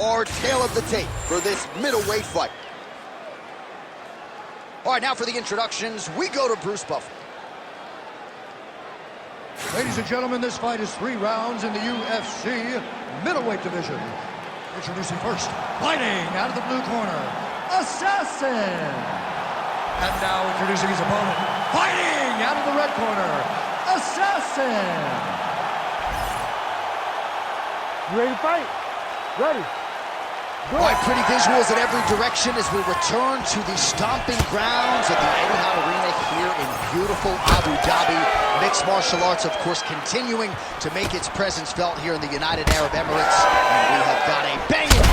Our tale of the tape for this middleweight fight. All right, now for the introductions, we go to Bruce Buffer. Ladies and gentlemen, this fight is 3 rounds in the UFC middleweight division. Introducing first, fighting out of the blue corner, Assassin. And now introducing his opponent, fighting out of the red corner, Assassin. You ready to fight? Ready. All right, pretty visuals in every direction as we return to the stomping grounds of the Etihad Arena here in beautiful Abu Dhabi. Mixed martial arts, of course, continuing to make its presence felt here in the United Arab Emirates. And we have got a banging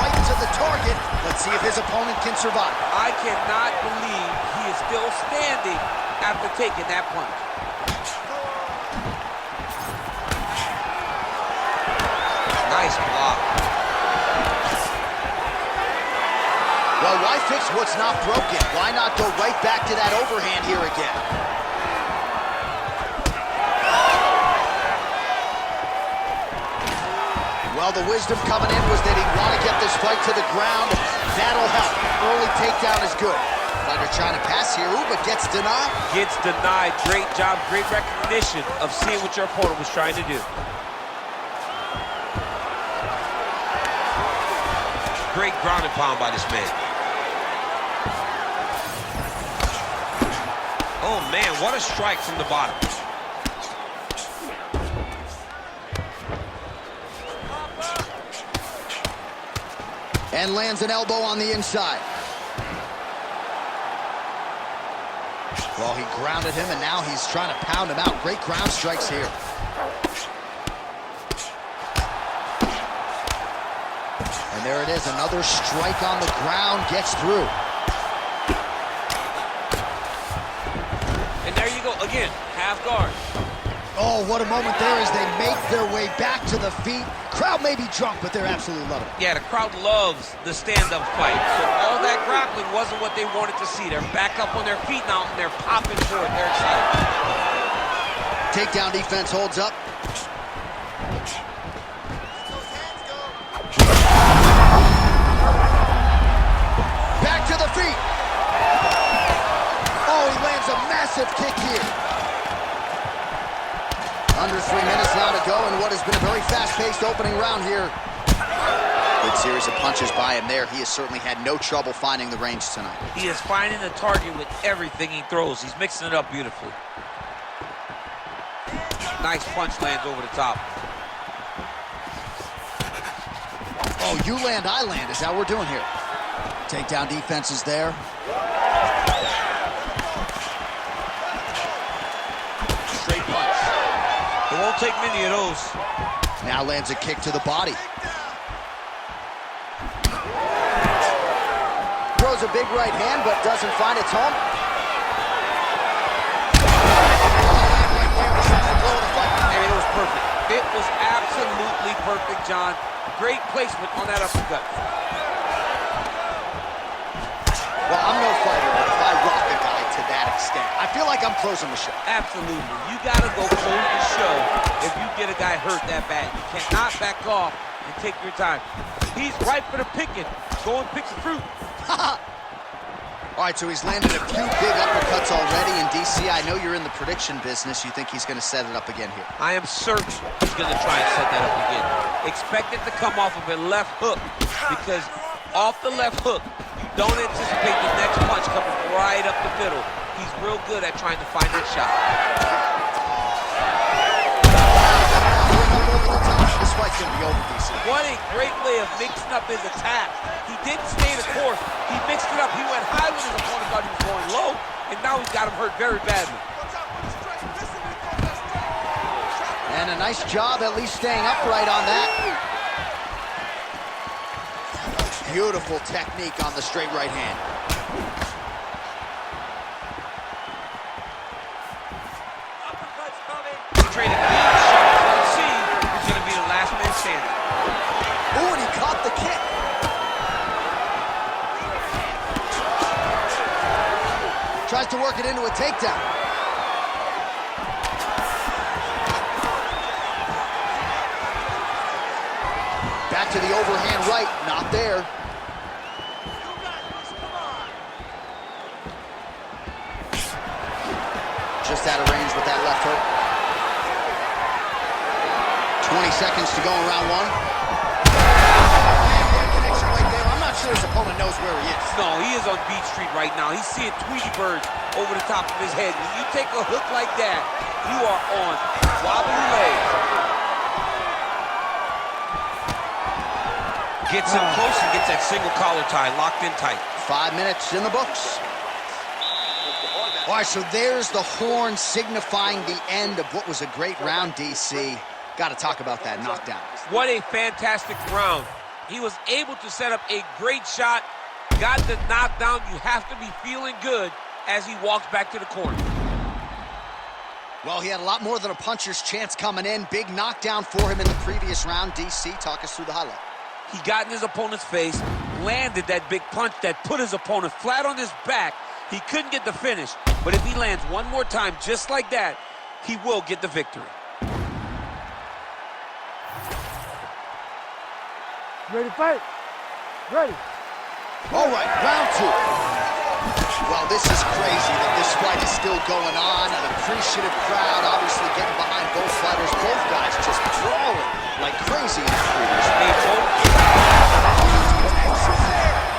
right to the target. Let's see if his opponent can survive. I cannot believe he is still standing after taking that punch. Nice block. Well, why fix what's not broken? Why not go right back to that overhand here again? Well, the wisdom coming in was that he'd want to get this fight to the ground. That'll help. Early takedown is good. Fighter trying to pass here, ooh, but gets denied. Gets denied. Great job, great recognition of seeing what your opponent was trying to do. Great ground and pound by this man. Oh, man, what a strike from the bottom. And lands an elbow on the inside. Well, he grounded him, and now he's trying to pound him out. Great ground strikes here. And there it is, another strike on the ground, gets through. And there you go, again, half guard. Oh, what a moment there as they make their way back to the feet. Crowd may be drunk, but they're absolutely loving it. Yeah, the crowd loves the stand-up fight. So all that grappling wasn't what they wanted to see. They're back up on their feet now, and they're popping for it. They're excited. Takedown defense holds up. Back to the feet. Oh, he lands a massive kick here. Under 3 minutes now to go in what has been a very fast-paced opening round here. Good series of punches by him there. He has certainly had no trouble finding the range tonight. He is finding the target with everything he throws. He's mixing it up beautifully. Nice punch lands over the top. Oh, you land, I land is how we're doing here. Takedown defense is there. Straight punch. It won't take many of those. Now lands a kick to the body. Throws a big right hand, but doesn't find its home. And it was perfect. It was absolutely perfect, John. Great placement on that uppercut. Well, I'm no fighter, but if I rock a guy to that extent, I feel like I'm closing the show. Absolutely. You got to go close the show if you get a guy hurt that bad. You cannot back off and take your time. He's ripe for the picking. Go and pick the fruit. All right, so he's landed a few big uppercuts already in DC. I know you're in the prediction business. You think he's going to set it up again here? I am certain he's going to try and set that up again. Expect it to come off of a left hook, because off the left hook, you don't anticipate the next punch coming right up the middle. He's real good at trying to find that shot. This fight's going to be over, DC. What a great way of mixing up his attack. He didn't stay the course. He mixed it up. He went high when his opponent thought he was going low, and now he's got him hurt very badly. And a nice job at least staying upright on that. Beautiful technique on the straight right hand. Trading clean shots. Let's see who's going to be the last man standing. Ooh, and he caught the kick. Tries to work it into a takedown. Back to the overhand right, not there. Just out of range with that left hook. 20 seconds to go in round one. What a connection right there. I'm not sure his opponent knows where he is. No, he is on Beach Street right now. He's seeing Tweety Bird over the top of his head. When you take a hook like that, you are on wobbly legs. Gets him close and gets that single collar tie locked in tight. 5 minutes in the books. All right, so there's the horn signifying the end of what was a great round, DC. Got to talk about that knockdown. What a fantastic round. He was able to set up a great shot, got the knockdown. You have to be feeling good as he walks back to the corner. Well, he had a lot more than a puncher's chance coming in. Big knockdown for him in the previous round. DC, talk us through the highlight. He got in his opponent's face, landed that big punch that put his opponent flat on his back. He couldn't get the finish, but if he lands one more time just like that, he will get the victory. Ready to fight? Ready. All right, round two. Well, this is crazy that this fight is still going on. An appreciative crowd obviously getting behind both fighters. Both guys just brawling like crazy in the previous round.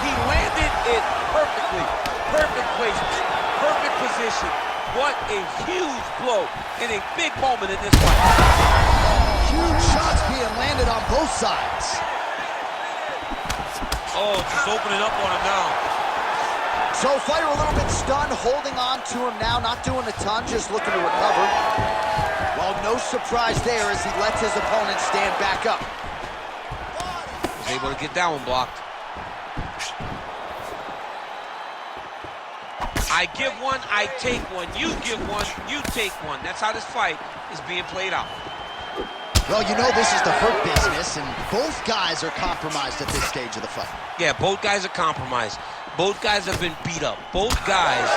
He landed it perfectly. Perfect placement, perfect position. What a huge blow in a big moment in this fight. Huge shots being landed on both sides. Oh, just opening up on him now. So fighter a little bit stunned, holding on to him now, not doing a ton, just looking to recover. Well, no surprise there as he lets his opponent stand back up. Was able to get that one blocked. I give one, I take one. You give one, you take one. That's how this fight is being played out. Well, you know this is the hurt business, and both guys are compromised at this stage of the fight. Yeah, both guys are compromised. Both guys have been beat up. Both guys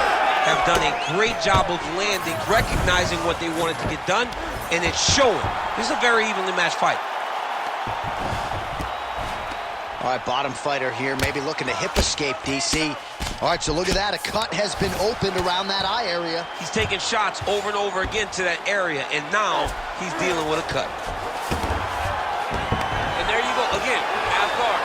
have done a great job of landing, recognizing what they wanted to get done, and it's showing. This is a very evenly matched fight. All right, bottom fighter here, maybe looking to hip escape, DC. All right, so look at that. A cut has been opened around that eye area. He's taking shots over and over again to that area, and now he's dealing with a cut. And there you go, again, half guard.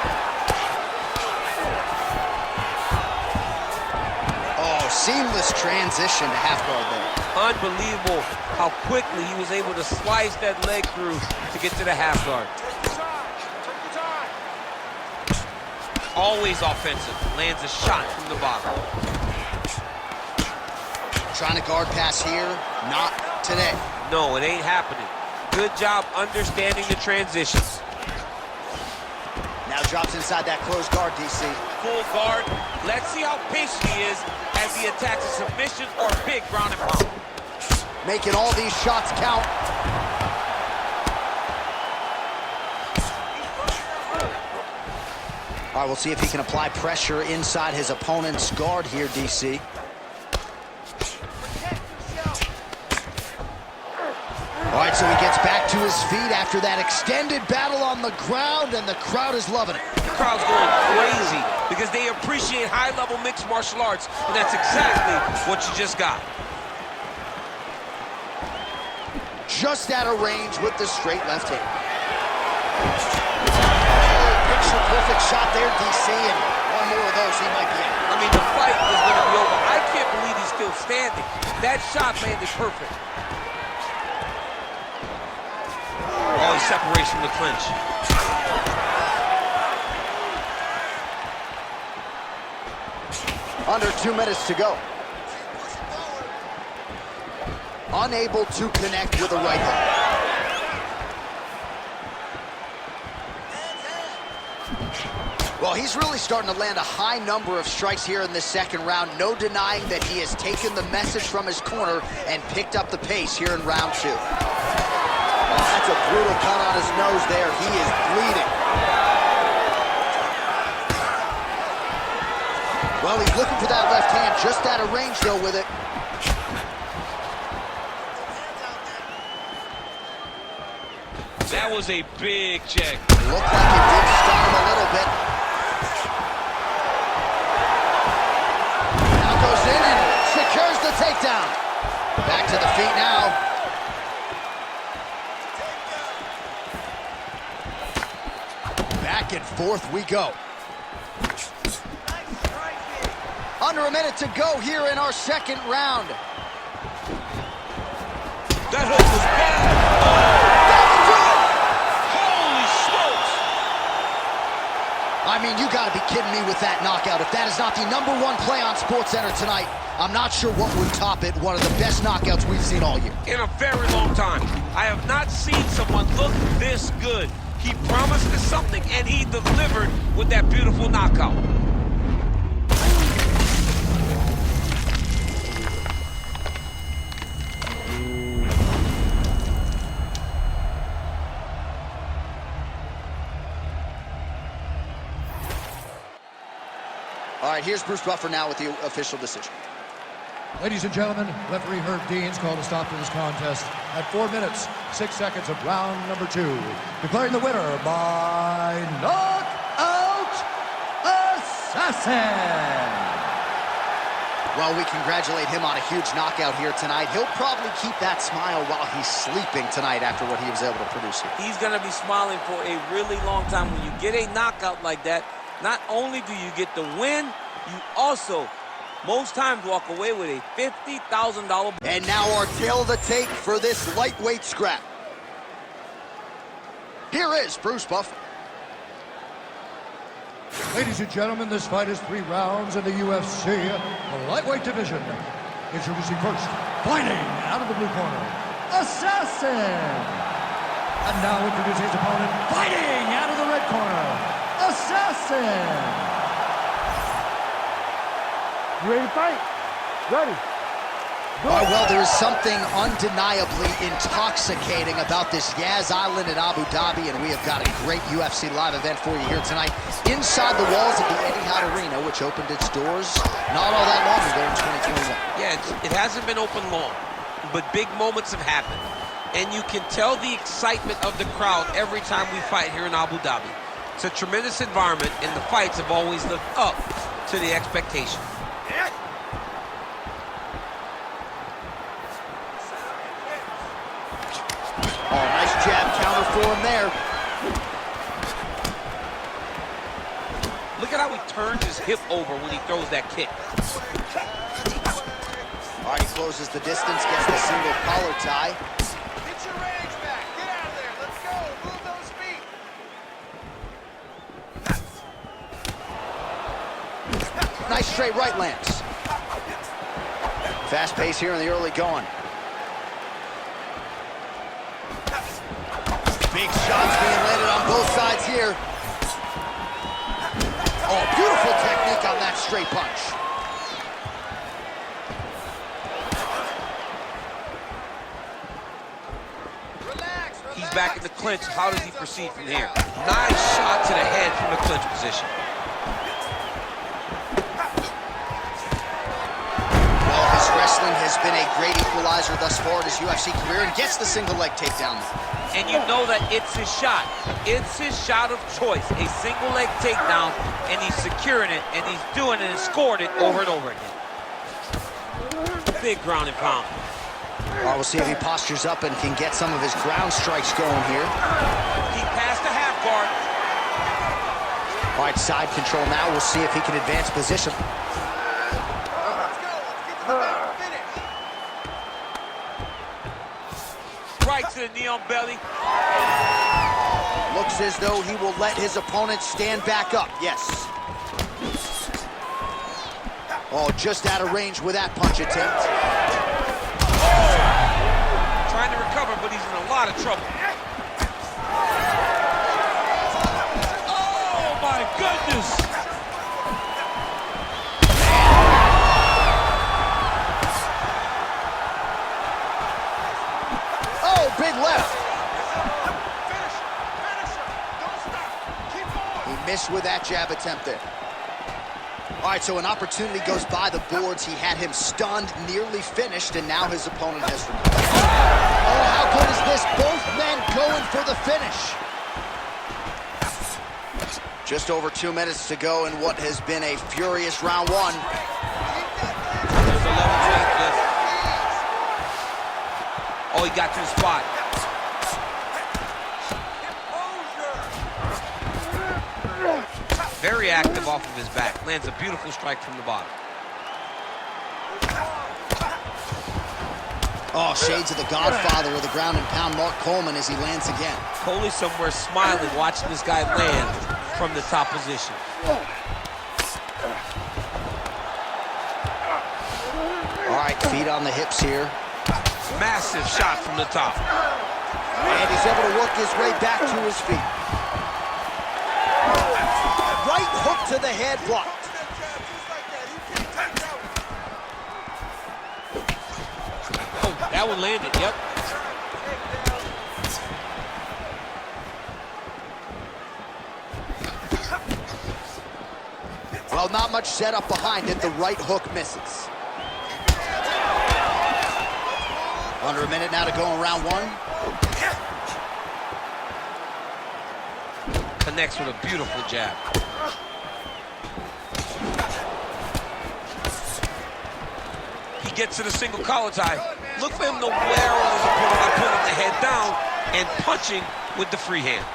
Oh, seamless transition to half guard there. Unbelievable how quickly he was able to slice that leg through to get to the half guard. Always offensive, lands a shot from the bottom. Trying to guard pass here, not today. No, it ain't happening. Good job understanding the transitions. Now drops inside that closed guard, DC. Full guard. Let's see how patient he is as he attacks a submission or big ground and pound. Making all these shots count. All right, we'll see if he can apply pressure inside his opponent's guard here, DC. All right, so he gets back to his feet after that extended battle on the ground, and the crowd is loving it. The crowd's going crazy because they appreciate high-level mixed martial arts, and that's exactly what you just got. Just out of range with the straight left hand. Picture-perfect shot there, DC, and one more of those, he might be in. I mean, the fight is going to be over. I can't believe he's still standing. That shot landed perfect. Oh, he separates from the clinch. Under 2 minutes to go. Unable to connect with a right hook. Well, he's really starting to land a high number of strikes here in this second round. No denying that he has taken the message from his corner and picked up the pace here in round two. Oh, that's a brutal cut on his nose there. He is bleeding. Well, he's looking for that left hand, just out of range, though, with it. That That was a big check. Looked like it did stun him a little bit. Now goes in and secures the takedown. Back to the feet now. Back and forth we go. Under a minute to go here in our second round. That hook was bad. Holy smokes. I mean, you gotta be kidding me with that knockout. If that is not the #1 play on SportsCenter tonight, I'm not sure what would top it. One of the best knockouts we've seen all year. In a very long time. I have not seen someone look this good. He promised us something, and he delivered with that beautiful knockout. All right, here's Bruce Buffer now with the official decision. Ladies and gentlemen, referee Herb Dean's called a stop to this contest at 4 minutes, 6 seconds of round number 2. Declaring the winner by knockout assassin. Well, we congratulate him on a huge knockout here tonight. He'll probably keep that smile while he's sleeping tonight after what he was able to produce here. He's going to be smiling for a really long time. When you get a knockout like that, not only do you get the win, you also, most times, walk away with a $50,000. And now our tail of the tape for this lightweight scrap. Here is Bruce Buffer. Ladies and gentlemen, this fight is 3 rounds in the UFC lightweight division. Introducing first, fighting out of the blue corner, Assassin. And now introducing his opponent, fighting out of the red corner, Assassin. You ready to fight? Ready. Go. Oh, well, there is something undeniably intoxicating about this Yas Island in Abu Dhabi, and we have got a great UFC live event for you here tonight inside the walls of the Etihad Arena, which opened its doors not all that long ago in 2021. Yeah, it hasn't been open long, but big moments have happened. And you can tell the excitement of the crowd every time we fight here in Abu Dhabi. It's a tremendous environment, and the fights have always lived up to the expectation. Oh, nice jab counter for him there. Look at how he turns his hip over when he throws that kick. All right, he closes the distance, gets the single collar tie. Get your range back. Get out of there. Let's go. Move those feet. Nice straight right lands. Fast pace here in the early going. Big shots being landed on both sides here. Oh, beautiful technique on that straight punch. Relax. He's back in the clinch. How does he proceed from here? Nice shot to the head from the clinch position. Well, his wrestling has been a great equalizer thus far in his UFC career and gets the single leg takedown. And you know that it's his shot. It's his shot of choice. A single leg takedown, and he's securing it, and he's doing it and scored it over and over again. Big ground and pound. Well, we'll see if he postures up and can get some of his ground strikes going here. He passed the half guard. All right, side control now. We'll see if he can advance position. Let's go. Let's get to the back and finish. Right to the knee on belly. Looks as though he will let his opponent stand back up. Yes. Oh, just out of range with that punch attempt. Trying to recover, but he's in a lot of trouble. Oh, my goodness. Oh, big left. Finish him. Finish him. Don't stop. Keep going. He missed with that jab attempt there. All right, so an opportunity goes by the boards. He had him stunned, nearly finished, and now his opponent has recovered. Oh, how good is this? Both men going for the finish. Just over 2 minutes to go in what has been a furious round one. There's a level change. Yes. Oh, he got to the spot. Very active off of his back. Lands a beautiful strike from the bottom. Oh, shades of the Godfather of the ground and pound, Mark Coleman, as he lands again. Coley somewhere smiling, watching this guy land from the top position. All right, feet on the hips here. Massive shot from the top. And he's able to work his way back to his feet. Right hook to the head, blocked. Oh, that one landed, yep. Well, not much setup behind it. The right hook misses. Under a minute now to go in round one. Connects with a beautiful jab. He gets to the single collar tie. Look for him to wear on his opponent by pulling the head down and punching with the free hand.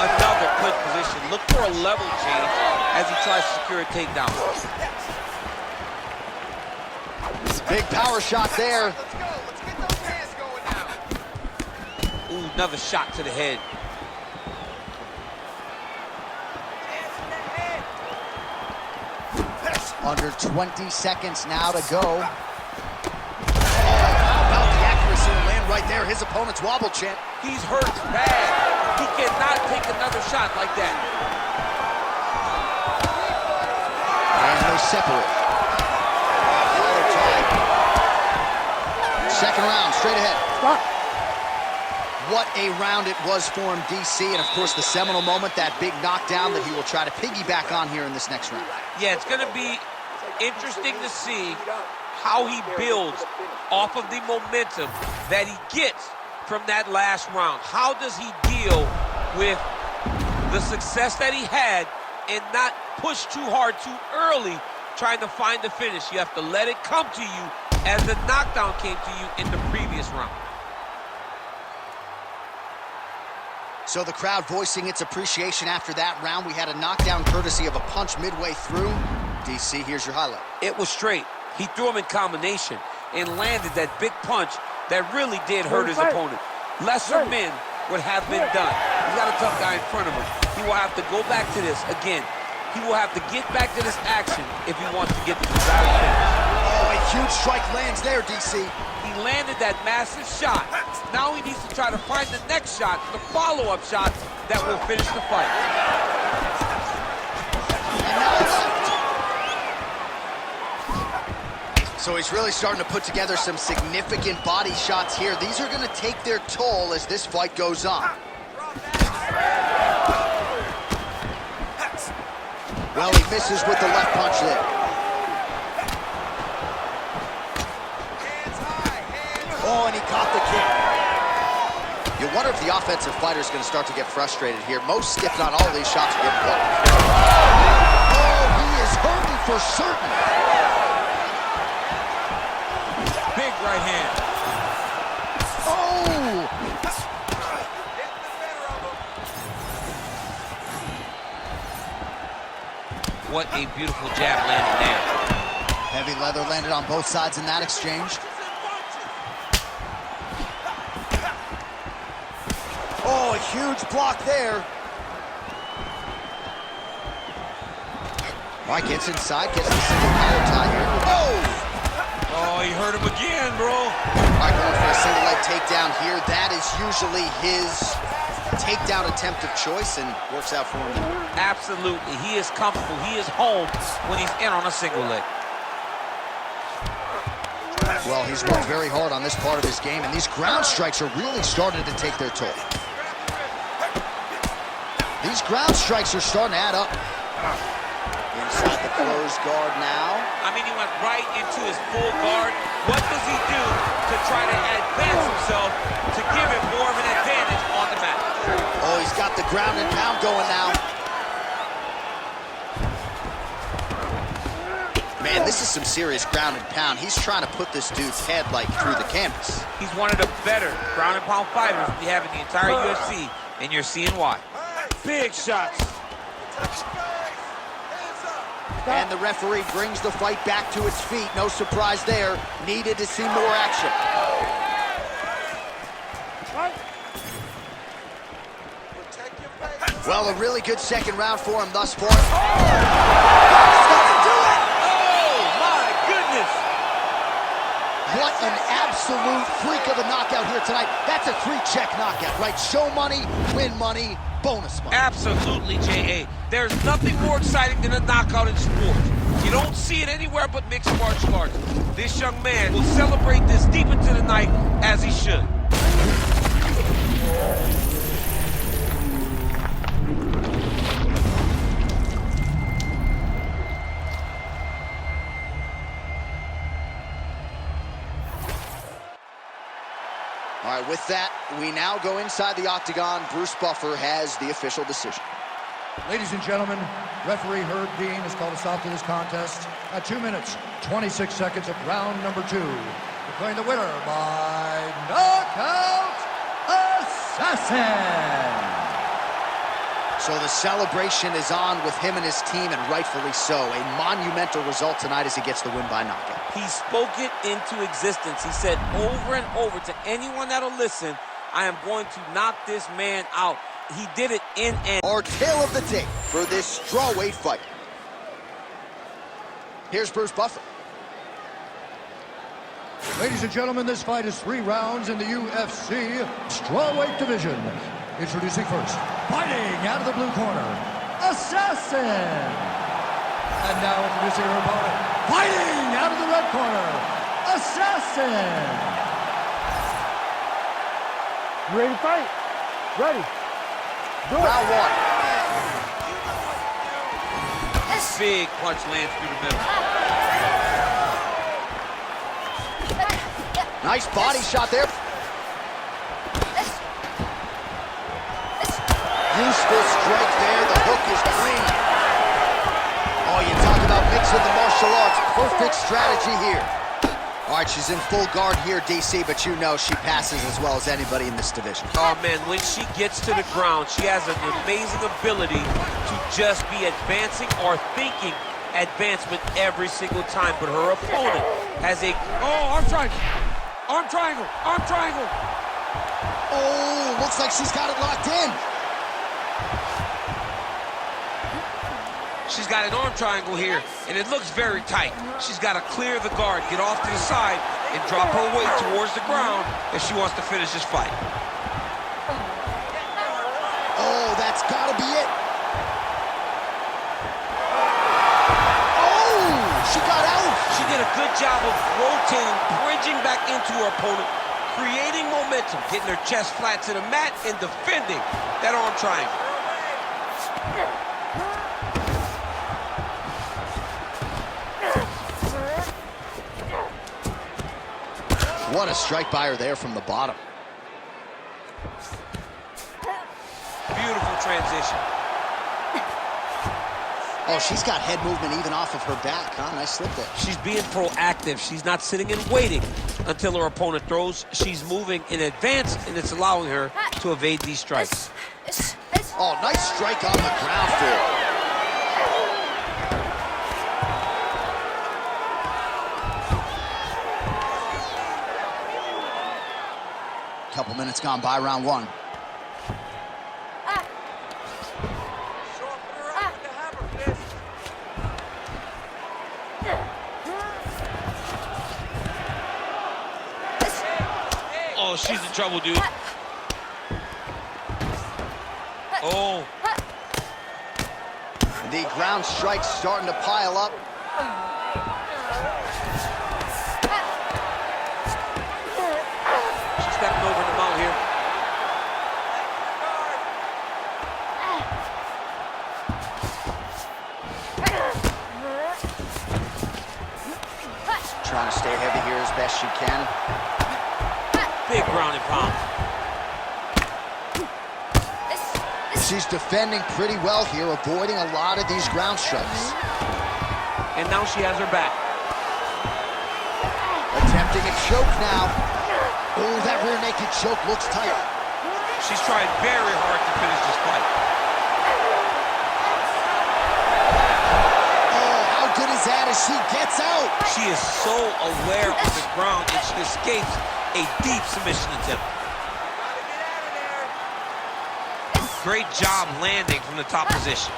Another quick position. Look for a level change as he tries to secure a takedown. Big power shot there. Let's go. Let's get those hands going now. Ooh, another shot to the head. Under 20 seconds now to go. Oh, how about the accuracy to land right there? His opponent's wobble champ. He's hurt bad. He cannot take another shot like that. And they separate. Second round, straight ahead. Stop. What a round it was for him, DC. And, of course, the seminal moment, that big knockdown that he will try to piggyback on here in this next round. Yeah, it's going to be interesting to see how he builds off of the momentum that he gets from that last round. How does he deal with the success that he had and not push too hard too early trying to find the finish? You have to let it come to you as the knockdown came to you in the previous round. So the crowd voicing its appreciation after that round. We had a knockdown courtesy of a punch midway through. DC, here's your highlight. It was straight. He threw him in combination and landed that big punch that really did hurt his opponent. Lesser men would have been done. He's got a tough guy in front of him. He will have to go back to this again. He will have to get back to this action if he wants to get the desired finish. Oh, a huge strike lands there, DC. He landed that massive shot. Now he needs to try to find the next shot, the follow-up shot that will finish the fight. And now left. So he's really starting to put together some significant body shots here. These are going to take their toll as this fight goes on. Well, he misses with the left punch there. Oh, and he caught the kick. You wonder if the offensive fighter is going to start to get frustrated here. Most, if not all, of these shots are getting blocked. Oh, he is hurting for certain. Big right hand. Oh! What a beautiful jab landed there. Heavy leather landed on both sides in that exchange. Oh, a huge block there. All right, gets inside, gets the single collar tie here. Oh! Oh, he hurt him again, bro. All right, going for a single leg takedown here. That is usually his takedown attempt of choice and works out for him. Absolutely. He is comfortable. He is home when he's in on a single leg. Well, he's worked very hard on this part of his game, and these ground strikes are really starting to take their toll. These ground strikes are starting to add up. Inside the closed guard now. I mean, he went right into his full guard. What does he do to try to advance himself to give him more of an advantage on the mat? Oh, he's got the ground and pound going now. Man, this is some serious ground and pound. He's trying to put this dude's head, like, through the canvas. He's one of the better ground and pound fighters we have in the entire UFC, and you're seeing why. Big shots. And the referee brings the fight back to its feet. No surprise there. Needed to see more action. Well, a really good second round for him thus far. What an absolute freak of a knockout here tonight. That's a 3-check knockout, right? Show money, win money, bonus money. Absolutely, J.A. There's nothing more exciting than a knockout in sport. You don't see it anywhere but mixed martial arts. This young man will celebrate this deep into the night as he should. All right, with that, we now go inside the octagon. Bruce Buffer has the official decision. Ladies and gentlemen, referee Herb Dean has called a stop to this contest at 2 minutes, 26 seconds of round number 2. Declaring the winner by knockout assassin. So the celebration is on with him and his team, and rightfully so. A monumental result tonight as he gets the win by knockout. He spoke it into existence. He said over and over to anyone that'll listen, I am going to knock this man out. He did it in and Our tale of the tape for this strawweight fight. Here's Bruce Buffer. Ladies and gentlemen, this fight is 3 rounds in the UFC strawweight division. Introducing first, fighting out of the blue corner, Assassin. And now introducing her opponent, fighting out of the red corner, Assassin. You ready to fight? Ready. Do it. Round 1. big punch lands through the middle. Nice body shot there. Useful strike there. The hook is clean. Oh, you talk about mixing the martial arts. Perfect strategy here. All right, she's in full guard here, DC, but you know she passes as well as anybody in this division. Oh, man, when she gets to the ground, she has an amazing ability to just be advancing or thinking advancement every single time. But her opponent has a... Oh, arm triangle. Arm triangle. Arm triangle. Oh, looks like she's got it locked in. She's got an arm triangle here, and it looks very tight. She's got to clear the guard, get off to the side, and drop her weight towards the ground if she wants to finish this fight. Oh, that's got to be it. Oh, she got out. She did a good job of rotating, bridging back into her opponent, creating momentum, getting her chest flat to the mat, and defending that arm triangle. What a strike by her there from the bottom. Beautiful transition. Oh, she's got head movement even off of her back, huh? Nice slip there. She's being proactive. She's not sitting and waiting until her opponent throws. She's moving in advance, and it's allowing her to evade these strikes. Oh, nice strike on the ground for her. Couple minutes gone by, round 1. Oh, she's in trouble, dude. Oh. The ground strikes starting to pile up. She's stepping over the mount here. trying to stay heavy here as best she can. Big ground and pound. She's defending pretty well here, avoiding a lot of these ground strikes. And now she has her back. Attempting a choke now. Oh, that rear naked choke looks tight. She's trying very hard to finish this fight. Oh, how good is that as she gets out? She is so aware of the ground and she escapes a deep submission attempt. Great job landing from the top position.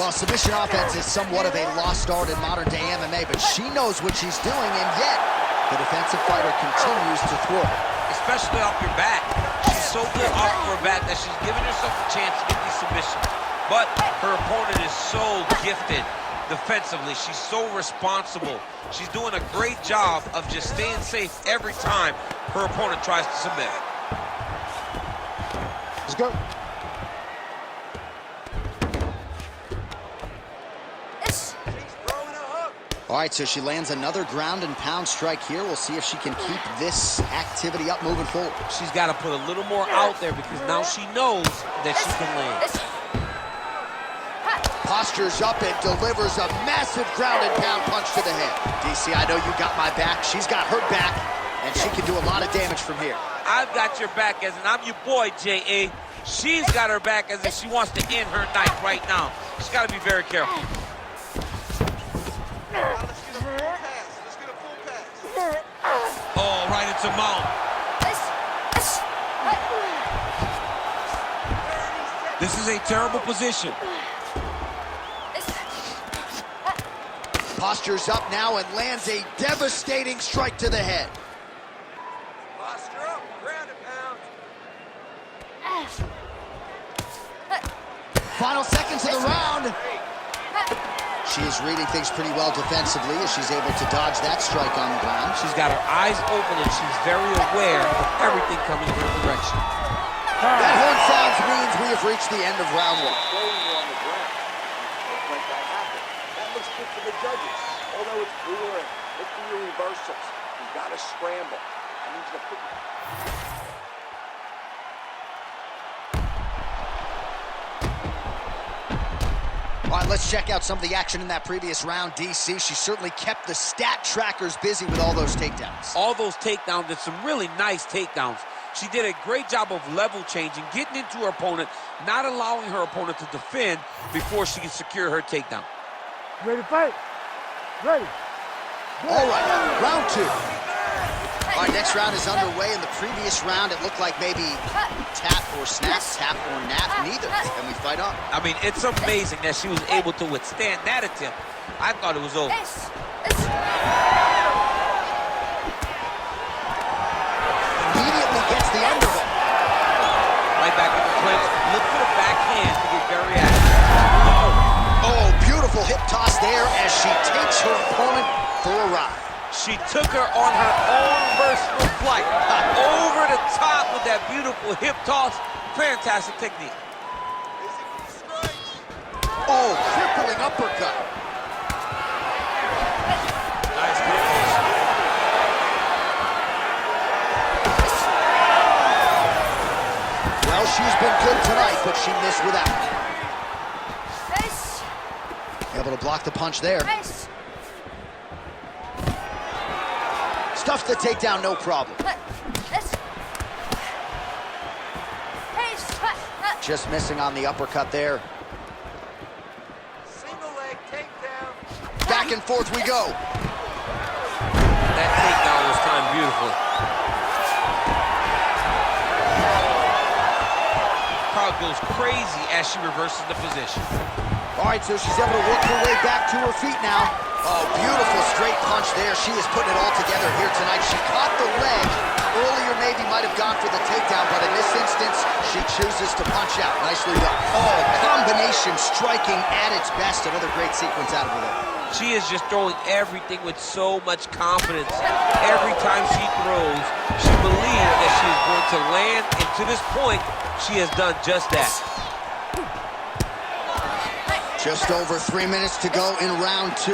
Well, submission offense is somewhat of a lost art in modern-day MMA, but she knows what she's doing, and yet the defensive fighter continues to thwart. Especially off your back. She's so good off of her back that she's giving herself a chance to get these submissions. But her opponent is so gifted defensively. She's so responsible. She's doing a great job of just staying safe every time her opponent tries to submit. Let's go. All right, so she lands another ground and pound strike here. We'll see if she can keep this activity up moving forward. She's got to put a little more out there because now she knows that she can land. Postures up and delivers a massive ground and pound punch to the head. DC, I know you got my back. She's got her back, and she can do a lot of damage from here. I've got your back as in I'm your boy, J.A. She's got her back as if she wants to end her night right now. She's got to be very careful. Let's get a full pass. Oh, right into mount. This is a terrible position. Postures up now and lands a devastating strike to the head. Posture up, ground and pound. Final seconds of the round. She is reading things pretty well defensively as she's able to dodge that strike on the ground. She's got her eyes open and she's very aware of everything coming in her direction. That horn sounds means we have reached the end of round one. That looks good for the judges. Although it's cooler, look for your reversals. You gotta scramble. I need you to put All right, let's check out some of the action in that previous round, DC. She certainly kept the stat trackers busy with all those takedowns. All those takedowns, and some really nice takedowns. She did a great job of level changing, getting into her opponent, not allowing her opponent to defend before she can secure her takedown. Ready to fight? Ready. All right, round two. All right, next round is underway. In the previous round, it looked like maybe tap or snap, tap or nap, neither. And we fight on. I mean, it's amazing that she was able to withstand that attempt. I thought it was over. Immediately gets the underhook. Right back in the clinch. Look for the backhand to get very active. Oh, beautiful hip toss there as she takes her opponent for a ride. She took her on her own versatile flight. Over the top with that beautiful hip toss. Fantastic technique. Oh, crippling uppercut. Nice combination. Well, she's been good tonight, but she missed without. Able to block the punch there. Stuffs the takedown, no problem. Just missing on the uppercut there. Single leg takedown. Back and forth we go. That takedown was timed beautifully. Crowd goes crazy as she reverses the position. All right, so she's able to work her way back to her feet now. Oh, beautiful straight punch there. She is putting it all together here tonight. She caught the leg. Earlier maybe might have gone for the takedown, but in this instance, she chooses to punch out. Nicely done. Oh, combination striking at its best. Another great sequence out of her there. She is just throwing everything with so much confidence. Every time she throws, she believes that she is going to land, and to this point, she has done just that. Just over 3 minutes to go in round 2.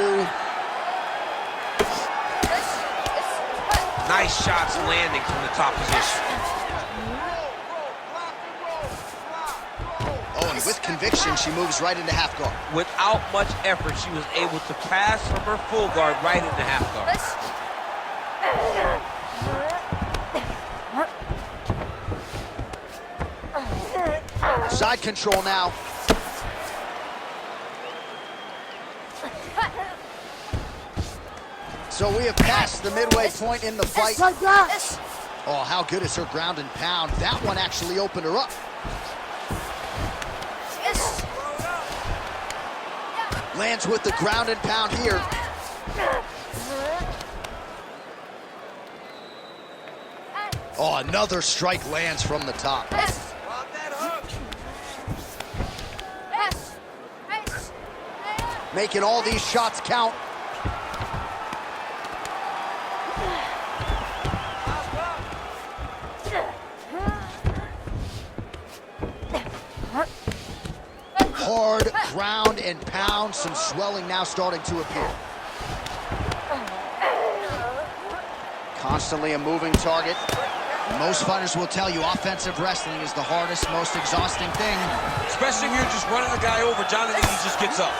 Nice shots landing from the top position. Oh, and with conviction, she moves right into half guard. Without much effort, she was able to pass from her full guard right into half guard. Side control now. So we have passed the midway point in the fight. Oh, how good is her ground and pound? That one actually opened her up. Lands with the ground and pound here. Oh, another strike lands from the top. Making all these shots count. Hard ground and pound. Some swelling now starting to appear. Constantly a moving target. Most fighters will tell you offensive wrestling is the hardest, most exhausting thing. Especially if you're just running the guy over. Jonathan, he just gets up.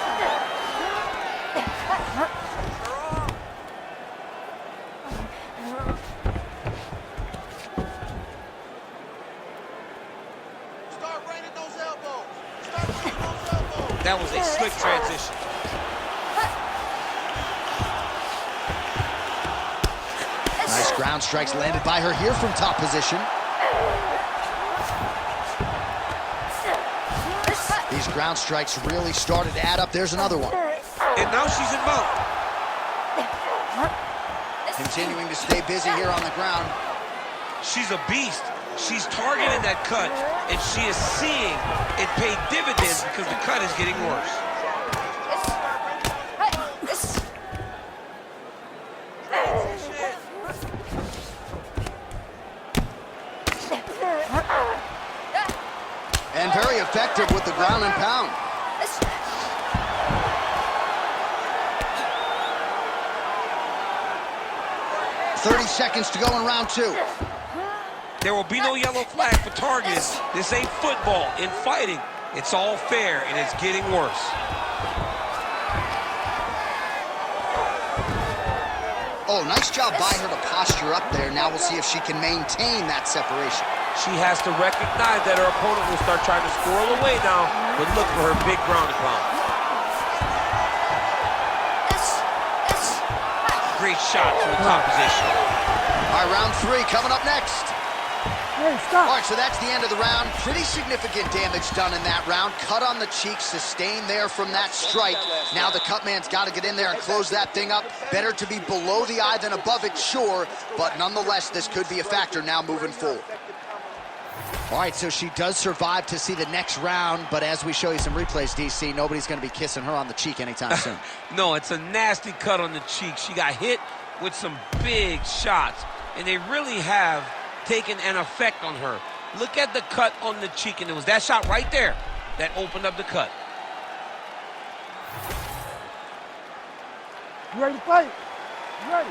That was a slick transition. Nice ground strikes landed by her here from top position. These ground strikes really started to add up. There's another one. And now she's in mount. Continuing to stay busy here on the ground. She's a beast. She's targeting that cut, and she is seeing it pay dividends because the cut is getting worse. And very effective with the ground and pound. "30 seconds to go in round 2. There will be no yellow flag for targeting. This ain't football. In fighting, it's all fair, and it's getting worse. Oh, nice job by her to posture up there. Now we'll see if she can maintain that separation. She has to recognize that her opponent will start trying to squirrel away now, but look for her big ground and pound. Great shot from the top position. All right, round 3 coming up next. Hey, stop. All right, so that's the end of the round. Pretty significant damage done in that round. Cut on the cheek, sustained there from that strike. Now the cut man's got to get in there and close that thing up. Better to be below the eye than above it, sure. But nonetheless, this could be a factor now moving forward. All right, so she does survive to see the next round. But as we show you some replays, DC, nobody's going to be kissing her on the cheek anytime soon. No, it's a nasty cut on the cheek. She got hit with some big shots, and they really have taken an effect on her. Look at the cut on the cheek, and it was that shot right there that opened up the cut. You ready to fight? You ready?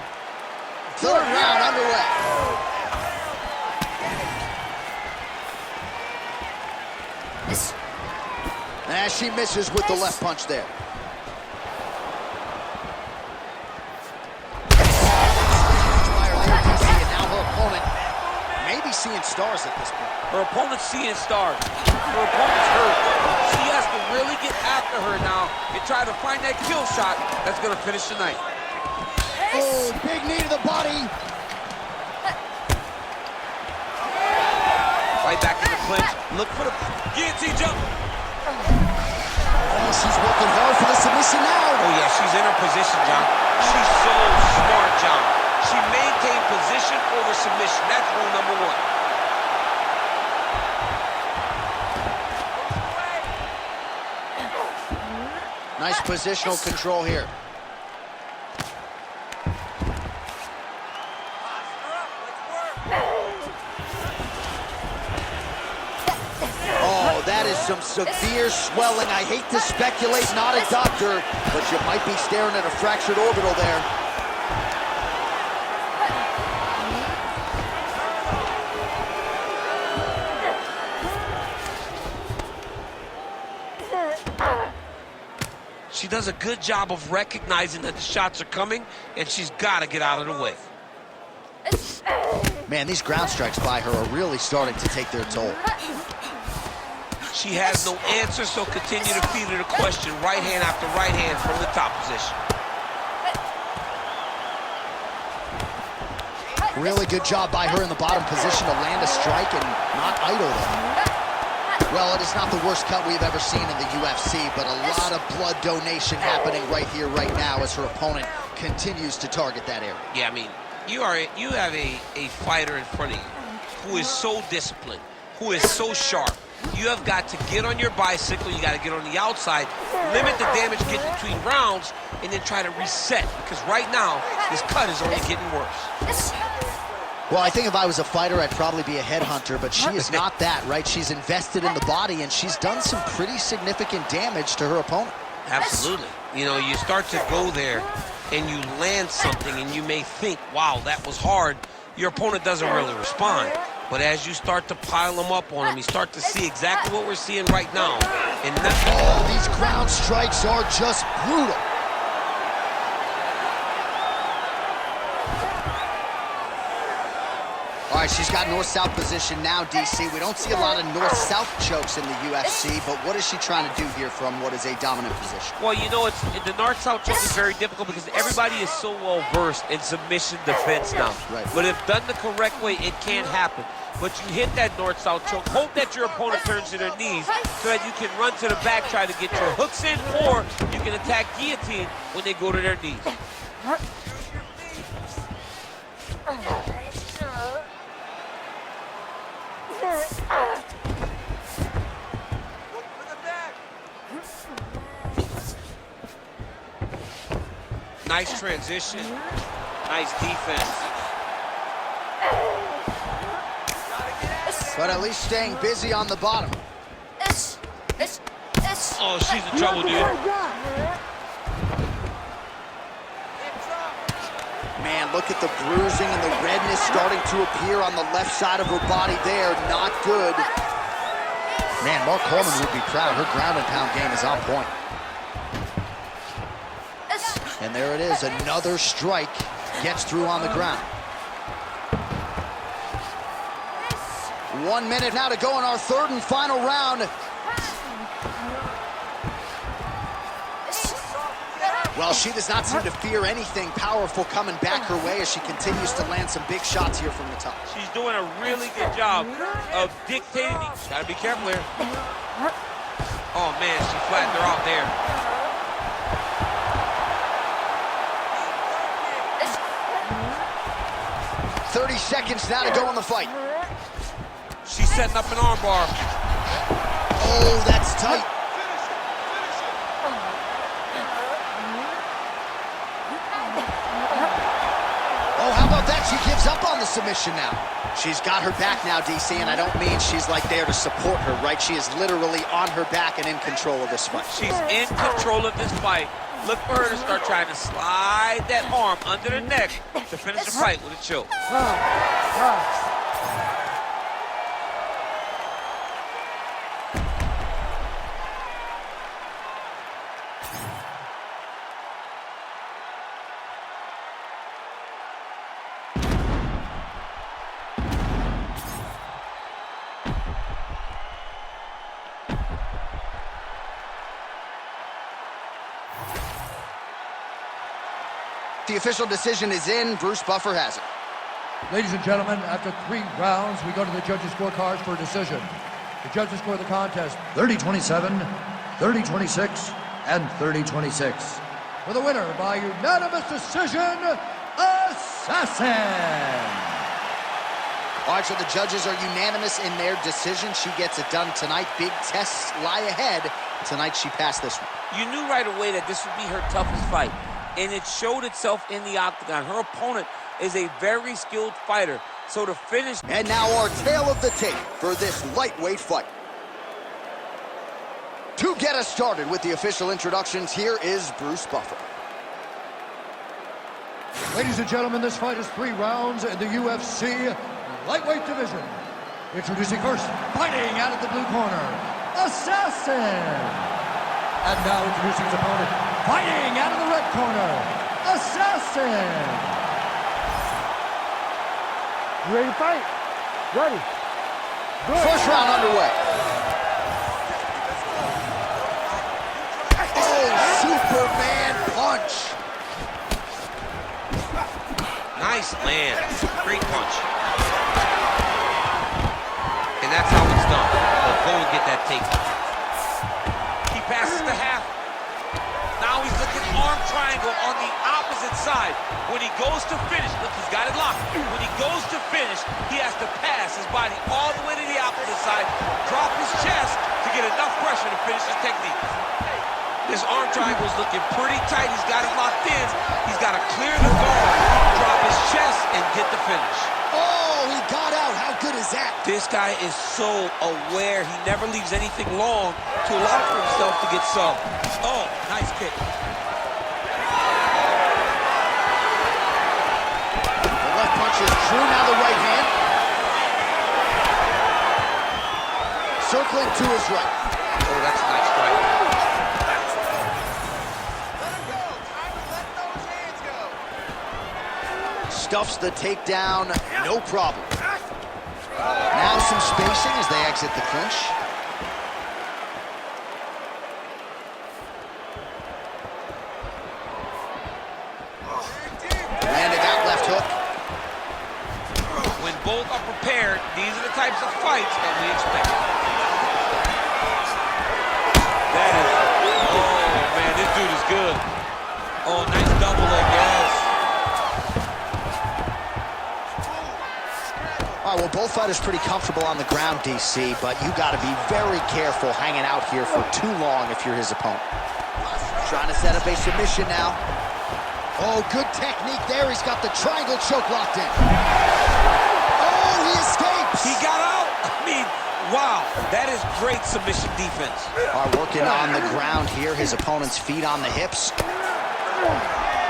Third round underway. And she misses with the left punch there. Now her opponent may be seeing stars at this point. Her opponent's seeing stars. Her opponent's hurt. She has to really get after her now and try to find that kill shot that's going to finish the night. Oh, big knee to the body. Right back in the clinch. Look for the guillotine jump. Oh, she's working hard for the submission now. Oh, yeah, she's in her position, John. She's so smart, John. She maintained position over submission. That's rule number 1. Nice positional control here. Oh, that is some severe swelling. I hate to speculate, not a doctor, but you might be staring at a fractured orbital there. She does a good job of recognizing that the shots are coming, and she's got to get out of the way. Man, these ground strikes by her are really starting to take their toll. She has no answer, so continue to feed her the question, right hand after right hand from the top position. Really good job by her in the bottom position to land a strike and not idle them. Well, it is not the worst cut we've ever seen in the UFC, but a lot of blood donation happening right here, right now, as her opponent continues to target that area. Yeah, I mean, you have a fighter in front of you who is so disciplined, who is so sharp. You have got to get on your bicycle, you got to get on the outside, limit the damage getting between rounds, and then try to reset, because right now, this cut is only getting worse. Well, I think if I was a fighter, I'd probably be a headhunter, but she is not that, right? She's invested in the body, and she's done some pretty significant damage to her opponent. Absolutely. You know, you start to go there, and you land something, and you may think, wow, that was hard. Your opponent doesn't really respond. But as you start to pile them up on him, you start to see exactly what we're seeing right now. And oh, these ground strikes are just brutal. All right, she's got north-south position now, DC. We don't see a lot of north-south chokes in the UFC, but what is she trying to do here from what is a dominant position? Well, you know, the north-south choke is very difficult because everybody is so well-versed in submission defense now. Right. But if done the correct way, it can happen. But you hit that north-south choke, hope that your opponent turns to their knees so that you can run to the back, try to get your hooks in, or you can attack guillotine when they go to their knees. Nice transition, nice defense. But at least staying busy on the bottom. Oh, she's in trouble, dude. Man, look at the bruising and the redness starting to appear on the left side of her body there. Not good. Man, Mark Coleman would be proud. Her ground and pound game is on point. And there it is, another strike gets through on the ground. 1 minute now to go in our third and final round. Well, she does not seem to fear anything powerful coming back her way as she continues to land some big shots here from the top. She's doing a really good job of dictating. Gotta be careful here. Oh, man, she flattened her out there. 30 seconds now to go in the fight. She's setting up an armbar. Oh, that's tight. Oh, how about that? She gives up on the submission now. She's got her back now, DC, and I don't mean she's like there to support her, right? She is literally on her back and in control of this fight. She's in control of this fight. Look for her to start trying to slide that arm under the neck to finish the fight with a choke. The official decision is in. Bruce Buffer has it. Ladies and gentlemen, after 3 rounds, we go to the judges' scorecards for a decision. The judges score the contest 30-27, 30-26, and 30-26. For the winner by unanimous decision, Assassin! All right, so the judges are unanimous in their decision. She gets it done tonight. Big tests lie ahead. Tonight, she passed this one. You knew right away that this would be her toughest fight, and it showed itself in the octagon. Her opponent is a very skilled fighter, so to finish... And now our tale of the tape for this lightweight fight. To get us started with the official introductions, here is Bruce Buffer. Ladies and gentlemen, this fight is 3 rounds in the UFC lightweight division. Introducing first, fighting out of the blue corner, Assassin. And now introducing his opponent, fighting out of the red corner, Assassin. You ready to fight? Ready. Good. First round underway. Oh, Superman punch. Nice land. Great punch. And that's how it's done. Go and get that takedown. He passes the half. Now he's looking arm triangle on the opposite side. When he goes to finish, look, he's got it locked. When he goes to finish, he has to pass his body all the way to the opposite side, drop his chest to get enough pressure to finish his technique. This arm triangle is looking pretty tight. He's got it locked in. He's got to clear the guard, drop his chest, and get the finish. Oh, he got out. How good is that? This guy is so aware. He never leaves anything long to allow for himself to get subbed. Oh, nice kick. The left punch is true. Now the right hand. Circling to his right. Oh, that's a nice strike. Stuffs the takedown, no problem. Now some spacing as they exit the clinch. Landed that left hook. When both are prepared, these are the types of fights that we expect. That is, oh man, this dude is good. Oh, nice double leg, yes. All right, well, both fighters pretty comfortable on the ground, DC, but you got to be very careful hanging out here for too long if you're his opponent. Trying to set up a submission now. Oh, good technique there. He's got the triangle choke locked in. Oh, he escapes. He got out. I mean, wow, that is great submission defense. Are working on the ground here. His opponent's feet on the hips.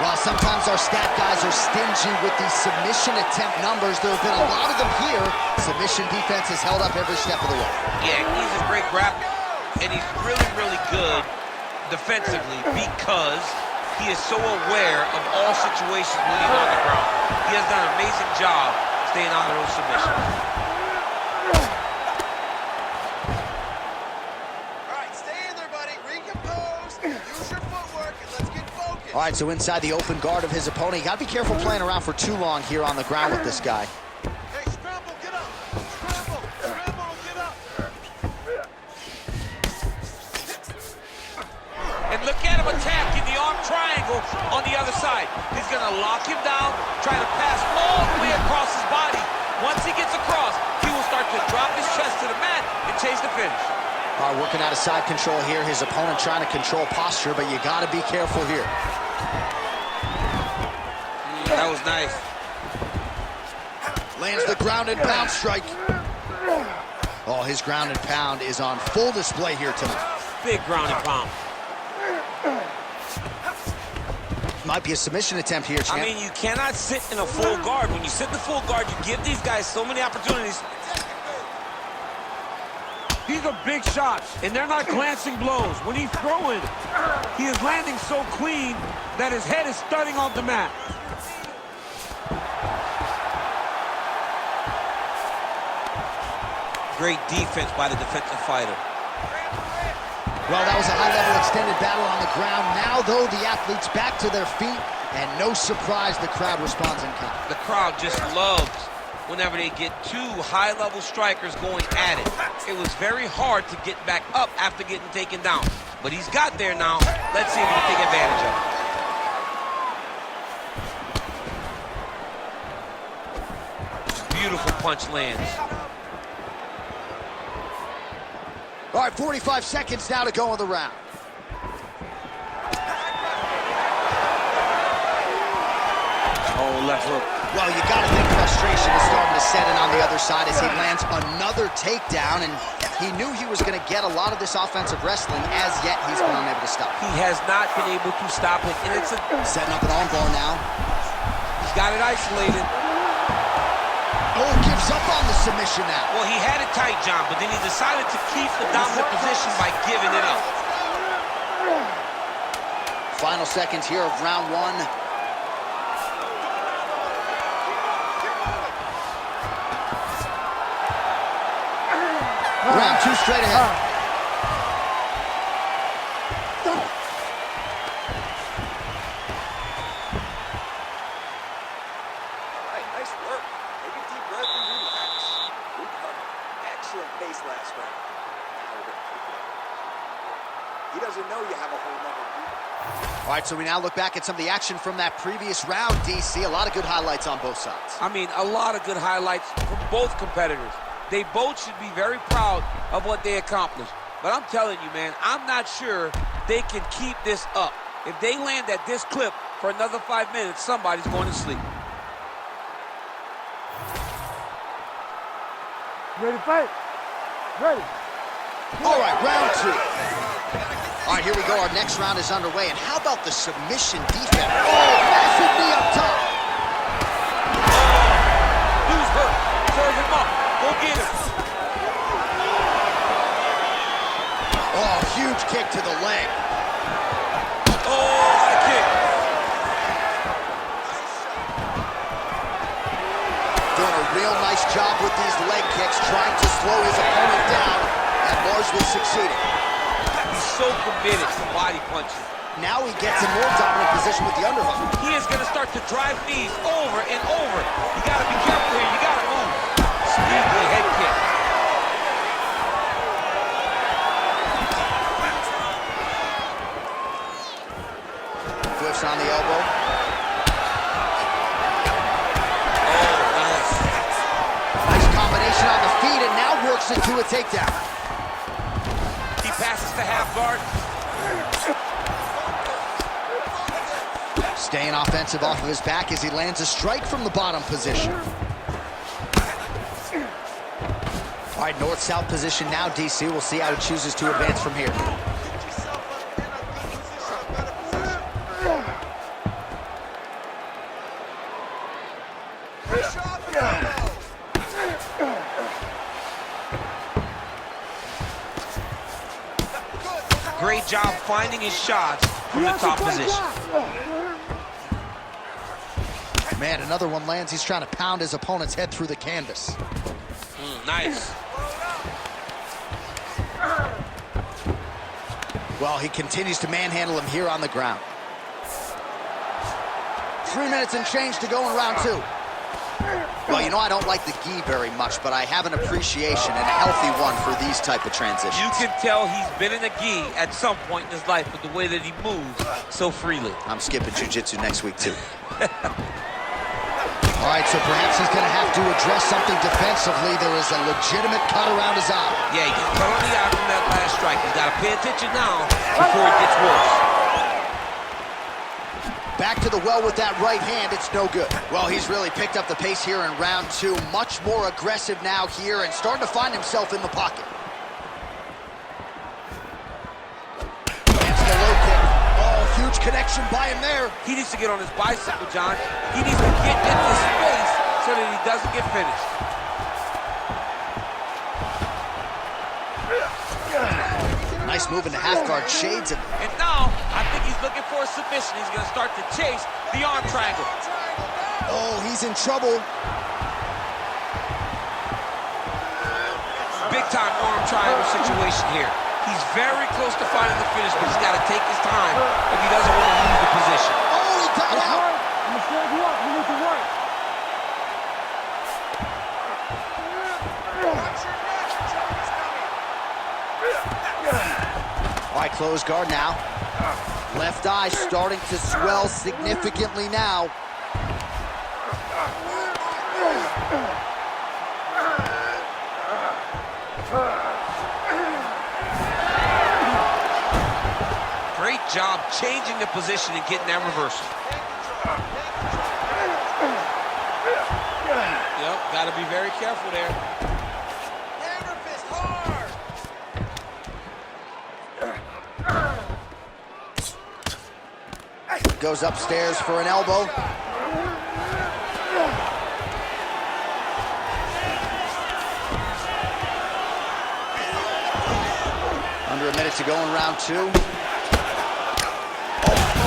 While sometimes our stat guys are stingy with these submission attempt numbers, there have been a lot of them here. Submission defense has held up every step of the way. Yeah, he's a great grappler, and he's really, really good defensively because he is so aware of all situations when he's on the ground. He has done an amazing job staying out of those submissions. All right, stay in there, buddy. Recompose. Use your footwork, and let's get focused. All right, so inside the open guard of his opponent, you got to be careful playing around for too long here on the ground with this guy. Hey, scramble, get up. Scramble, scramble, get up. And look at him attacking the arm triangle on the other side. He's going to lock him down, try to pass all the way across his body. Once he gets across, he will start to drop his chest to the mat and chase the finish. Working out of side control here. His opponent trying to control posture, but you got to be careful here. That was nice. Lands the ground and pound strike. Oh, his ground and pound is on full display here tonight. Big ground and pound. Might be a submission attempt here, champ. I mean, you cannot sit in a full guard. When you sit in the full guard, you give these guys so many opportunities. These are big shots, and they're not glancing blows. When he's throwing, he is landing so clean that his head is studding off the mat. Great defense by the defensive fighter. Well, that was a high-level extended battle on the ground. Now, though, the athletes back to their feet, and no surprise, the crowd responds in kind. The crowd just loves whenever they get two high-level strikers going at it. It was very hard to get back up after getting taken down. But he's got there now. Let's see if he can take advantage of it. Beautiful punch lands. All right, 45 seconds now to go in the round. Oh, left hook. Well, you got to think pressure frustration is starting to set in on the other side as he lands another takedown, and he knew he was going to get a lot of this offensive wrestling. As yet, he's been unable to stop. He has not been able to stop it, and it's setting up an armbar now. He's got it isolated. Oh, gives up on the submission now. Well, he had it tight, John, but then he decided to keep the dominant position by giving it up. Final seconds here of round one. Round two straight ahead. All right, nice work. Take a deep breath and relax. Good cover. Excellent pace last round. Now we're gonna pick it up. He doesn't know you have a whole nother beat. All right, so we now look back at some of the action from that previous round, DC. A lot of good highlights on both sides. I mean, a lot of good highlights from both competitors. They both should be very proud of what they accomplished. But I'm telling you, man, I'm not sure they can keep this up. If they land at this clip for another 5 minutes, somebody's going to sleep. Ready to fight? Ready. All right, round two. All right, here we go. Our next round is underway. And how about the submission defense? Oh, massive knee up top. Who's hurt? Serve him up. Go get him. Oh, huge kick to the leg. Oh, what a kick. Doing a real nice job with these leg kicks, trying to slow his opponent down, and largely succeeding. He's so committed to body punching. Now he gets in more dominant position with the underhook. He is going to start to drive knees over and over. You got to be careful here. You got to move. Speedly head kick. Flips on the elbow. Oh, nice. Nice combination on the feet, and now works into a takedown. He passes to half guard. Staying offensive off of his back as he lands a strike from the bottom position. All right, north-south position now, DC. We'll see how he chooses to advance from here. Great job finding his shots from the top position. Man, another one lands. He's trying to pound his opponent's head through the canvas. Nice. Well, he continues to manhandle him here on the ground. 3 minutes and change to go in round two. Well, you know, I don't like the gi very much, but I have an appreciation, and a healthy one, for these type of transitions. You can tell he's been in a gi at some point in his life with the way that he moves so freely. I'm skipping jiu-jitsu next week, too. All right, so perhaps he's going to have to address something defensively. There is a legitimate cut around his eye. Yeah, he gets cut on the eye from that last strike. He's got to pay attention now before it gets worse. Back to the well with that right hand. It's no good. Well, he's really picked up the pace here in round two. Much more aggressive now here and starting to find himself in the pocket. Lands the low kick. Oh, huge connection by him there. He needs to get on his bicycle, John. He needs to get into space so that he doesn't get finished. Nice move into half guard, shades him. And now, I think he's looking for a submission. He's going to start to chase the arm triangle. Oh, he's in trouble. Big time arm triangle situation here. He's very close to finding the finish, but he's got to take his time if he doesn't want to lose the position. Oh, he got out. I'm gonna stand you up. You need to work. All right, close guard now. Left eye starting to swell significantly now. Great job changing the position and getting that reversal. Got to be very careful there. Hammer fist hard. Goes upstairs for an elbow. Under a minute to go in round 2.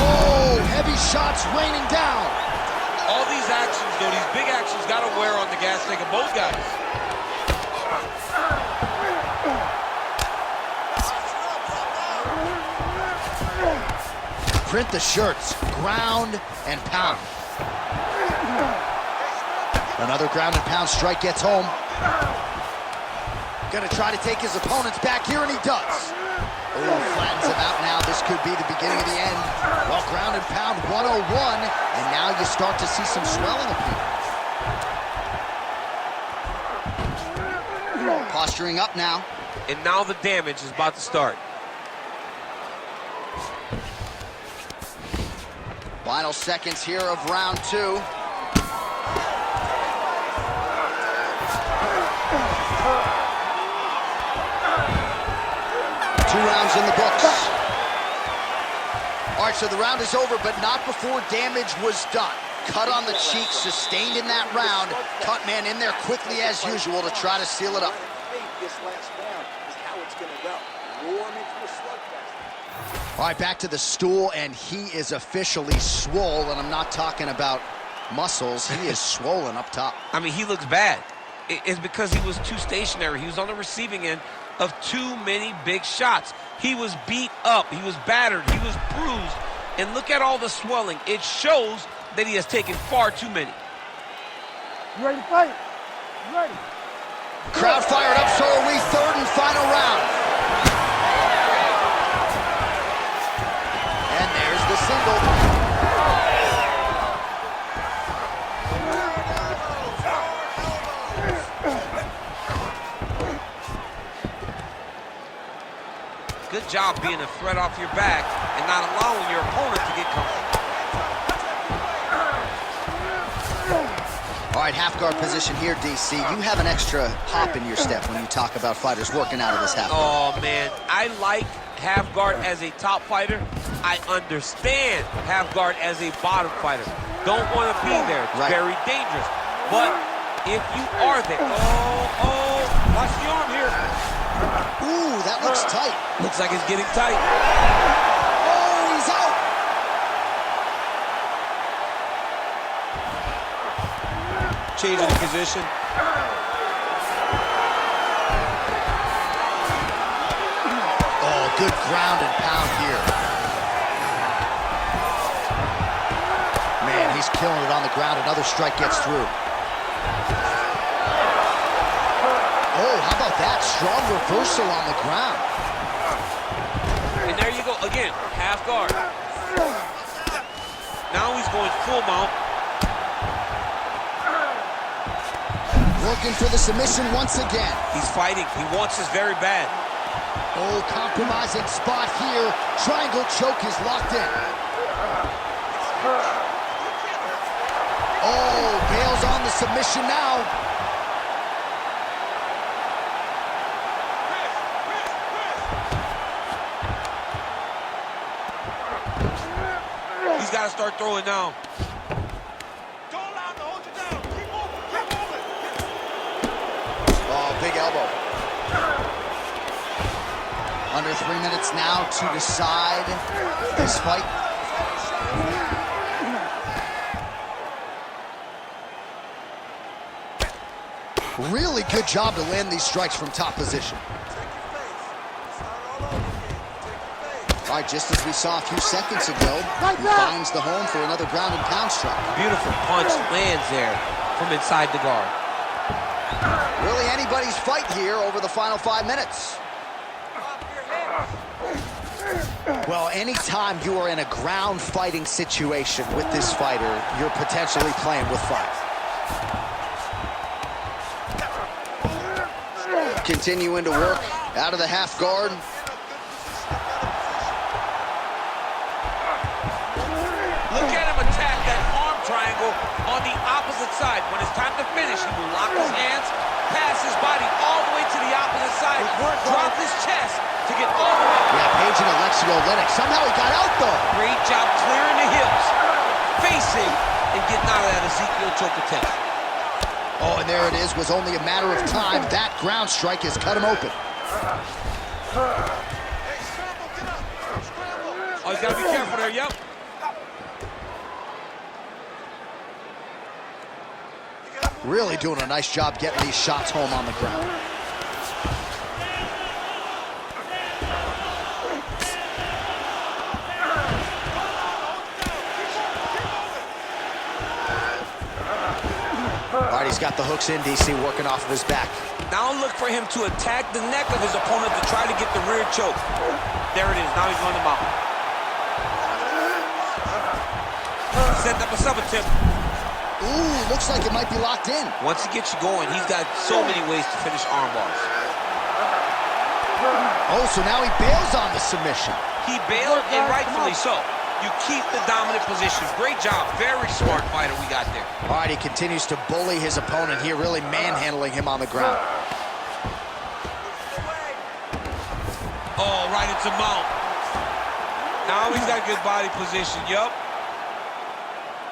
Oh, heavy shots raining down. All these actions, though, these big actions, got to wear on the gas tank of both guys. Print the shirts, ground and pound. Another ground and pound strike gets home. Gonna try to take his opponents back here, and he does. Oh, flattens him out now. This could be the beginning of the end. Well, ground and pound 101, and now you start to see some swelling appear. Posturing up now. And now the damage is about to start. Final seconds here of round 2. Two rounds in the books. All right, so the round is over, but not before damage was done. Cut on the cheek, sustained in that round. Cut man in there quickly as usual to try to seal it up. I think this last round is how it's going to go. Roar him into a slugfest. All right, back to the stool, and he is officially swole, and I'm not talking about muscles. He is swollen up top. I mean, he looks bad. It's because he was too stationary. He was on the receiving end of too many big shots. He was beat up. He was battered. He was bruised. And look at all the swelling. It shows that he has taken far too many. You ready to fight? You ready? Crowd fired up, so are we. Third and final round. And there's the single. Good job being a threat off your back and not allowing your opponent to get comfortable. All right, half guard position here, DC. You have an extra hop in your step when you talk about fighters working out of this half guard. Oh, man. I like half guard as a top fighter. I understand half guard as a bottom fighter. Don't want to be there. It's Right. very dangerous. But if you are there, watch the arm here. Ooh, that looks tight. Looks like it's getting tight. Oh, he's out. Changing the position. Oh, good ground and pound here. Man, he's killing it on the ground. Another strike gets through. Oh, how about that? Strong reversal on the ground. And there you go. Again, half guard. Now he's going full mount. Looking for the submission once again. He's fighting. He wants this very bad. Oh, compromising spot here. Triangle choke is locked in. Oh, bails on the submission now. He's got to start throwing now. Don't allow him to hold you down. Keep moving. Keep moving. Oh, big elbow. Under 3 minutes now to decide this fight. Really good job to land these strikes from top position. All right, just as we saw a few seconds ago, he finds the home for another ground and pound strike. Beautiful punch lands there from inside the guard. Really anybody's fight here over the final 5 minutes. Well, anytime you are in a ground fighting situation with this fighter, you're potentially playing with fire. Continuing to work out of the half guard. Look at him attack that arm triangle on the opposite outside. When it's time to finish, he will lock his hands, pass his body all the way to the opposite side, drop his chest to get all the way. Yeah, Page and Alexio Olenek. Somehow he got out, though. Great job clearing the hips, facing, and getting out of that Ezekiel choke attempt. Oh, and there it is. Was only a matter of time. That ground strike has cut him open. Hey, scramble, get up. Scramble. Oh, he's got to be careful there, yep. Really doing a nice job getting these shots home on the ground. All right, he's got the hooks in, DC, working off of his back. Now look for him to attack the neck of his opponent to try to get the rear choke. There it is. Now he's going to mount. Set up a sub attempt. Ooh, looks like it might be locked in. Once he gets you going, he's got so many ways to finish arm bars. Oh, so now he bails on the submission. He bailed, and rightfully so. You keep the dominant position. Great job. Very smart fighter we got there. All right, he continues to bully his opponent here, really manhandling him on the ground. Oh, right into mount. Now he's got good body position. Yup.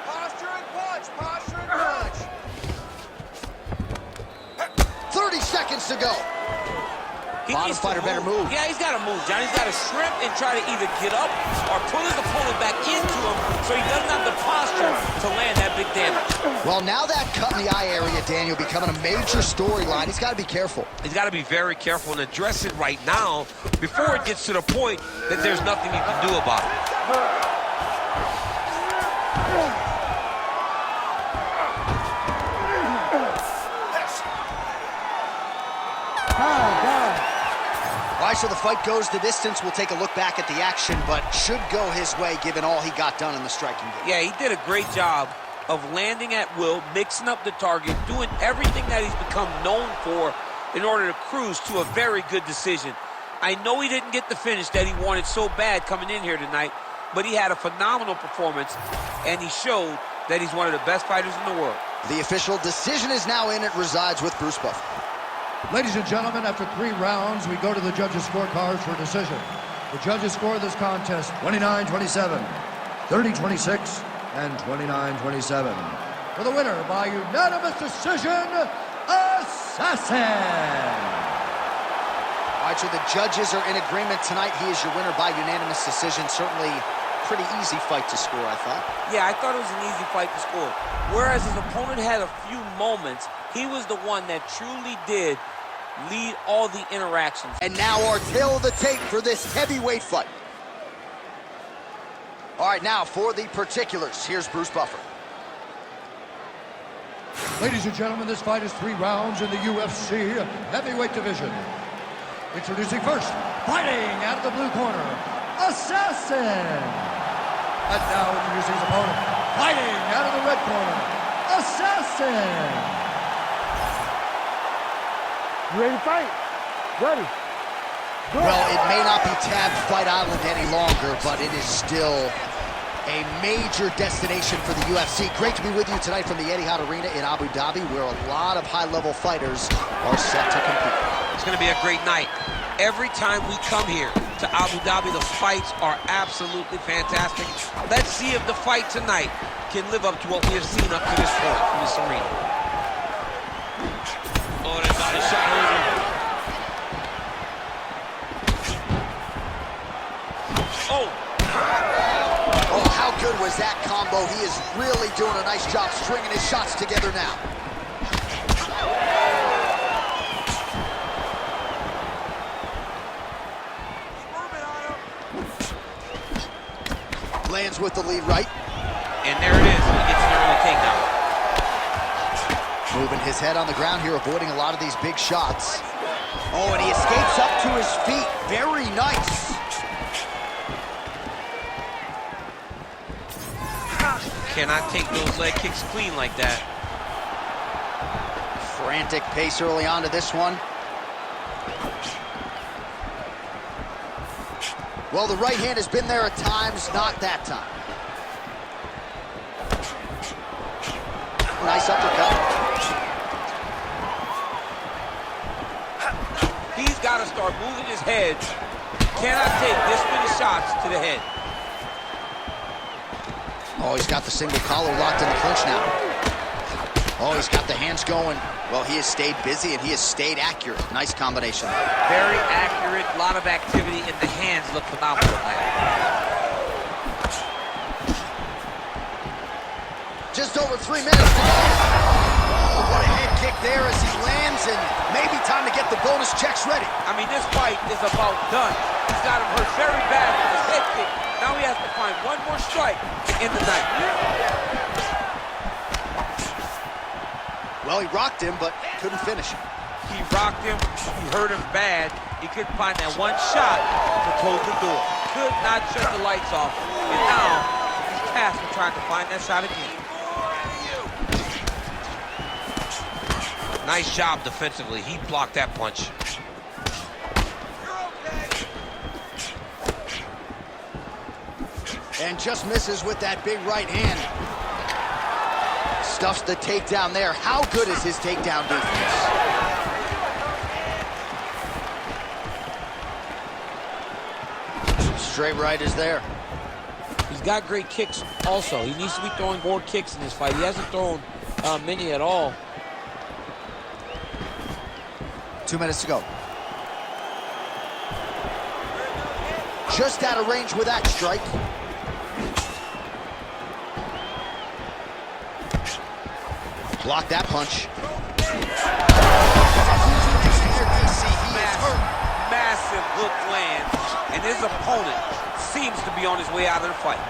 Posture and punch. Posture and punch. 30 seconds to go. He Bottom needs to fighter better move. Yeah, he's got to move, Johnny. He's got to shrimp and try to either get up or pull his opponent back into him so he doesn't have the posture to land that big damage. Well, now that cut in the eye area, Daniel, becoming a major storyline. He's got to be careful. He's got to be very careful and address it right now before it gets to the point that there's nothing you can do about it. All right, so the fight goes the distance. We'll take a look back at the action, but should go his way given all he got done in the striking game. Yeah, he did a great job of landing at will, mixing up the target, doing everything that he's become known for in order to cruise to a very good decision. I know he didn't get the finish that he wanted so bad coming in here tonight, but he had a phenomenal performance, and he showed that he's one of the best fighters in the world. The official decision is now in. It resides with Bruce Buffer. Ladies and gentlemen, after 3 rounds, we go to the judges' scorecards for decision. The judges score this contest 29-27, 30-26, and 29-27. For the winner by unanimous decision, Assassin! All right, so the judges are in agreement tonight. He is your winner by unanimous decision. Certainly pretty easy fight to score, I thought. Yeah, I thought it was an easy fight to score. Whereas his opponent had a few moments, he was the one that truly did lead all the interactions. And now our tail of the tape for this heavyweight fight. All right, now for the particulars, here's Bruce Buffer. Ladies and gentlemen, this fight is 3 rounds in the UFC heavyweight division. Introducing first, fighting out of the blue corner, Assassin! And now introducing his opponent, fighting out of the red corner, Assassin! You ready to fight? Ready. Go. Well, it may not be tabbed Fight Island any longer, but it is still a major destination for the UFC. Great to be with you tonight from the Etihad Arena in Abu Dhabi, where a lot of high-level fighters are set to compete. It's going to be a great night. Every time we come here to Abu Dhabi, the fights are absolutely fantastic. Let's see if the fight tonight can live up to what we have seen up to this point from this arena. Oh, that's not a shot over. Oh! Oh, how good was that combo? He is really doing a nice job stringing his shots together now. Lands with the lead right. And there it is. He gets an early takedown. Moving his head on the ground here, avoiding a lot of these big shots. Oh, and he escapes up to his feet. Very nice. Cannot take those leg kicks clean like that. Frantic pace early on to this one. Well, the right hand has been there at times, not that time. nice uppercut. He's got to start moving his head. Cannot take this many shots to the head. Oh, he's got the single collar locked in the clinch now. Oh, he's got the hands going. Well, he has stayed busy and he has stayed accurate. Nice combination. Very accurate, a lot of activity, and the hands look phenomenal now. Just over 3 minutes to go. Oh, what a head kick there as he lands, and maybe time to get the bonus checks ready. I mean, this fight is about done. He's got him hurt very bad with his head kick. Now he has to find one more strike to end the night. Well, he rocked him, but couldn't finish him. He rocked him, he hurt him bad. He couldn't find that one shot to close the door. Could not shut the lights off. And now he's tasked with trying to find that shot again. Nice job defensively. He blocked that punch. And just misses with that big right hand. Stuffs the takedown there. How good is his takedown defense? Straight right is there. He's got great kicks also. He needs to be throwing more kicks in this fight. He hasn't thrown many at all. 2 minutes to go. Just out of range with that strike. Block that punch. Massive hook lands, and his opponent seems to be on his way out of the fight.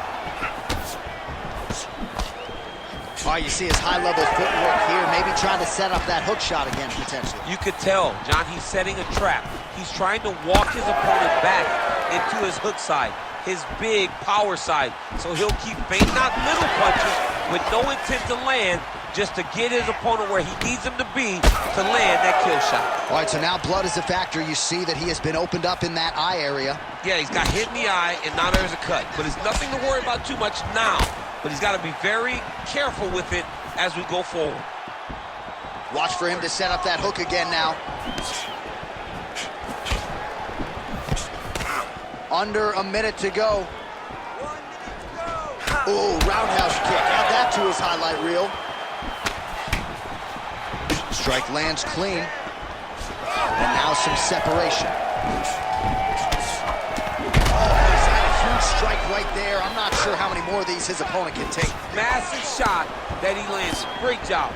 All right, you see his high-level footwork here, maybe trying to set up that hook shot again, potentially. You could tell, John, he's setting a trap. He's trying to walk his opponent back into his hook side, his big power side. So he'll keep baiting out little punches with no intent to land, just to get his opponent where he needs him to be to land that kill shot. All right, so now blood is a factor. You see that he has been opened up in that eye area. Yeah, he's got hit in the eye, and now there's a cut. But it's nothing to worry about too much now. But he's got to be very careful with it as we go forward. Watch for him to set up that hook again now. Under a minute to go. 1 minute to go. Oh, roundhouse kick. Add that to his highlight reel. Strike lands clean. And now some separation. Strike right there. I'm not sure how many more of these his opponent can take. Massive shot that he lands. Great job.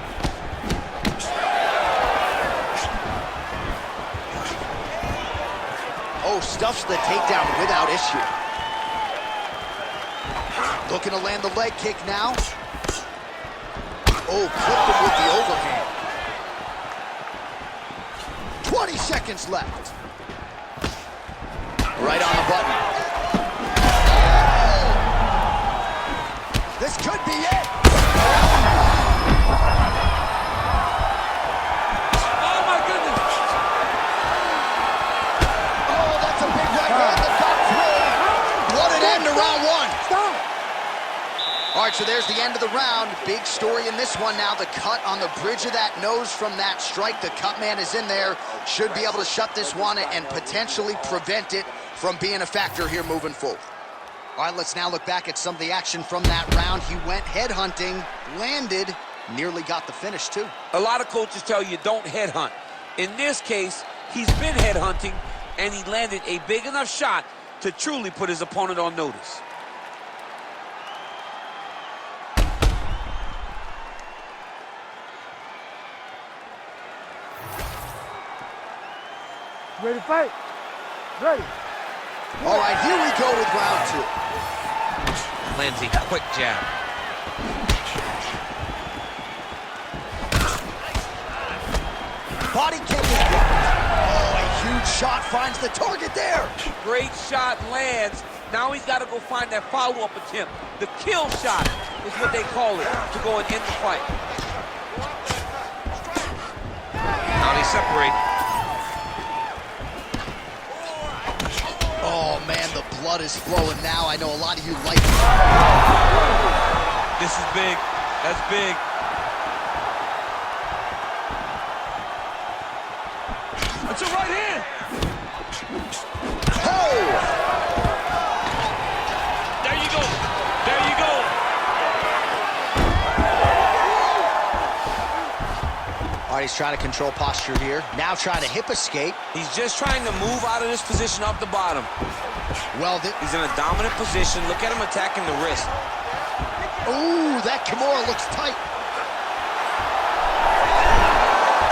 Oh, stuffs the takedown without issue. Looking to land the leg kick now. Oh, clipped him with the overhand. 20 seconds left. Right on the button. This could be it. Oh, my goodness. Oh, that's a big right hand that got through. What an end to round one. Stop. All right, so there's the end of the round. Big story in this one now. The cut on the bridge of that nose from that strike. The cut man is in there. Should be able to shut this one and potentially prevent it from being a factor here moving forward. All right, let's now look back at some of the action from that round. He went headhunting, landed, nearly got the finish too. A lot of coaches tell you don't headhunt. In this case, he's been headhunting, and he landed a big enough shot to truly put his opponent on notice. Ready to fight? Ready. All right, here we go with round two. Lands a quick jab. Body kick is blocked. Oh, a huge shot finds the target there. Great shot lands. Now he's got to go find that follow-up attempt. The kill shot is what they call it to go and end the fight. Now they separate. Oh, man, the blood is flowing now. I know a lot of you like it. This is big. That's big. All right, he's trying to control posture here. Now trying to hip escape. He's just trying to move out of this position up the bottom. Well, He's in a dominant position. Look at him attacking the wrist. ooh, that Kimura looks tight.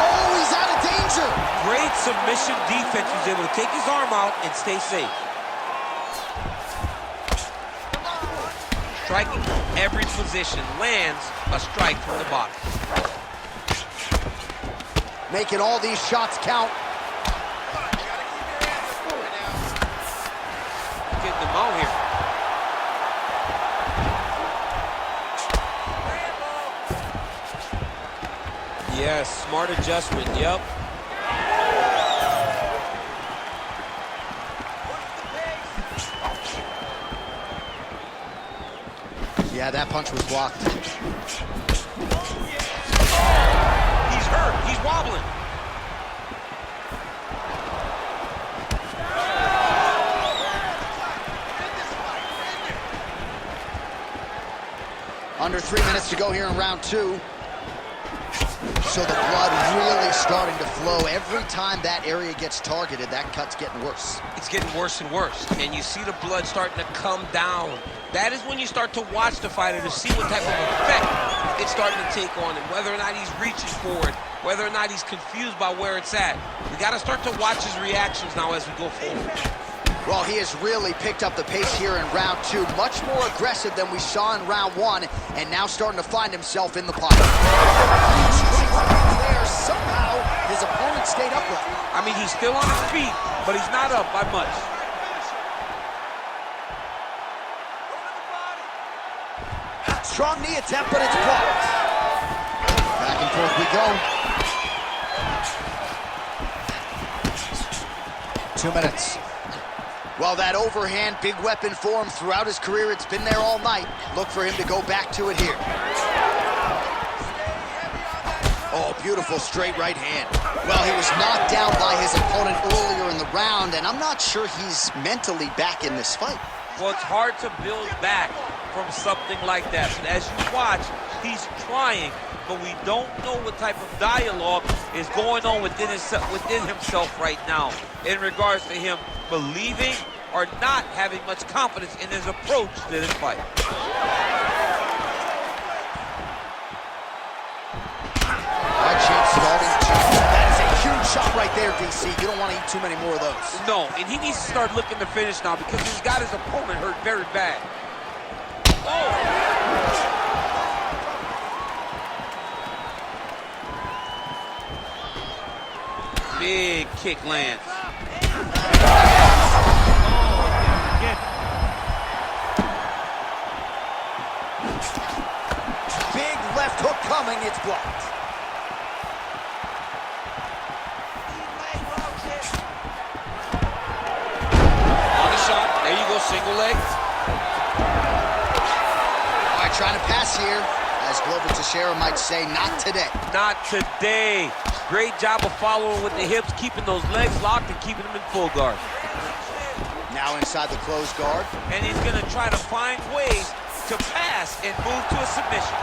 Oh, he's out of danger. Great submission defense. He's able to take his arm out and stay safe. Striking every position, lands a strike from the bottom. Making all these shots count. Getting them out here. Yes, smart adjustment, yep. Yeah, that punch was blocked. He's hurt, he's wobbling. Under 3 minutes to go here in round 2. So the blood really starting to flow. Every time that area gets targeted, that cut's getting worse. It's getting worse and worse, and you see the blood starting to come down. That is when you start to watch the fighter to see what type of effect it's starting to take on him, whether or not he's reaching for it, whether or not he's confused by where it's at. We got to start to watch his reactions now as we go forward. Well, he has really picked up the pace here in round 2. Much more aggressive than we saw in round 1, and now starting to find himself in the pocket. There, somehow, his opponent stayed upright. I mean, he's still on his feet, but he's not up by much. Strong knee attempt, but it's blocked. Back and forth we go. 2 minutes. Well, that overhand, big weapon for him throughout his career. It's been there all night. Look for him to go back to it here. Oh, beautiful straight right hand. Well, he was knocked down by his opponent earlier in the round, and I'm not sure he's mentally back in this fight. Well, it's hard to build back from something like that. But as you watch, he's trying, but we don't know what type of dialogue is going on within himself right now in regards to him believing or not having much confidence in his approach to this fight. That chance starting to. That is a huge shot right there, DC. You don't want to eat too many more of those. No, and he needs to start looking to finish now because he's got his opponent hurt very bad. Oh! Big kick lands. Big left hook coming, it's blocked. On the shot, there you go, single leg. All right, trying to pass here. As Glover Teixeira might say, not today. Not today. Great job of following with the hips, keeping those legs locked and keeping them in full guard. Now inside the closed guard. And he's going to try to find ways to pass and move to a submission.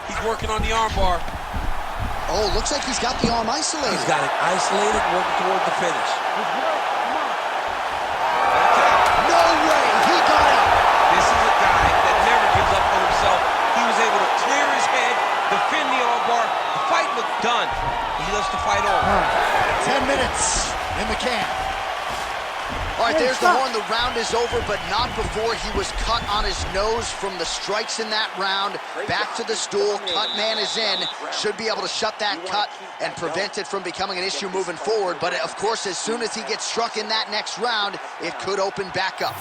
He's working on the arm bar. Oh, looks like he's got the arm isolated. He's got it isolated, working toward the finish. No way, he got it. This is a guy that never gives up on himself. He was able to clear his head, defend the arm bar. The fight looked done. He loves to fight on. 10 minutes in the can. All right, there's the horn. The round is over, but not before he was cut on his nose from the strikes in that round. Back to the stool. Cut man is in. Should be able to shut that cut and prevent it from becoming an issue moving forward. But, of course, as soon as he gets struck in that next round, it could open back up.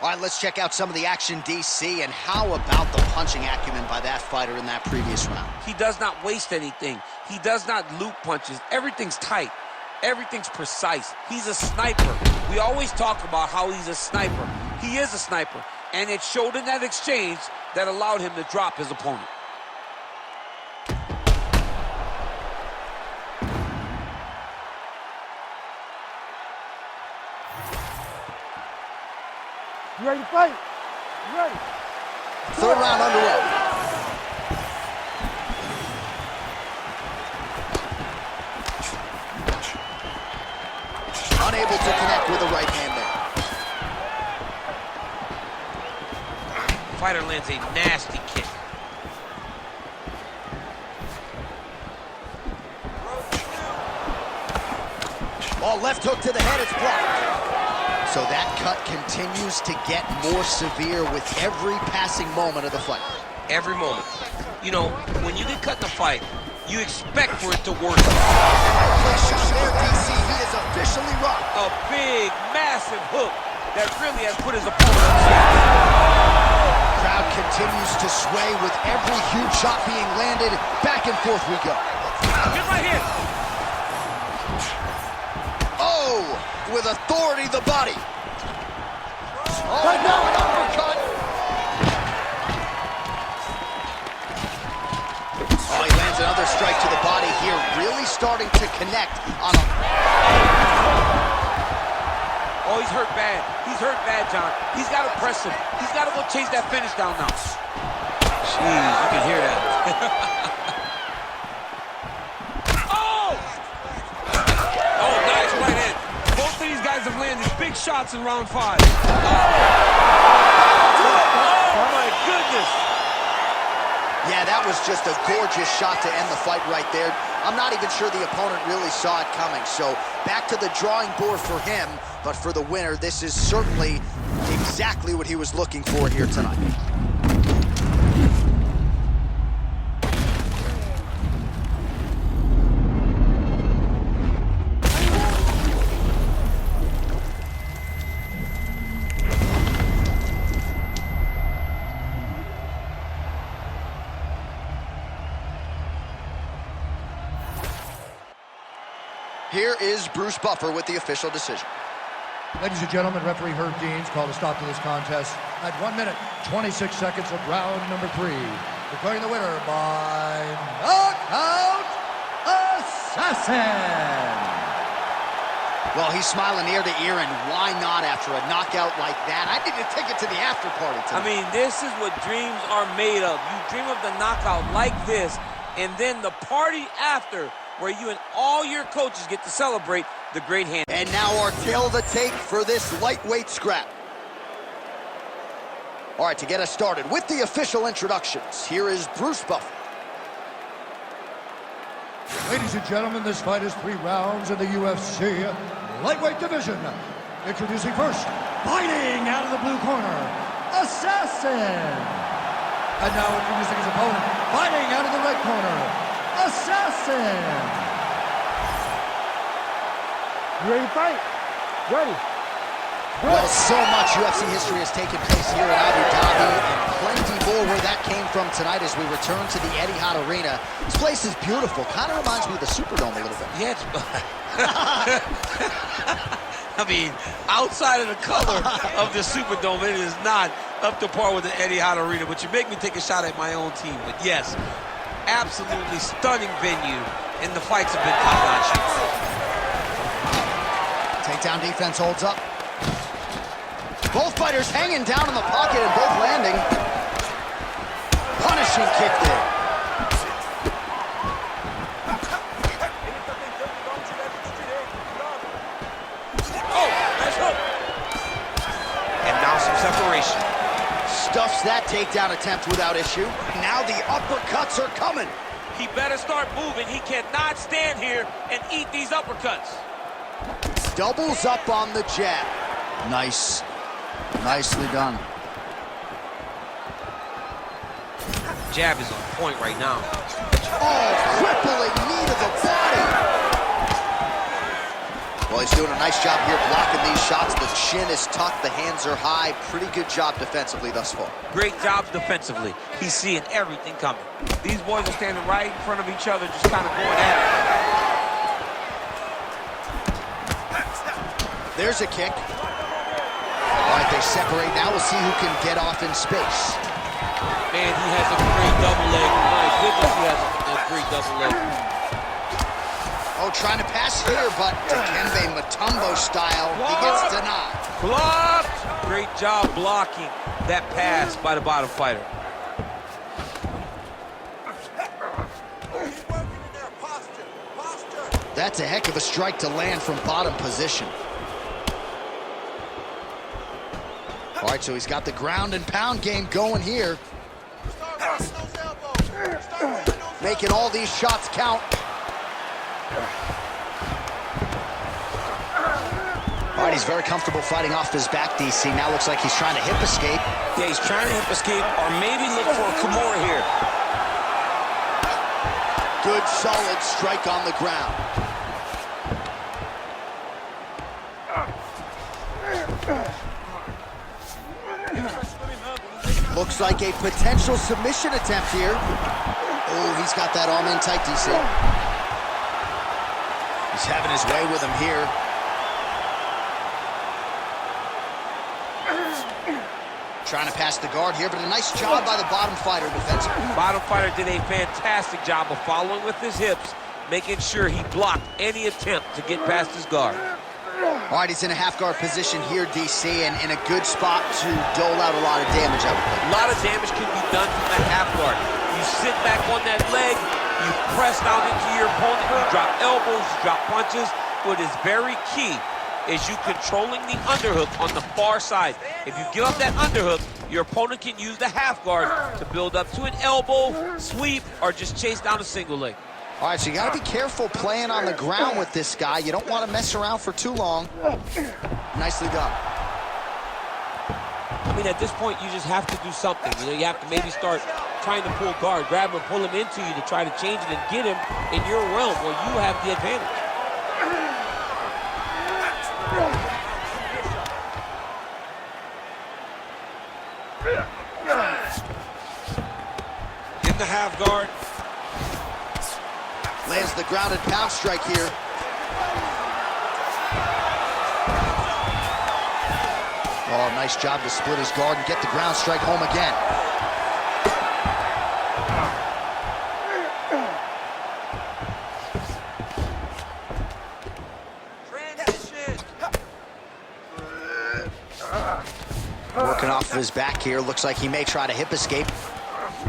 All right, let's check out some of the action, DC, and how about the punching acumen by that fighter in that previous round? He does not waste anything. He does not loop punches. Everything's tight. Everything's precise. He's a sniper. We always talk about how he's a sniper. He is a sniper, and it showed in that exchange that allowed him to drop his opponent. You ready to fight? You ready? Third round underway. Unable to connect with the right hand there. Fighter lands a nasty kick. Oh, left hook to the head, it's blocked. So that cut continues to get more severe with every passing moment of the fight. Every moment. You know, when you get cut in a fight, you expect for it to worsen. Place shot there, DC. He is officially rocked. A big, massive hook that really has put his opponent upset. Crowd continues to sway with every huge shot being landed. Back and forth we go. Good right here. Oh, with authority, the body. Oh, no, an uppercut. Oh, he lands another strike to the body here, really starting to connect on a... Oh, he's hurt bad. He's hurt bad, John. He's got to press him. He's got to go chase that finish down now. Jeez, you can hear that. Oh, nice right hand. Both of these guys have landed big shots in round 5. Oh, my goodness. Yeah, that was just a gorgeous shot to end the fight right there. I'm not even sure the opponent really saw it coming. So back to the drawing board for him, but for the winner, this is certainly exactly what he was looking for here tonight. Here is Bruce Buffer with the official decision. Ladies and gentlemen, referee Herb Deans called a stop to this contest at 1 minute, 26 seconds of round number 3. Declaring the winner by knockout assassin. Well, he's smiling ear to ear, and why not after a knockout like that? I need to take it to the after party tonight. I mean, this is what dreams are made of. You dream of the knockout like this, and then the party after, where you and all your coaches get to celebrate the great hand. And now our tail of the tape for this lightweight scrap. All right, to get us started with the official introductions, here is Bruce Buffer. Ladies and gentlemen, this fight is 3 rounds in the UFC lightweight division. Introducing first, fighting out of the blue corner, Assassin. And now introducing his opponent, fighting out of the red corner, Assassin. You ready to fight? Ready. Well, so much UFC history has taken place here in Abu Dhabi, and plenty more where that came from tonight as we return to the Etihad Arena. This place is beautiful. Kind of reminds me of the Superdome a little bit. Yeah, it's... I mean, outside of the color of the Superdome, it is not up to par with the Etihad Arena, but you make me take a shot at my own team. But yes, absolutely stunning venue, and the fights have been top-notch. Takedown defense holds up. Both fighters hanging down in the pocket and both landing. Punishing kick there. Oh, nice hook. And now some separation. Stuffs that takedown attempt without issue. Now the uppercuts are coming. He better start moving. He cannot stand here and eat these uppercuts. Doubles up on the jab. Nice. Nicely done. Jab is on point right now. Oh, crippling knee to the body. Well, he's doing a nice job here blocking these shots. The chin is tucked, the hands are high. Pretty good job defensively thus far. Great job defensively. He's seeing everything coming. These boys are standing right in front of each other, just kind of going at it. There's a kick. All right, they separate. Now we'll see who can get off in space. Man, he has a great double leg. My goodness, he has a great double leg. Oh, trying to pass here, but Dikembe Mutombo style, he gets denied. Blocked! Great job blocking that pass by the bottom fighter. That's a heck of a strike to land from bottom position. All right, so he's got the ground and pound game going here. Making all these shots count. All right, he's very comfortable fighting off his back, DC. Now looks like he's trying to hip escape. Yeah, he's trying to hip escape or maybe look for a Kimura here. Good, solid strike on the ground. Looks like a potential submission attempt here. Oh, he's got that arm in tight, DC. He's having his way with him here. Trying to pass the guard here, but a nice job by the bottom fighter defensively. Bottom fighter did a fantastic job of following with his hips, making sure he blocked any attempt to get past his guard. All right, he's in a half-guard position here, DC, and in a good spot to dole out a lot of damage, I would think. A lot of damage can be done from that half guard. You sit back on that leg, you press down into your opponent, you drop elbows, you drop punches. What is very key is you controlling the underhook on the far side. If you give up that underhook, your opponent can use the half guard to build up to an elbow, sweep, or just chase down a single leg. All right, so you got to be careful playing on the ground with this guy. You don't want to mess around for too long. Nicely done. I mean, at this point, you just have to do something. You know, you have to maybe start trying to pull guard, grab him, pull him into you to try to change it and get him in your realm where you have the advantage. In the half guard. Lands the grounded pound strike here. Oh, nice job to split his guard and get the ground strike home again. Working off of his back here. Looks like he may try to hip escape.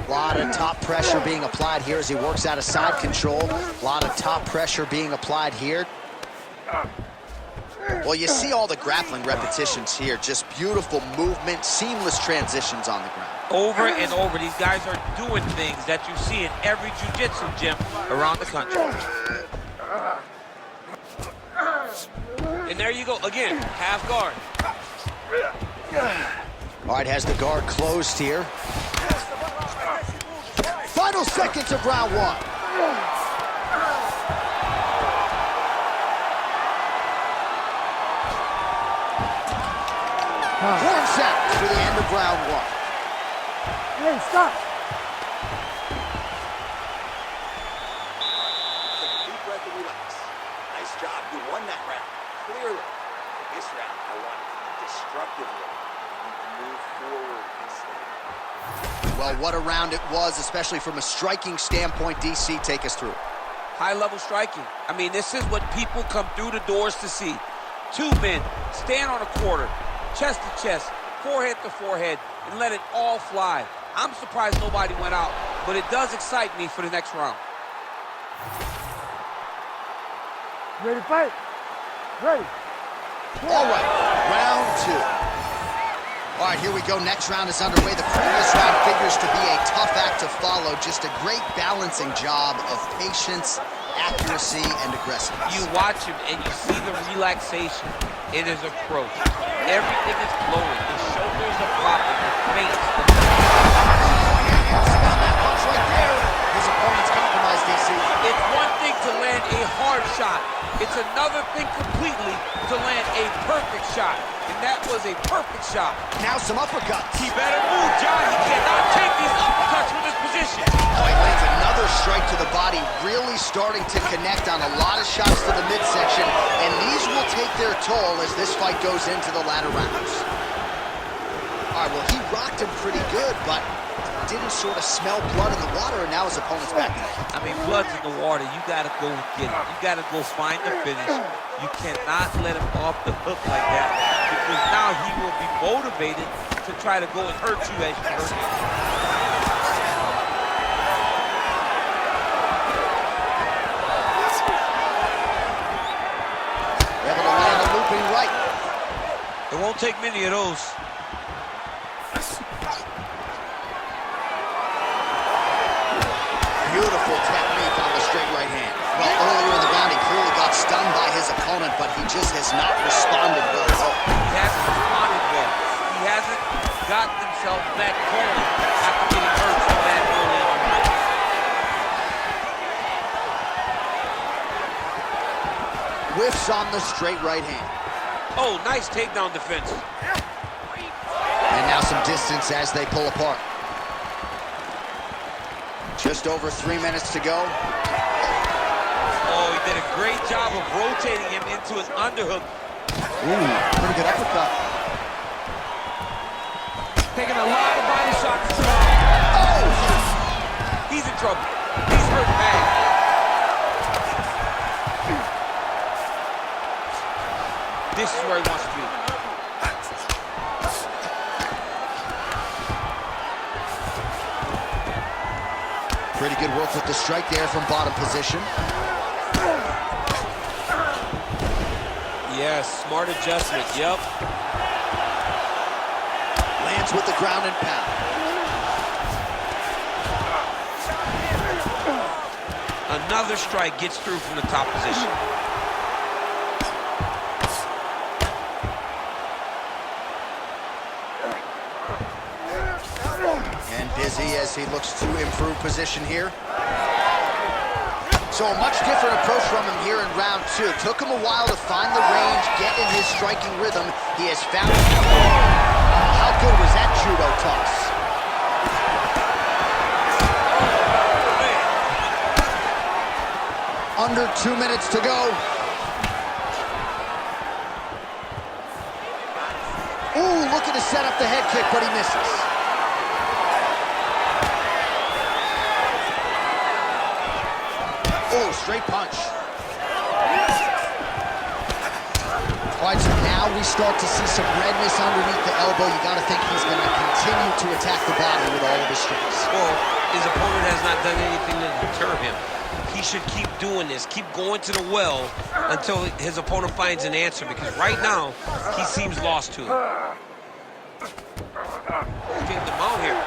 A lot of top pressure being applied here as he works out of side control. A lot of top pressure being applied here. Well, you see all the grappling repetitions here. Just beautiful movement, seamless transitions on the ground. Over and over, these guys are doing things that you see in every jiu-jitsu gym around the country. And there you go, again, half guard. All right, has the guard closed here. Final seconds of round one. Horn sound for the end of round one. Hey, stop. Take a deep breath and relax. Nice job. You won that round. Clearly. This round, I want it to be destructive. You need to move forward instead. Well, what a round it was, especially from a striking standpoint. DC, take us through. High-level striking. I mean, this is what people come through the doors to see. Two men stand on a quarter, chest to chest, forehead to forehead, and let it all fly. I'm surprised nobody went out, but it does excite me for the next round. Ready to fight? Ready. All right, round two. All right, here we go. Next round is underway. The previous round figures to be a tough act to follow. Just a great balancing job of patience, accuracy, and aggressiveness. You watch him and you see the relaxation in his approach. Everything is flowing. His shoulders are popping. His face. Smell that punch right there. His opponent's compromised, DC. It's one thing to land a hard shot. It's another thing completely to land a perfect shot. And that was a perfect shot. Now some uppercuts. He better move, John. He cannot take these uppercuts from this position. Oh, he lands another strike to the body, really starting to connect on a lot of shots to the midsection, and these will take their toll as this fight goes into the latter rounds. All right, well, he rocked him pretty good, but didn't sort of smell blood in the water, and now his opponent's back in it. I mean, blood's in the water. You got to go get it. You got to go find the finish. You cannot let him off the hook like that, because now he will be motivated to try to go and hurt you as you hurt him. Able to land a looping right. It won't take many of those. Beautiful technique on the straight right hand. Well, earlier in the round, he clearly got stunned by his opponent, but he just has not responded well at all. He hasn't responded well. He hasn't gotten himself back going after getting hurt so bad early in the fight. Whiffs on the straight right hand. Oh, nice takedown defense. And now some distance as they pull apart. Just over 3 minutes to go. Oh, he did a great job of rotating him into an underhook. Ooh, pretty good uppercut. Taking a lot of body shots. Oh! He's in trouble. He's hurt bad. This is where he wants to be. Pretty good work with the strike there from bottom position. Yes, smart adjustment, yep. Lands with the ground and pound. Another strike gets through from the top position. And busy as he looks to improve position here. So a much different approach from him here in round two. Took him a while to find the range, get in his striking rhythm. He has found it. How good was that judo toss? Under 2 minutes to go. Ooh, looking to set up the head kick, but he misses. Oh, straight punch. All right, so now we start to see some redness underneath the elbow. You got to think he's going to continue to attack the body with all of his strikes. Well, his opponent has not done anything to deter him. He should keep doing this, keep going to the well until his opponent finds an answer, because right now, he seems lost to it. He's getting the mount here.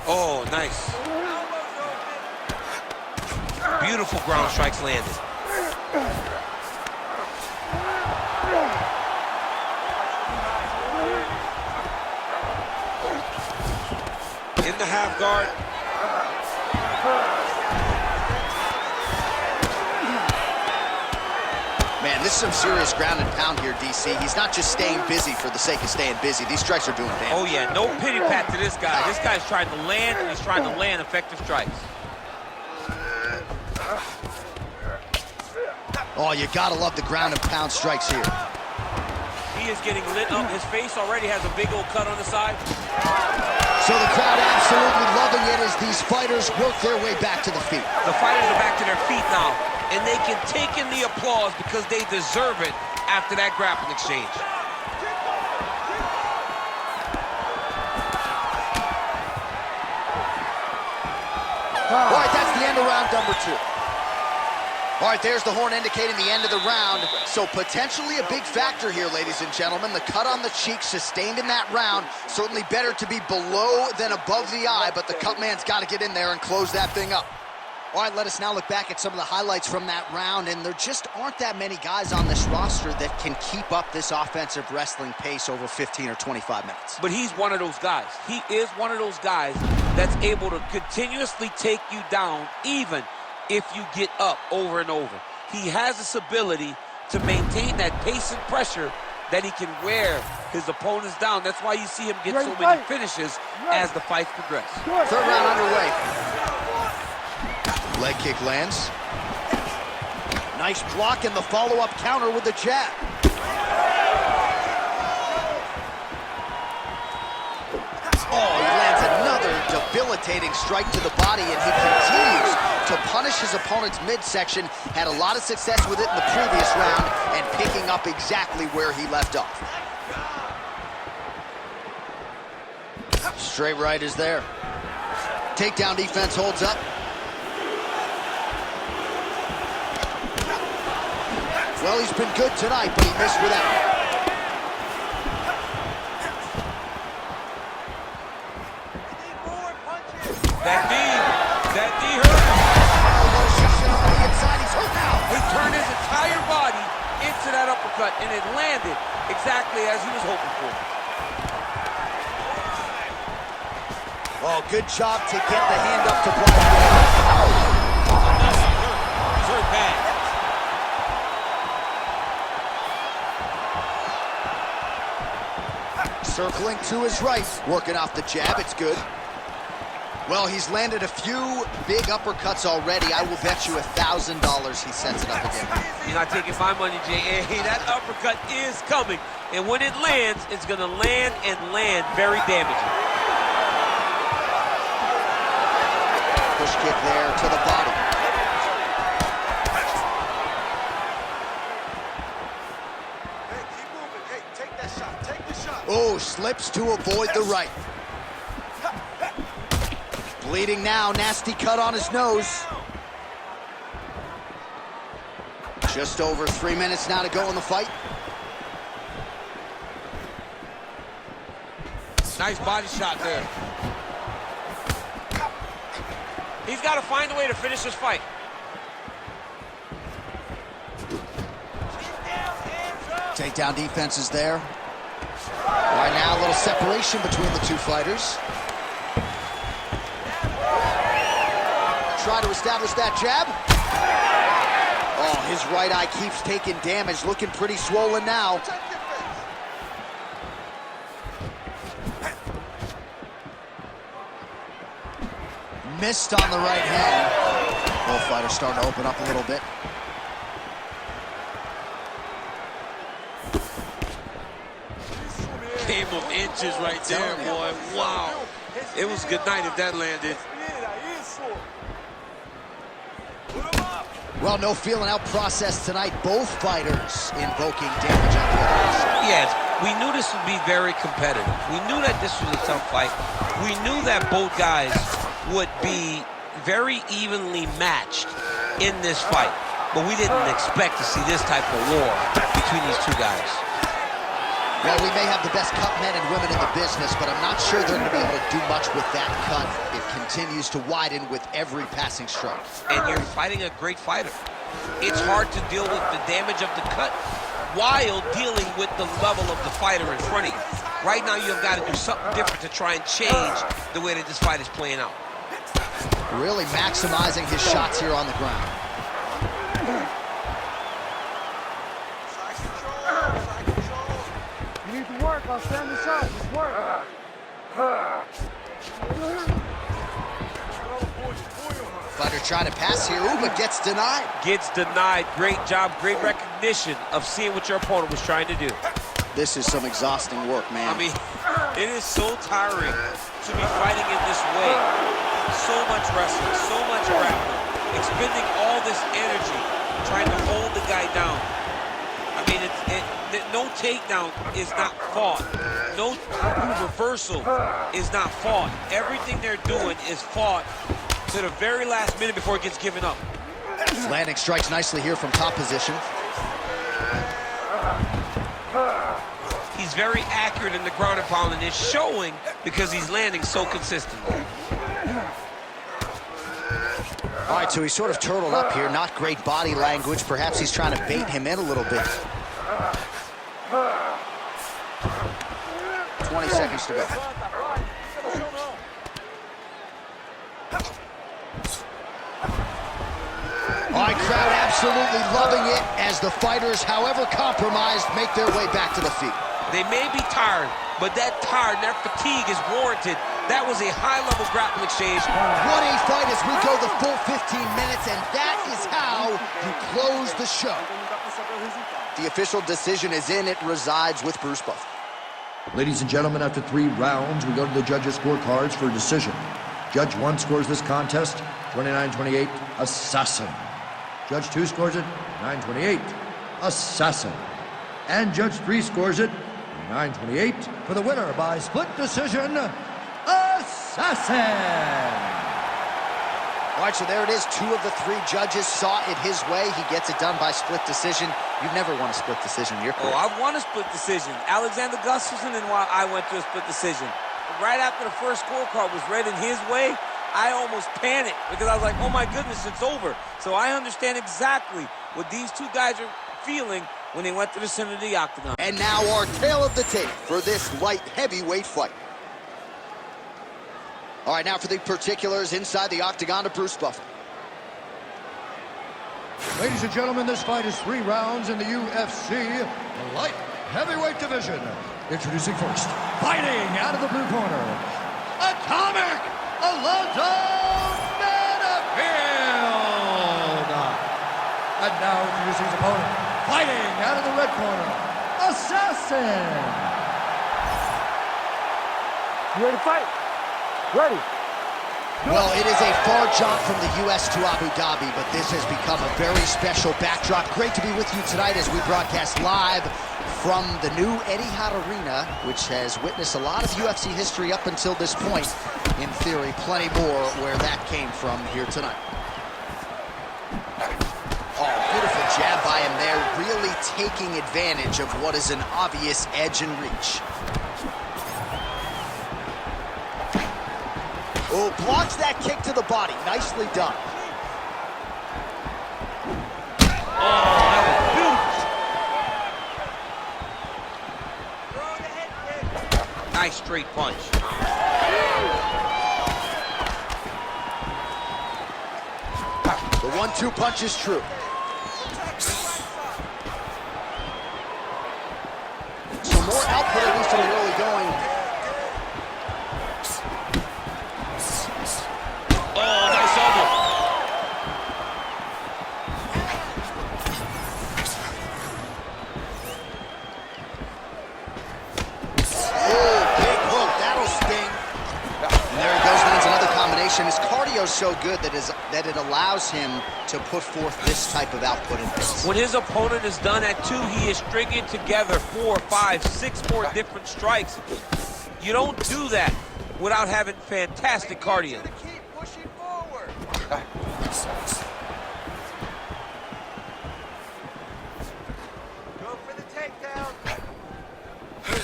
Oh, nice. Beautiful ground strikes landed. In the half guard. Man, this is some serious ground and pound here, DC. He's not just staying busy for the sake of staying busy. These strikes are doing damage. Oh, yeah, no pity pat to this guy. This guy's trying to land, and he's trying to land effective strikes. Oh, you gotta love the ground and pound strikes here. He is getting lit up. His face already has a big old cut on the side. So the crowd absolutely loving it as these fighters work their way back to the feet. The fighters are back to their feet now, and they can take in the applause because they deserve it after that grappling exchange. All right, that's the end of round number 2. All right, there's the horn indicating the end of the round. So potentially a big factor here, ladies and gentlemen. The cut on the cheek sustained in that round. Certainly better to be below than above the eye, but the cut man's got to get in there and close that thing up. All right, let us now look back at some of the highlights from that round, and there just aren't that many guys on this roster that can keep up this offensive wrestling pace over 15 or 25 minutes. But he's one of those guys. He is one of those guys that's able to continuously take you down, even if you get up over and over. He has this ability to maintain that pace and pressure that he can wear his opponents down. That's why you see him get so many finishes as the fights progress. Third round underway. Leg kick lands. Nice block and the follow-up counter with the jab. Oh, he lands another debilitating strike to the body, and he continues to punish his opponent's midsection. Had a lot of success with it in the previous round and picking up exactly where he left off. Straight right is there. Takedown defense holds up. Well, he's been good tonight, but he missed without it. That knee hurt. On the inside, he's hurt now. He turned his entire body into that uppercut, and it landed exactly as he was hoping for. Oh, good job to get the hand up to block. He's hurt bad. Circling to his right, working off the jab, it's good. Well, he's landed a few big uppercuts already. I will bet you $1,000 he sets it up again. You're not taking my money, Jay. Hey, that uppercut is coming. And when it lands, it's going to land and land very damaging. Push kick there to the body. Hey, keep moving. Hey, take that shot. Take the shot. Oh, slips to avoid the right. Bleeding now, nasty cut on his nose. Just over 3 minutes now to go in the fight. Nice body shot there. He's got to find a way to finish this fight. Takedown defense is there. Right now, a little separation between the two fighters. Try to establish that jab. Oh, his right eye keeps taking damage, looking pretty swollen now. Missed on the right hand. Both fighters starting to open up a little bit. Game of inches right there, boy. Wow. It was good night if that landed. Well, no feeling out process tonight. Both fighters invoking damage on the others. Yes, we knew this would be very competitive. We knew that this was a tough fight. We knew that both guys would be very evenly matched in this fight. But we didn't expect to see this type of war between these two guys. Well, we may have the best cut men and women in the business, but I'm not sure they're going to be able to do much with that cut. It continues to widen with every passing stroke. And you're fighting a great fighter. It's hard to deal with the damage of the cut while dealing with the level of the fighter in front of you. Right now, you've got to do something different to try and change the way that this fight is playing out. Really maximizing his shots here on the ground. You need to work. I'll stand the shot. Just work. Fighter trying to pass here, ooh, but gets denied. Gets denied. Great job, great recognition of seeing what your opponent was trying to do. This is some exhausting work, man. I mean, it is so tiring to be fighting in this way. So much wrestling, so much grappling, expending all this energy, trying to hold the guy down. I mean, no takedown is not fought. No reversal is not fought. Everything they're doing is fought to the very last minute before it gets given up. Landing strikes nicely here from top position. He's very accurate in the ground and pound, and it's showing because he's landing so consistently. All right, so he's sort of turtled up here. Not great body language. Perhaps he's trying to bait him in a little bit. 20 seconds to go. All right, crowd absolutely loving it as the fighters, however compromised, make their way back to the feet. They may be tired, but that tired, that fatigue is warranted That was a high-level grappling exchange. What a fight as we go the full 15 minutes, and that is how you close the show. The official decision is in. It resides with Bruce Buffer. Ladies and gentlemen, after 3 rounds, we go to the judges' scorecards for a decision. Judge 1 scores this contest 29-28, Assassin. Judge 2 scores it 9-28, Assassin. And Judge 3 scores it 9-28 for the winner by split decision, Assassin. All right, so there it is. 2 of the 3 judges saw it his way. He gets it done by split decision. You've never won a split decision in your career. Oh, I've won a split decision. Alexander Gustafsson, and while I went to a split decision. Right after the first scorecard was read in his way, I almost panicked because I was like, oh my goodness, it's over. So I understand exactly what these 2 guys are feeling when they went to the center of the octagon. And now our tale of the tape for this light heavyweight fight. All right, now for the particulars inside the octagon of Bruce Buffer. Ladies and gentlemen, this fight is 3 rounds in the UFC light heavyweight division. Introducing first, fighting out of the blue corner, Atomic Alonzo Menifield. And now introducing his opponent, fighting out of the red corner, Assassin. You ready to fight? Ready. Well, it is a far jaunt from the U.S. to Abu Dhabi, but this has become a very special backdrop. Great to be with you tonight as we broadcast live from the new Etihad Arena, which has witnessed a lot of UFC history up until this point. In theory, plenty more where that came from here tonight. Oh, beautiful jab by him there, really taking advantage of what is an obvious edge and reach. Oh, blocks that kick to the body. Nicely done. Oh, that was beautiful. Nice straight punch. The 1-2 punch is true. Some more output, at least in the early going. Oh, nice elbow. Oh, big hook. That'll sting. And there he goes, lands another combination. His cardio's so good that it allows him to put forth this type of output in pace. When his opponent is done at 2, he is stringing together 4, 5, 6 more different strikes. You don't do that without having fantastic cardio. Keep pushing forward. Go for the takedown.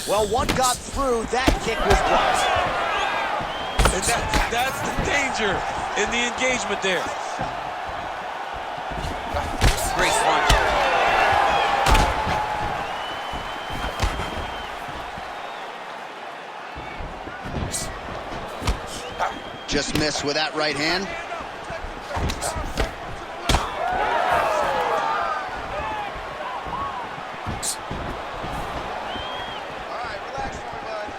Well, one got through. That kick was blocked. And that's the danger in the engagement there. Great punch. Just missed with that right hand. All right, relax for me, bud.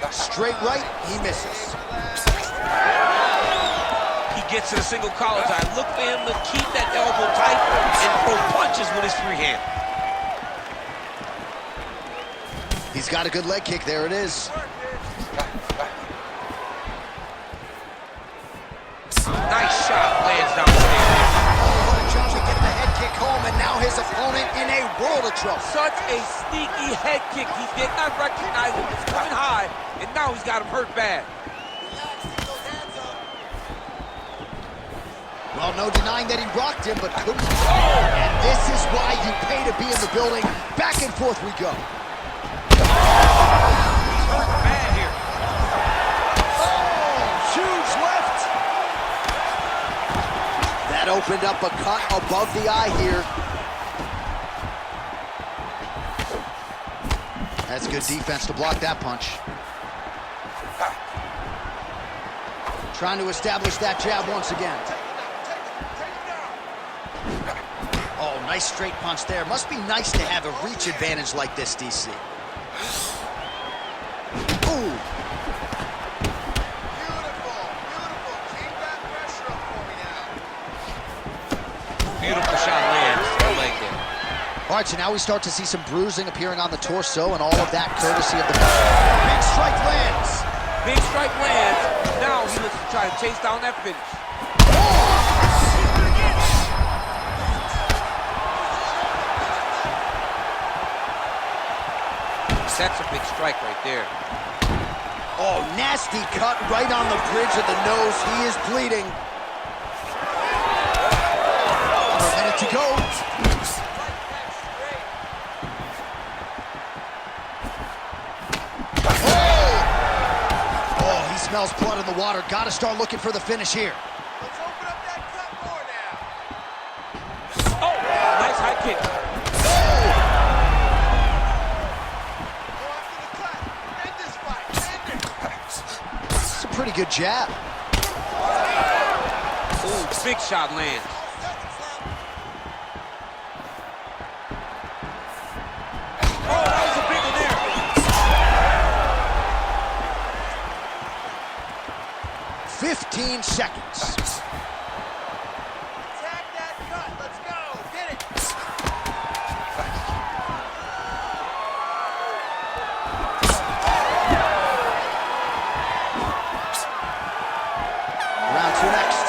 Good. Straight right, he misses. He gets to the single collar tie. Look for him to keep that elbow tight and throw punches with his free hand. He's got a good leg kick. There it is. Nice shot, lands downstairs. What a job to get the head kick home, and now his opponent in a world of trouble. Such a sneaky head kick. He did not recognize it was coming high, and now he's got him hurt bad. Well, no denying that he rocked him, but couldn't. And this is why you pay to be in the building. Back and forth we go. He's hurt bad here. Oh, huge left. That opened up a cut above the eye here. That's good defense to block that punch. Trying to establish that jab once again. Oh, nice straight punch there. Must be nice to have a reach advantage like this, DC. Ooh. All right, so now we start to see some bruising appearing on the torso, and all of that courtesy of the big strike lands. Big strike lands. Now he looks to try to chase down that finish. That's a big strike right there. Oh, nasty cut right on the bridge of the nose. He is bleeding. Under a minute to go. Oh, he smells blood in the water. Got to start looking for the finish here. Let's open up that cut more now. Oh, nice high kick. It's a pretty good jab. Ooh, big shot lands. Oh, that was a big one there. 15 seconds. Attack that cut. Let's go. Get it. Round two next.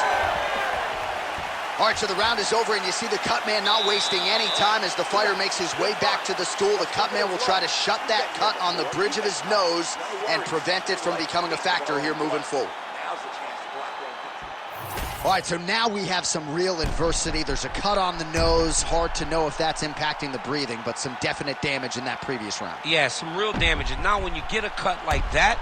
All right, so the round is over, and you see the cut man not wasting any time as the fighter makes his way back to the stool. The cut man will try to shut that cut on the bridge of his nose and prevent it from becoming a factor here moving forward. Now's the chance to block one. All right, so now we have some real adversity. There's a cut on the nose. Hard to know if that's impacting the breathing, but some definite damage in that previous round. Yeah, some real damage. And now when you get a cut like that,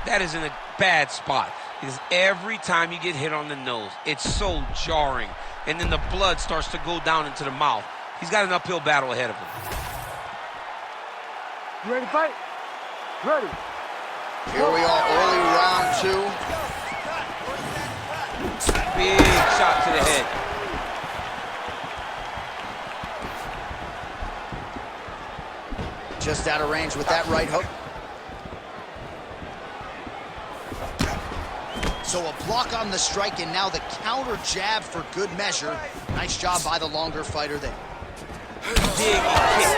that is in a bad spot. Because every time you get hit on the nose, it's so jarring. And then the blood starts to go down into the mouth. He's got an uphill battle ahead of him. You ready to fight? Ready. Here we are, early round two. Big shot to the head. Just out of range with that right hook. So a block on the strike, and now the counter jab for good measure. Nice job by the longer fighter there. Big kick.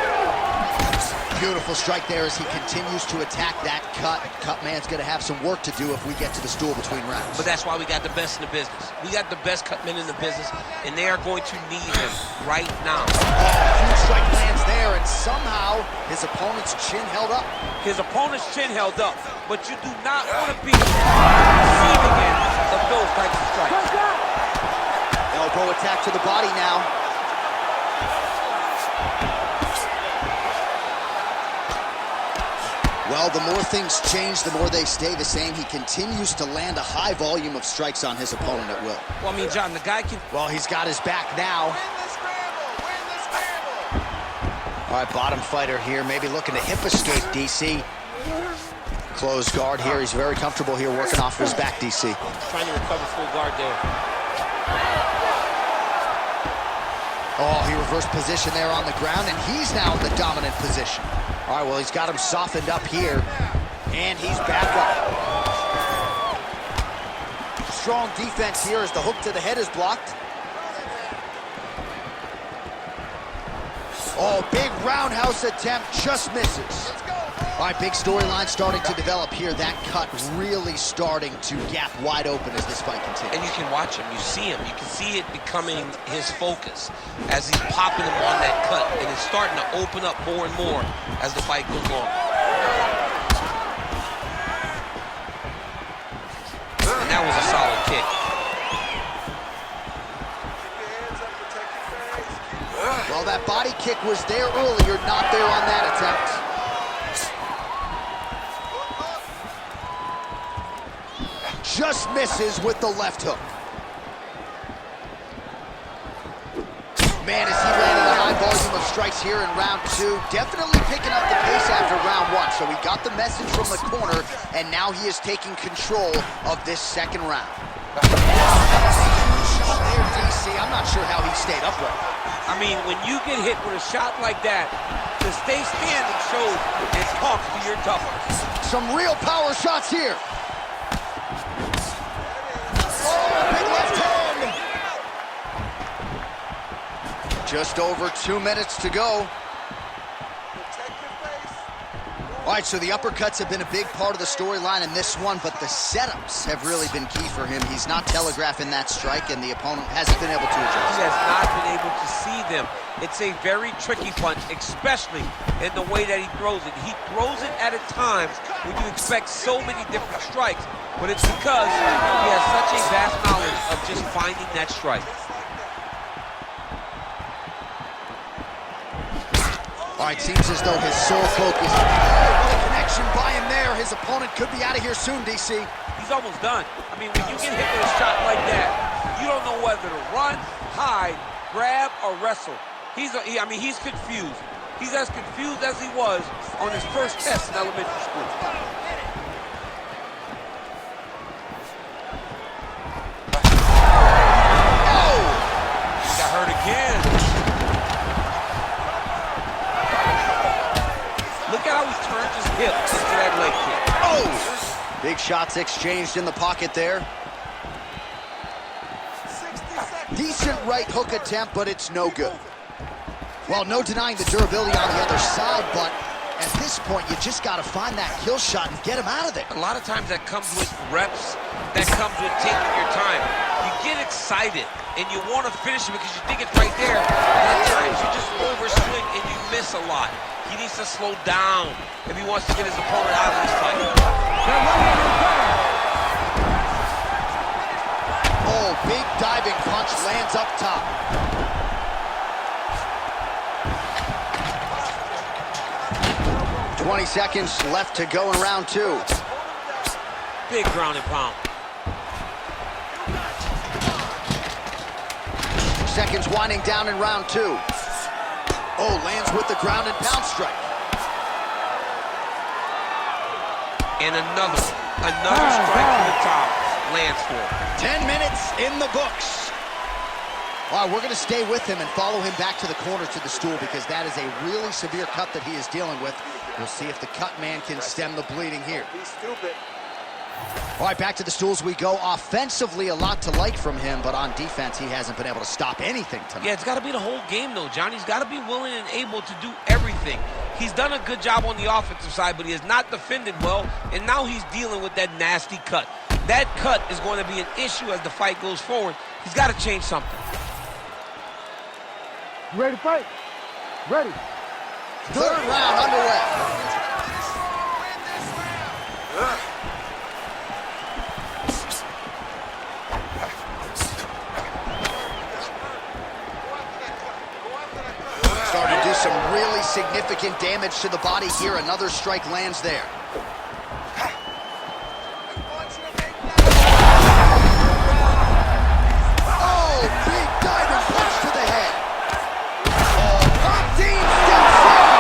Beautiful strike there as he continues to attack that cut. Cut man's going to have some work to do if we get to the stool between rounds. But that's why we got the best in the business. We got the best cut men in the business, and they are going to need him right now. Huge strike lands there, and somehow his opponent's chin held up. His opponent's chin held up, but you do not want to be receiving end of those types of strikes. Elbow attack to the body now. Well, the more things change, the more they stay the same. He continues to land a high volume of strikes on his opponent at will. Well, I mean, John, the guy can... Well, he's got his back now. Win the scramble. Win the scramble. All right, bottom fighter here, maybe looking to hip escape, DC. Closed guard here. He's very comfortable here working off of his back, DC. Trying to recover full guard there. Oh, he reversed position there on the ground, and he's now in the dominant position. All right, well, he's got him softened up here, and he's back up. Strong defense here as the hook to the head is blocked. Oh, big roundhouse attempt, just misses. All right, big storyline starting to develop here. That cut really starting to gap wide open as this fight continues. And you can watch him, you see him. You can see it becoming his focus as he's popping him on that cut. And it's starting to open up more and more as the fight goes on. And that was a solid kick. Well, that body kick was there earlier, not there on that attempt. Just misses with the left hook. Man, is he landing a high volume of strikes here in round two. Definitely picking up the pace after round one. So he got the message from the corner, and now he is taking control of this second round. Shot there, DC. I'm not sure how he stayed upright. I mean, when you get hit with a shot like that, to stay standing shows and talks to your toughness. Some real power shots here. Big left hand. Just over 2 minutes to go. All right, so the uppercuts have been a big part of the storyline in this one, but the setups have really been key for him. He's not telegraphing that strike, and the opponent hasn't been able to adjust. He has not been able to see them. It's a very tricky punch, especially in the way that he throws it. He throws it at a time when you expect so many different strikes, but it's because he has such a vast knowledge of just finding that strike. All right, seems as though his sole focus. Oh, what a connection by him there. His opponent could be out of here soon, DC. He's almost done. I mean, when you get hit with a shot like that, you don't know whether to run, hide, grab, or wrestle. He's confused. He's as confused as he was on his first test in elementary school. Oh! He got hurt again. Look at how he turns his hip into that leg kick. Oh! Big shots exchanged in the pocket there. Decent right hook attempt, but it's no good. Well, no denying the durability on the other side, but at this point, you just got to find that kill shot and get him out of there. A lot of times that comes with reps, that comes with taking your time. You get excited, and you want to finish it because you think it's right there. And at times, you just overswing, and you miss a lot. He needs to slow down if he wants to get his opponent out of this fight. Oh, big diving punch lands up top. 20 seconds left to go in round two. Big ground and pound. Seconds winding down in round two. Oh, lands with the ground and pound strike. And another strike to the top lands for him. 10 minutes in the books. All right, we're going to stay with him and follow him back to the corner to the stool because that is a really severe cut that he is dealing with. We'll see if the cut man can stem the bleeding here. He's stupid. All right, back to the stools we go. Offensively, a lot to like from him, but on defense, he hasn't been able to stop anything tonight. Yeah, it's got to be the whole game, though, Johnny. He's got to be willing and able to do everything. He's done a good job on the offensive side, but he has not defended well, and now he's dealing with that nasty cut. That cut is going to be an issue as the fight goes forward. He's got to change something. You ready to fight? Ready. Third round underway. Starting to do some really significant damage to the body here. Another strike lands there. Oh, big diving punch to the head. Oh, Dean steps in.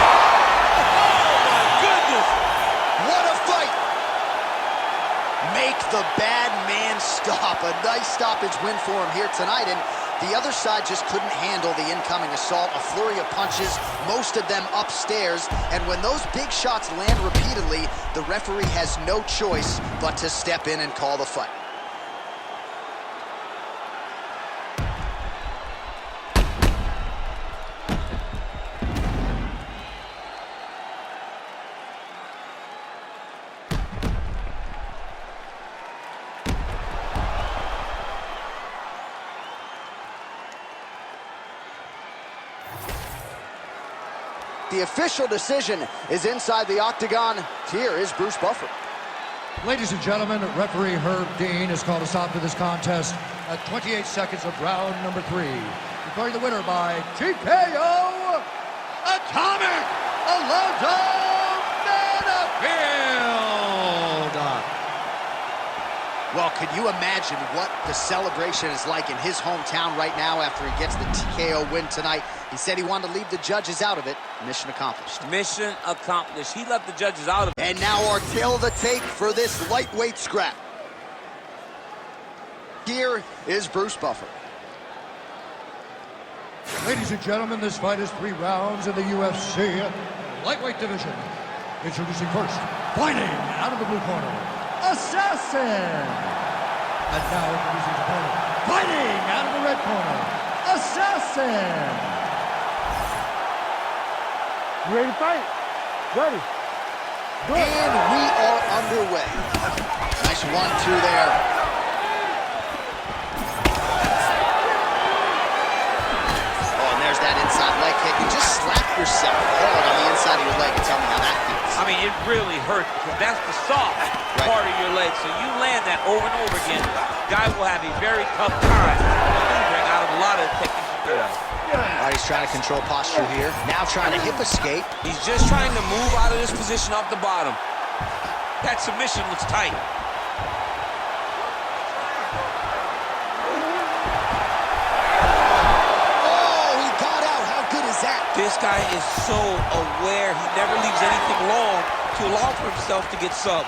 Goodness! What a fight! Make the bad man stop. A nice stoppage win for him here tonight, and the other side just couldn't handle the incoming assault. A flurry of punches, most of them upstairs, and when those big shots land repeatedly, the referee has no choice but to step in and call the fight. The official decision is inside the octagon. Here is Bruce Buffer. Ladies and gentlemen, referee Herb Dean has called a stop to this contest at 28 seconds of round number 3. Declaring the winner by TKO, Atomic Alonzo Manafield. Well, could you imagine what the celebration is like in his hometown right now after he gets the TKO win tonight? He said he wanted to leave the judges out of it. Mission accomplished. Mission accomplished. He left the judges out of it. And now our tail of the tape for this lightweight scrap. Here is Bruce Buffer. Ladies and gentlemen, this fight is 3 rounds in the UFC lightweight division. Introducing first, fighting out of the blue corner, Assassin. And now introducing his opponent, fighting out of the red corner, Assassin. You ready to fight? Ready. And we are underway. Nice 1-2 there. Oh, and there's that inside leg kick. You just slap yourself hard on the inside of your leg and tell me how that feels. I mean, it really hurts because that's the soft part of your leg. So you land that over and over again, guy will have a very tough time maneuvering out of a lot of the techniques you do. All right, he's trying to control posture here. Now trying to hip escape. He's just trying to move out of this position off the bottom. That submission looks tight. Oh, he got out. How good is that? This guy is so aware. He never leaves anything long to allow for himself to get subbed.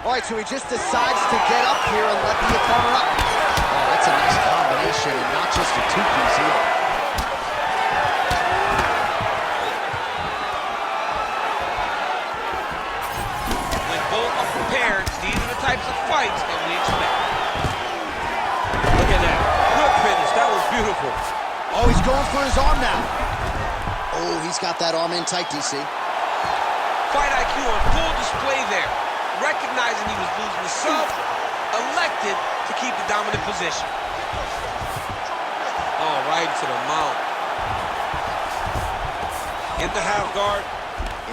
All right, so he just decides to get up here and let the opponent up. Oh, that's a nice combination, and not just a two-piece either. When both are prepared, these are the types of fights that we expect. Look at that. Good finish. That was beautiful. Oh, he's going for his arm now. Oh, he's got that arm in tight, DC. Fight IQ on full display there. Recognizing he was losing the sub, elected to keep the dominant position. Oh, right into the mount. In the half guard.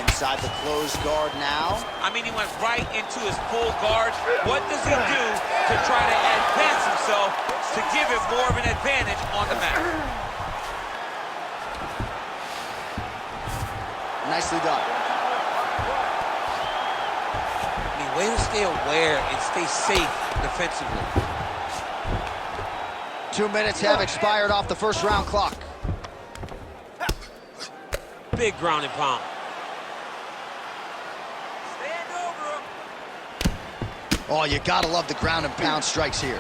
Inside the closed guard now. I mean, he went right into his full guard. What does he do to try to advance himself to give him more of an advantage on the mat? Nicely done. Way to stay aware and stay safe defensively. 2 minutes have expired off the first round clock. Big ground and pound. Oh, you gotta love the ground and pound strikes here.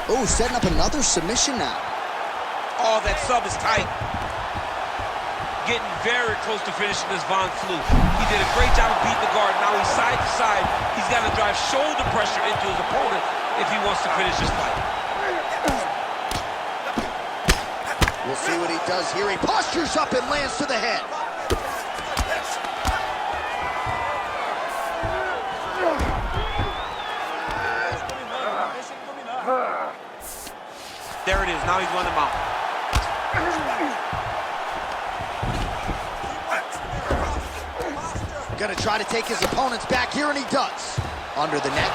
Oh, setting up another submission now. Oh, that sub is tight. Getting very close to finishing this Von Flue. He did a great job of beating the guard. Now he's side to side. He's got to drive shoulder pressure into his opponent if he wants to finish this fight. We'll see what he does here. He postures up and lands to the head. There it is. Now he's running him out. Gonna try to take his opponent's back here, and he does. Under the neck.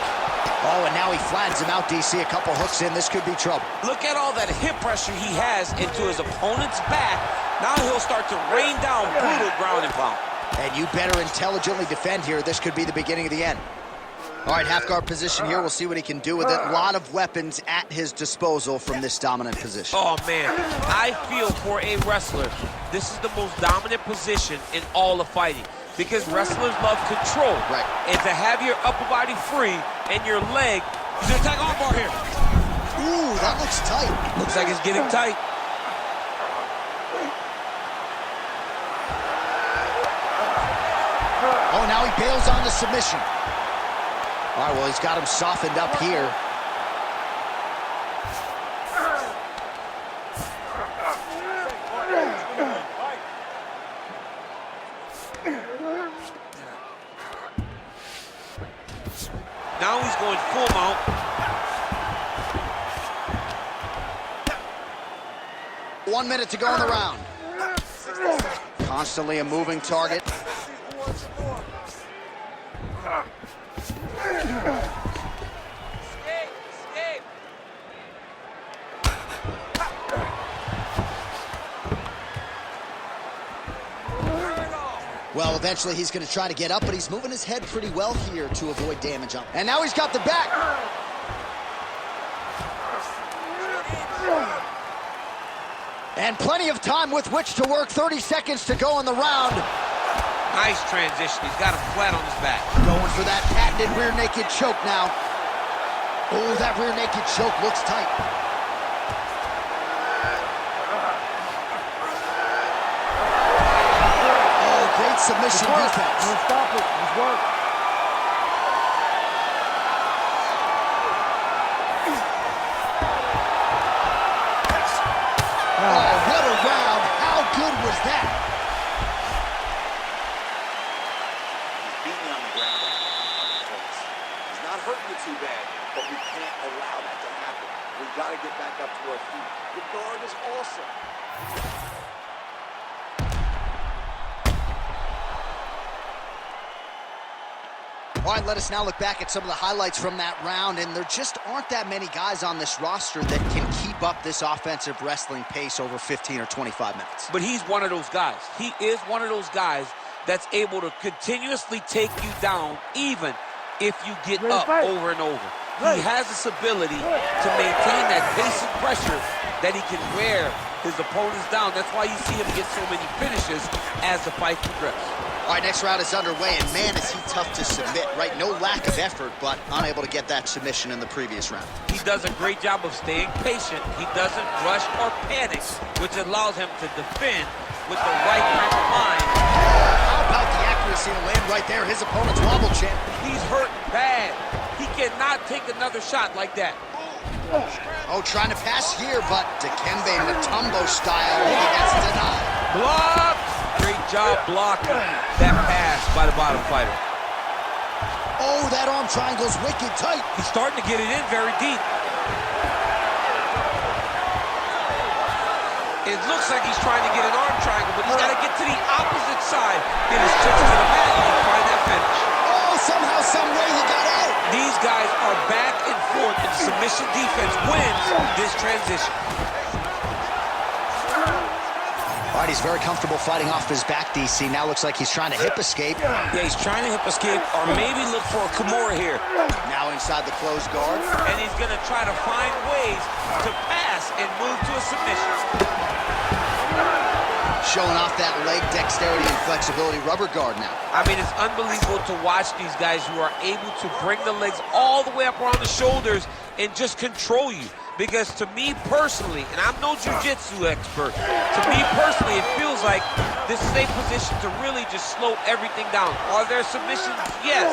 Oh, and now he flattens him out, DC. A couple hooks in. This could be trouble. Look at all that hip pressure he has into his opponent's back. Now he'll start to rain down brutal ground and pound. And you better intelligently defend here. This could be the beginning of the end. All right, half guard position here. We'll see what he can do with it. A lot of weapons at his disposal from this dominant position. Oh, man. I feel for a wrestler, this is the most dominant position in all of fighting. Because wrestlers love control. Right. And to have your upper body free and your leg, he's gonna attack armbar here. Ooh, that looks tight. Looks like it's getting tight. Oh, now he bails on the submission. All right, well, he's got him softened up here. Now he's going full mount. One minute to go in the round. Constantly a moving target. Escape. Well, eventually he's going to try to get up, but he's moving his head pretty well here to avoid damage. And now he's got the back. And plenty of time with which to work. 30 seconds to go in the round. Nice transition. He's got him flat on his back. Going for that patented rear naked choke now. Oh, that rear naked choke looks tight. Oh, great submission defense. Don't stop it. It's work. was that? He's beating you on the ground right now, folks. He's not hurting you too bad, but we can't allow that to happen. We got to get back up to our feet. The guard is awesome. All right, let us now look back at some of the highlights from that round, and there just aren't that many guys on this roster that can keep up this offensive wrestling pace over 15 or 25 minutes. But he's one of those guys. He is one of those guys that's able to continuously take you down even if you get up over and over. He has this ability to maintain that pace and pressure that he can wear his opponents down. That's why you see him get so many finishes as the fight progresses. All right, next round is underway, and man, is he tough to submit, right? No lack of effort, but unable to get that submission in the previous round. He does a great job of staying patient. He doesn't rush or panic, which allows him to defend with the right frame of mind. How about the accuracy to land right there? His opponent's wobble chin. He's hurt bad. He cannot take another shot like that. Oh, trying to pass here, but Dikembe Mutombo style, he gets denied. Block! Great job blocking that pass by the bottom fighter. Oh, that arm triangle's wicked tight. He's starting to get it in very deep. It looks like he's trying to get an arm triangle, but he's got to get to the opposite side. Get his chips to the mat and find that finish. Oh, somehow, some way he got out. These guys are back and forth, and submission defense wins this transition. All right, he's very comfortable fighting off his back, DC. Now looks like he's trying to hip escape. Yeah, he's trying to hip escape or maybe look for a Kimura here. Now inside the closed guard. And he's going to try to find ways to pass and move to a submission. Showing off that leg dexterity and flexibility rubber guard now. I mean, it's unbelievable to watch these guys who are able to bring the legs all the way up around the shoulders and just control you. Because to me personally, and I'm no jiu-jitsu expert, to me personally, it feels like this is a position to really just slow everything down. Are there submissions? Yes.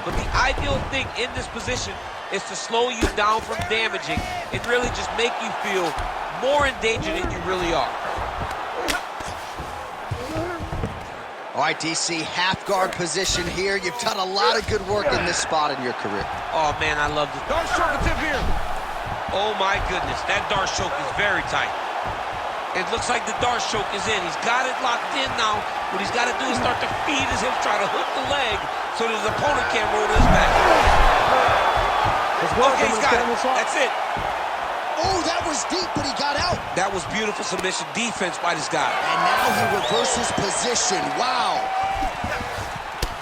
But the ideal thing in this position is to slow you down from damaging and really just make you feel more in danger than you really are. All right, DC, half guard position here. You've done a lot of good work in this spot in your career. Oh, man, I love this. Don't choke tip here. Oh, my goodness. That Darce choke is very tight. It looks like the Darce choke is in. He's got it locked in now. What he's got to do is start to feed his hips, try to hook the leg so that his opponent can't roll to his back. Okay, he's got it. That's it. Oh, that was deep, but he got out. That was beautiful submission defense by this guy. And now he reverses position. Wow.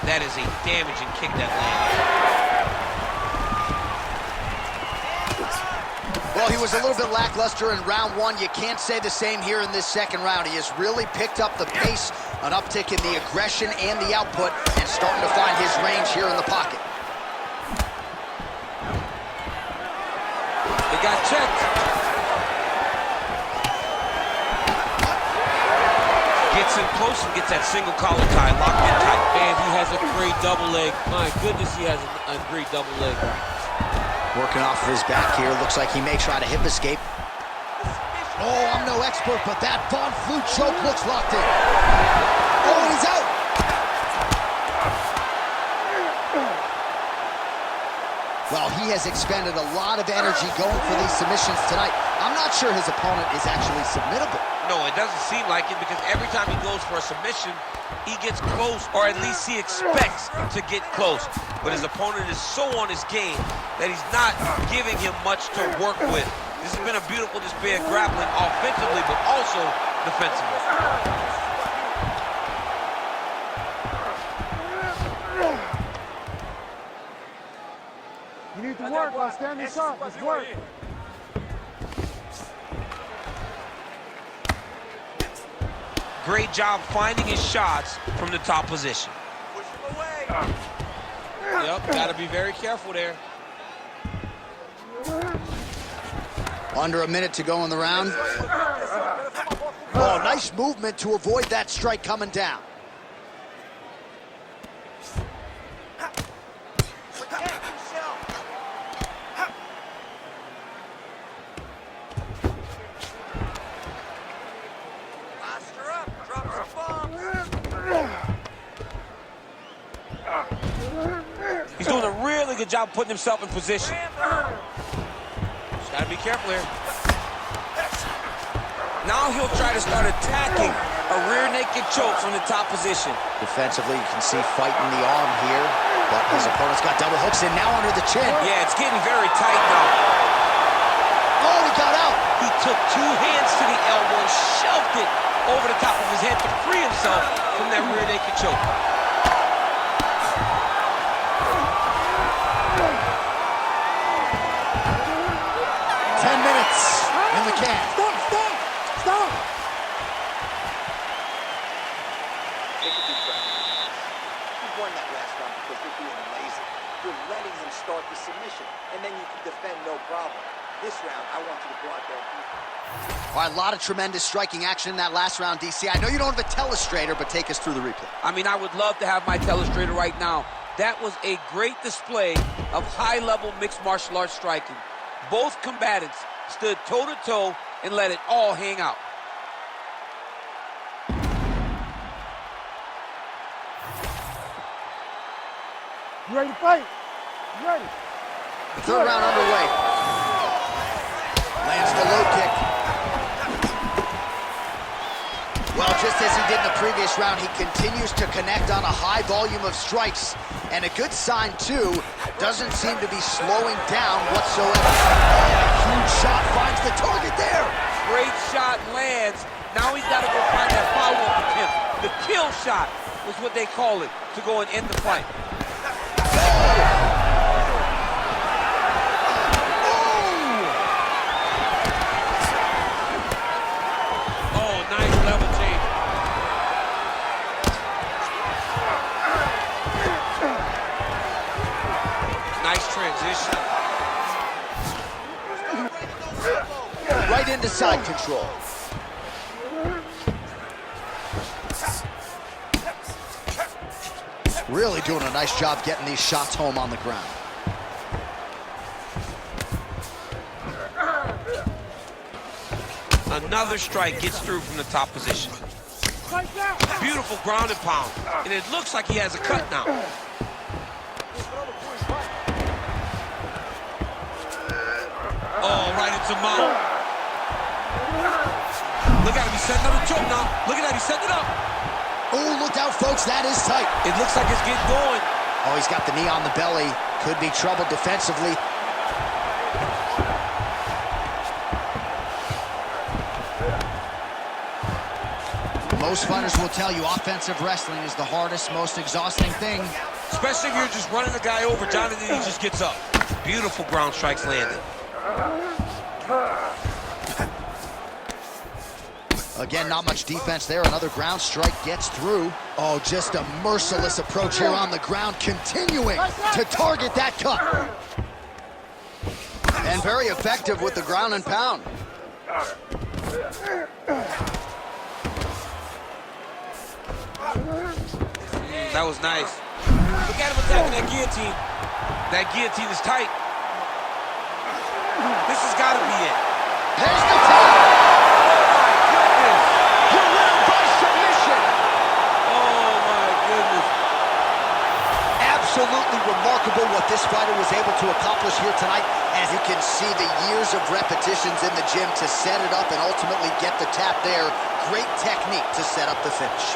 That is a damaging kick that landed. Well, he was a little bit lackluster in round one. You can't say the same here in this second round. He has really picked up the pace, an uptick in the aggression and the output, and starting to find his range here in the pocket. It got checked. Gets in close and gets that single collar tie locked in tight. And he has a great double leg. My goodness, he has a great double leg. Working off of his back here. Looks like he may try to hip escape. Oh, I'm no expert, but that Von Flute choke looks locked in. Oh, he's out. Well, he has expended a lot of energy going for these submissions tonight. I'm not sure his opponent is actually submittable. No, it doesn't seem like it because every time he goes for a submission, he gets close, or at least he expects to get close. But his opponent is so on his game that he's not giving him much to work with. This has been a beautiful display of grappling offensively, but also defensively. You need to work while standing sharp. Let's work. Great job finding his shots from the top position. Push him away. Yep, gotta be very careful there. Under a minute to go in the round. Oh, nice movement to avoid that strike coming down. Posture up. Drop good job of putting himself in position. Just gotta be careful here. Now he'll try to start attacking a rear naked choke from the top position. Defensively, you can see fighting the arm here, but his opponent's got double hooks in now under the chin. Yeah, it's getting very tight now. Oh, he got out. He took two hands to the elbow, shoved it over the top of his head to free himself from that rear naked choke. In the can. Stop! Take a deep breath. You won that last round because you're being lazy. You're letting him start the submission, and then you can defend no problem. This round, I want you to go out there and beat. All right, a lot of tremendous striking action in that last round, DC. I know you don't have a telestrator, but take us through the replay. I mean, I would love to have my telestrator right now. That was a great display of high-level mixed martial arts striking. Both combatants stood toe-to-toe and let it all hang out. You ready to fight? You ready? Third round underway. Lands the low kick. Well, just as he did in the previous round, he continues to connect on a high volume of strikes. And a good sign, too, doesn't seem to be slowing down whatsoever. A huge shot finds the target there. Great shot lands. Now he's got to go find that follow-up attempt. The kill shot was what they call it, to go and end the fight. Oh, nice level change. Nice transition. Right into side control. Really doing a nice job getting these shots home on the ground. Another strike gets through from the top position. Beautiful ground and pound. And it looks like he has a cut now. Oh, right into mount. Look at him, he's setting up a choke now. Look at that, he's setting it up. Oh, look out, folks, that is tight. It looks like it's getting going. Oh, he's got the knee on the belly. Could be trouble defensively. Most fighters will tell you offensive wrestling is the hardest, most exhausting thing. Especially if you're just running the guy over, Jonathan, he just gets up. Beautiful ground strikes landed. Again, not much defense there. Another ground strike gets through. Oh, just a merciless approach here on the ground, continuing to target that cut. And very effective with the ground and pound. That was nice. Look at him attacking that guillotine. That guillotine is tight. This has got to be it. There's the tap. Your winner by submission. Oh, my goodness. Absolutely remarkable what this fighter was able to accomplish here tonight. As you can see, the years of repetitions in the gym to set it up and ultimately get the tap there. Great technique to set up the finish.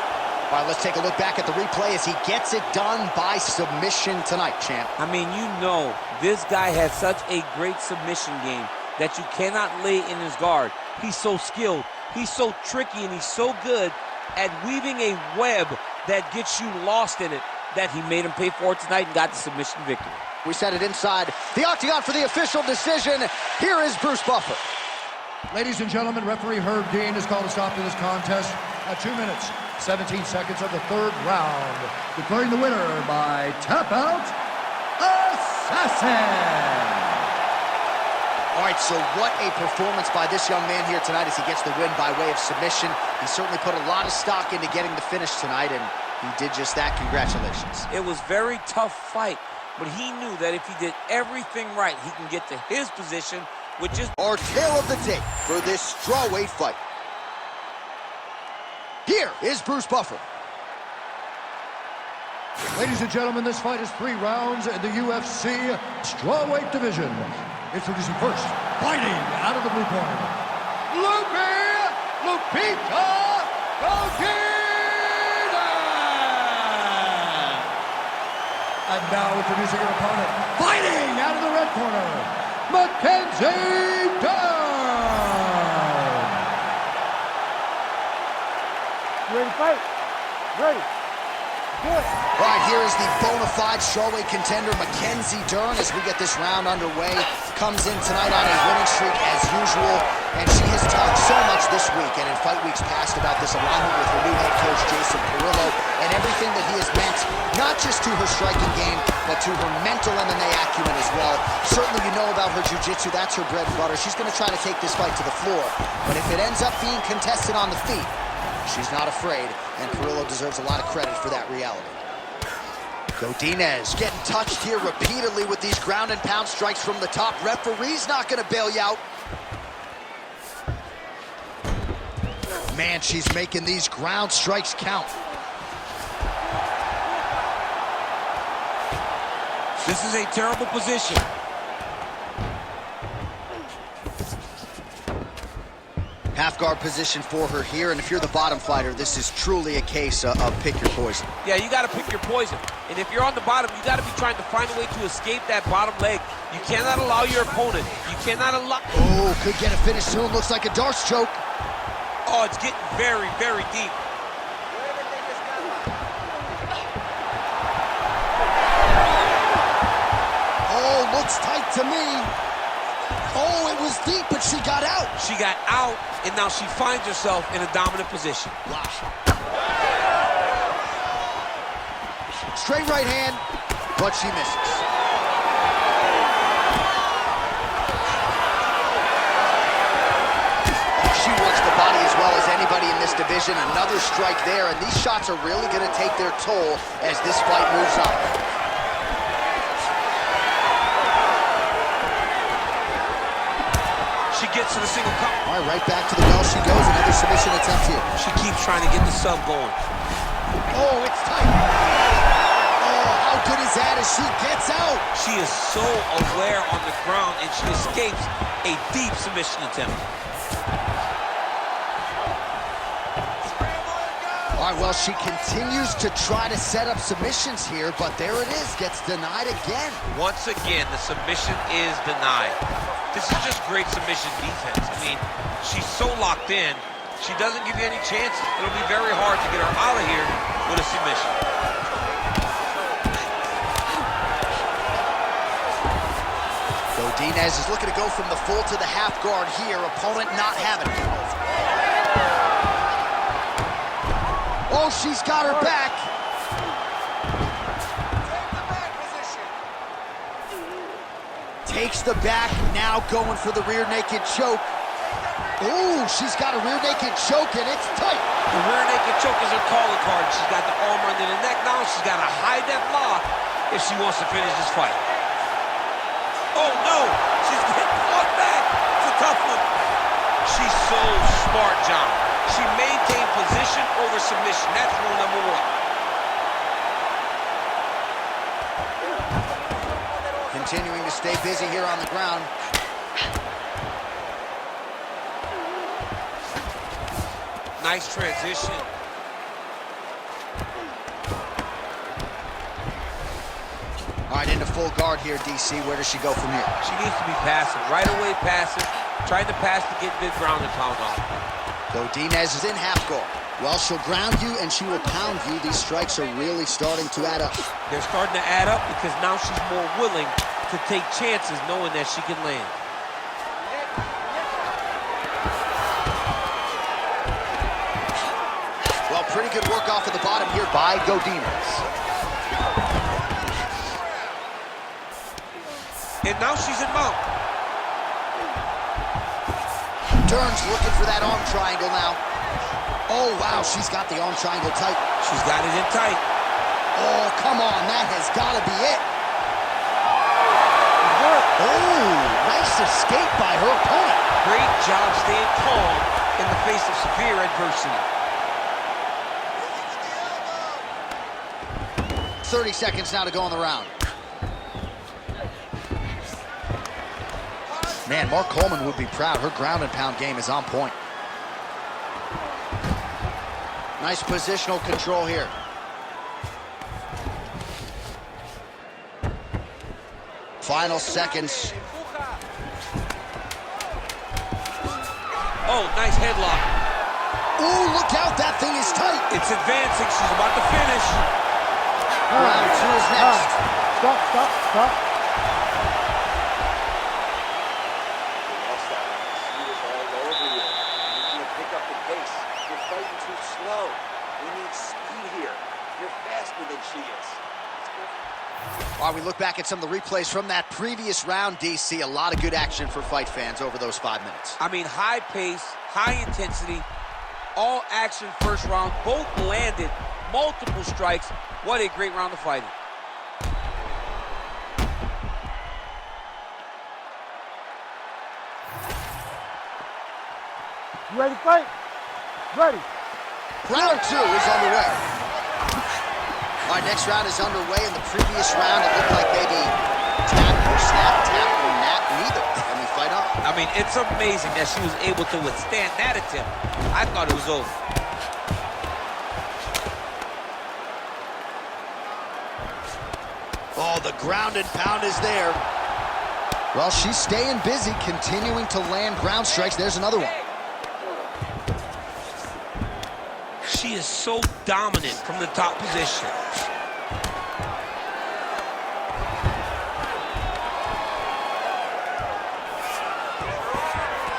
All right, let's take a look back at the replay as he gets it done by submission tonight, champ. I mean, you know, this guy has such a great submission game that you cannot lay in his guard. He's so skilled, he's so tricky, and he's so good at weaving a web that gets you lost in it that he made him pay for it tonight and got the submission victory. We set it inside the octagon for the official decision. Here is Bruce Buffer. Ladies and gentlemen, referee Herb Dean has called a stop to this contest at 2 minutes, 17 seconds of the third round, declaring the winner by tap out, Assassin. All right, so what a performance by this young man here tonight as he gets the win by way of submission. He certainly put a lot of stock into getting the finish tonight, and he did just that. Congratulations. It was a very tough fight, but he knew that if he did everything right, he can get to his position, which is our tale of the tape for this strawweight fight. Here is Bruce Buffer. Ladies and gentlemen, this fight is 3 rounds in the UFC strawweight division. Introducing first, fighting out of the blue corner, Lupita Godinez! And now introducing her opponent, fighting out of the red corner, Mackenzie Dern! You ready to fight? Ready. Good. All right, here is the bona fide strawweight contender, Mackenzie Dern, as we get this round underway. Comes in tonight on a winning streak as usual, and she has talked so much this week and in fight weeks past about this alignment with her new head coach, Jason Perillo, and everything that he has meant, not just to her striking game, but to her mental MMA acumen as well. Certainly you know about her jiu-jitsu, that's her bread and butter. She's going to try to take this fight to the floor, but if it ends up being contested on the feet, she's not afraid, and Perillo deserves a lot of credit for that reality. Godinez getting touched here repeatedly with these ground and pound strikes from the top. Referee's not going to bail you out. Man, she's making these ground strikes count. This is a terrible position. Half guard position for her here, and if you're the bottom fighter, this is truly a case of pick your poison. Yeah, you got to pick your poison. And if you're on the bottom, you got to be trying to find a way to escape that bottom leg. You cannot allow your opponent. You cannot allow... Oh, could get a finish soon. Looks like a darts choke. Oh, it's getting very, very deep. Oh, looks tight to me. Oh, it was deep, but she got out. She got out, and now she finds herself in a dominant position. Wow. Straight right hand, but she misses. She works the body as well as anybody in this division. Another strike there, and these shots are really going to take their toll as this fight moves on. She gets to the single cup. All right, right back to the well she goes. Another submission attempt here. She keeps trying to get the sub going. Oh, it's tight. Oh, how good is that as she gets out? She is so aware on the ground, and she escapes a deep submission attempt. All right, well, she continues to try to set up submissions here, but there it is, gets denied again. Once again, the submission is denied. This is just great submission defense. I mean, she's so locked in, she doesn't give you any chances. It'll be very hard to get her out of here with a submission. Godinez is looking to go from the full to the half guard here. Opponent not having it. Oh, she's got her back. Takes the back, now going for the rear naked choke. Ooh, she's got a rear naked choke, and it's tight. The rear naked choke is her calling card. She's got the arm under the neck now. She's got to hide that lock if she wants to finish this fight. Oh, no. She's getting fought back. It's a tough one. She's so smart, John. She maintained position over submission. That's rule number one. Continuing to stay busy here on the ground. Nice transition. All right, into full guard here, DC. Where does she go from here? She needs to be passive. Right away passive. Trying to pass to get good ground and pound off. Godinez is in half guard. Well, she'll ground you and she will pound you. These strikes are really starting to add up. They're starting to add up because now she's more willing to take chances knowing that she can land. Well, pretty good work off of the bottom here by Godinez. And now she's in mount. Dern's looking for that arm triangle now. Oh, wow, she's got the arm triangle tight. She's got it in tight. Oh, come on, that has got to be it. Oh, nice escape by her opponent. Great job staying calm in the face of severe adversity. 30 seconds now to go in the round. Man, Mark Coleman would be proud. Her ground and pound game is on point. Nice positional control here. Final seconds. Oh, nice headlock. Ooh, look out, that thing is tight. It's advancing, she's about to finish. Round 2 is next. Stop. Slow. We need speed here. You're faster than she is. While we look back at some of the replays from that previous round, DC, a lot of good action for fight fans over those 5 minutes. I mean, high pace, high intensity, all action first round. Both landed multiple strikes. What a great round of fighting. You ready to fight? Ready. Round 2 is underway. All right, next round is underway. In the previous round, it looked like maybe tap or snap, tap or nap, neither. And we fight on. I mean, it's amazing that she was able to withstand that attempt. I thought it was over. Oh, the ground and pound is there. Well, she's staying busy, continuing to land ground strikes. There's another one. She is so dominant from the top position.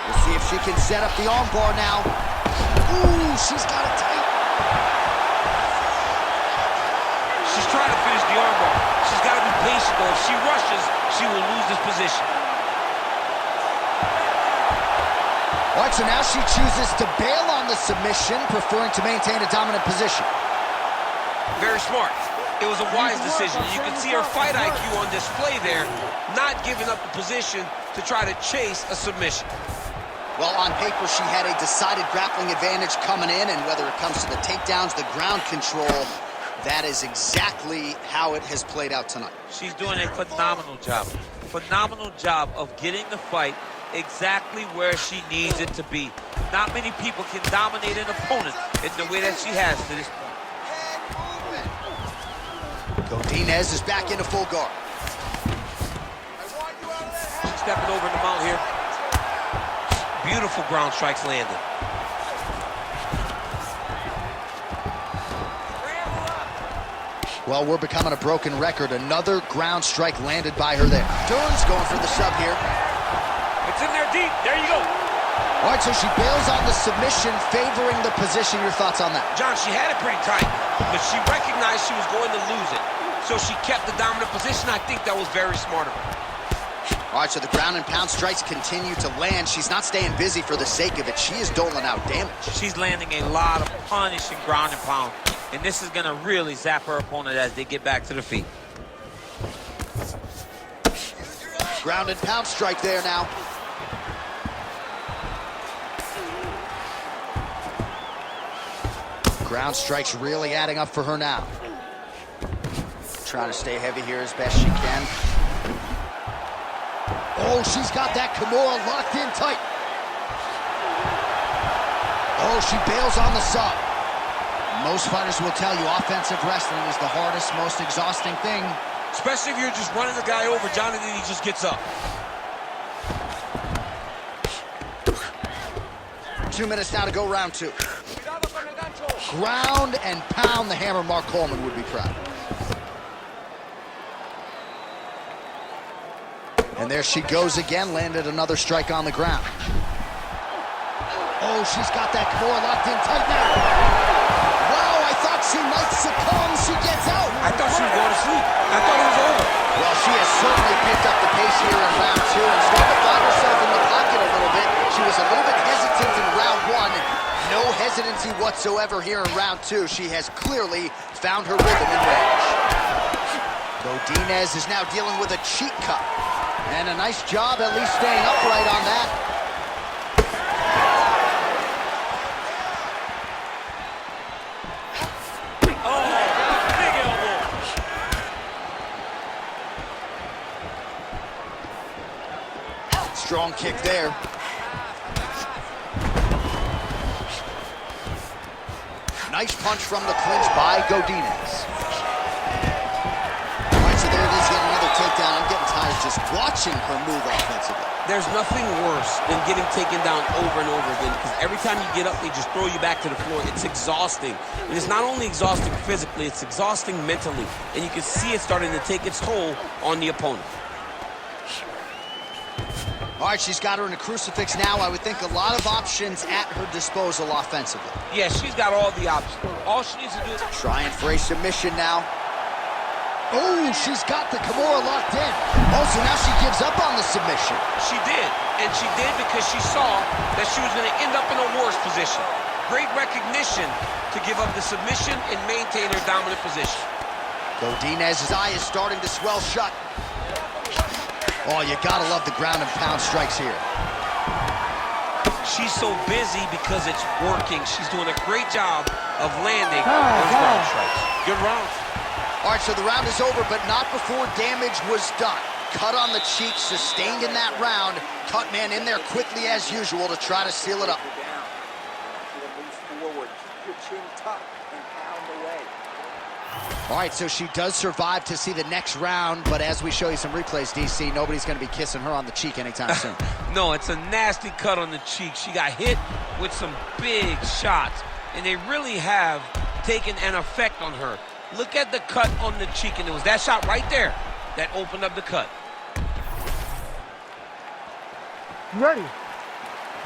We'll see if she can set up the armbar now. Ooh, she's got it tight. She's trying to finish the armbar. She's got to be patient, though. If she rushes, she will lose this position. All right, so now she chooses to bail on the submission, preferring to maintain a dominant position. Very smart. It was a wise decision. You can see her fight IQ on display there, not giving up the position to try to chase a submission. Well, on paper, she had a decided grappling advantage coming in, and whether it comes to the takedowns, the ground control, that is exactly how it has played out tonight. She's doing a phenomenal job. Phenomenal job of getting the fight exactly where she needs it to be. Not many people can dominate an opponent in the way that she has to this point. Godinez is back into full guard. She's stepping over the mount here. Beautiful ground strikes landed. Well, we're becoming a broken record. Another ground strike landed by her there. Dern's going for the sub here. It's in there deep. There you go. All right, so she bails on the submission, favoring the position. Your thoughts on that? John, she had it pretty tight, but she recognized she was going to lose it. So she kept the dominant position. I think that was very smart of her. All right, so the ground and pound strikes continue to land. She's not staying busy for the sake of it. She is doling out damage. She's landing a lot of punishing ground and pound, and this is going to really zap her opponent as they get back to the feet. Ground and pound strike there now. Ground strikes really adding up for her now. Trying to stay heavy here as best she can. Oh, she's got that Kimura locked in tight. Oh, she bails on the sub. Most fighters will tell you offensive wrestling is the hardest, most exhausting thing. Especially if you're just running the guy over, John, and then he just gets up. 2 minutes now to go, round 2. Ground and pound, the hammer. Mark Coleman would be proud. And there she goes again, landed another strike on the ground. Oh, she's got that Kimura locked in tight now. Wow, I thought she might succumb. She gets out. I thought she was going to sleep. I thought it was over. Well, she has certainly picked up the pace here in round 2 and started to find herself in the pocket a little bit. She was a little bit hesitant in round 1. No hesitancy whatsoever here in round 2. She has clearly found her rhythm and range. Godinez is now dealing with a cheek cut. And a nice job at least staying upright on that. Oh, big elbow. Strong kick there. Nice punch from the clinch by Godinez. All right, so there it is, getting another takedown. I'm getting tired just watching her move offensively. There's nothing worse than getting taken down over and over again, because every time you get up, they just throw you back to the floor. It's exhausting. And it's not only exhausting physically, it's exhausting mentally. And you can see it starting to take its toll on the opponent. All right, she's got her in a crucifix now. I would think a lot of options at her disposal offensively. Yeah, she's got all the options. All she needs to do is... Trying for a submission now. Oh, she's got the Kimura locked in. Oh, so now she gives up on the submission. She did, and she did because she saw that she was going to end up in a worse position. Great recognition to give up the submission and maintain her dominant position. Godinez's eye is starting to swell shut. Oh, you gotta love the ground and pound strikes here. She's so busy because it's working. She's doing a great job of landing those ground strikes. Good round. All right, so the round is over, but not before damage was done. Cut on the cheek, sustained in that round. Cut man in there quickly as usual to try to seal it up. Move forward, keep your chin tucked, and pound away. All right, so she does survive to see the next round, but as we show you some replays, DC, nobody's going to be kissing her on the cheek anytime soon. No, it's a nasty cut on the cheek. She got hit with some big shots, and they really have taken an effect on her. Look at the cut on the cheek, and it was that shot right there that opened up the cut. You ready?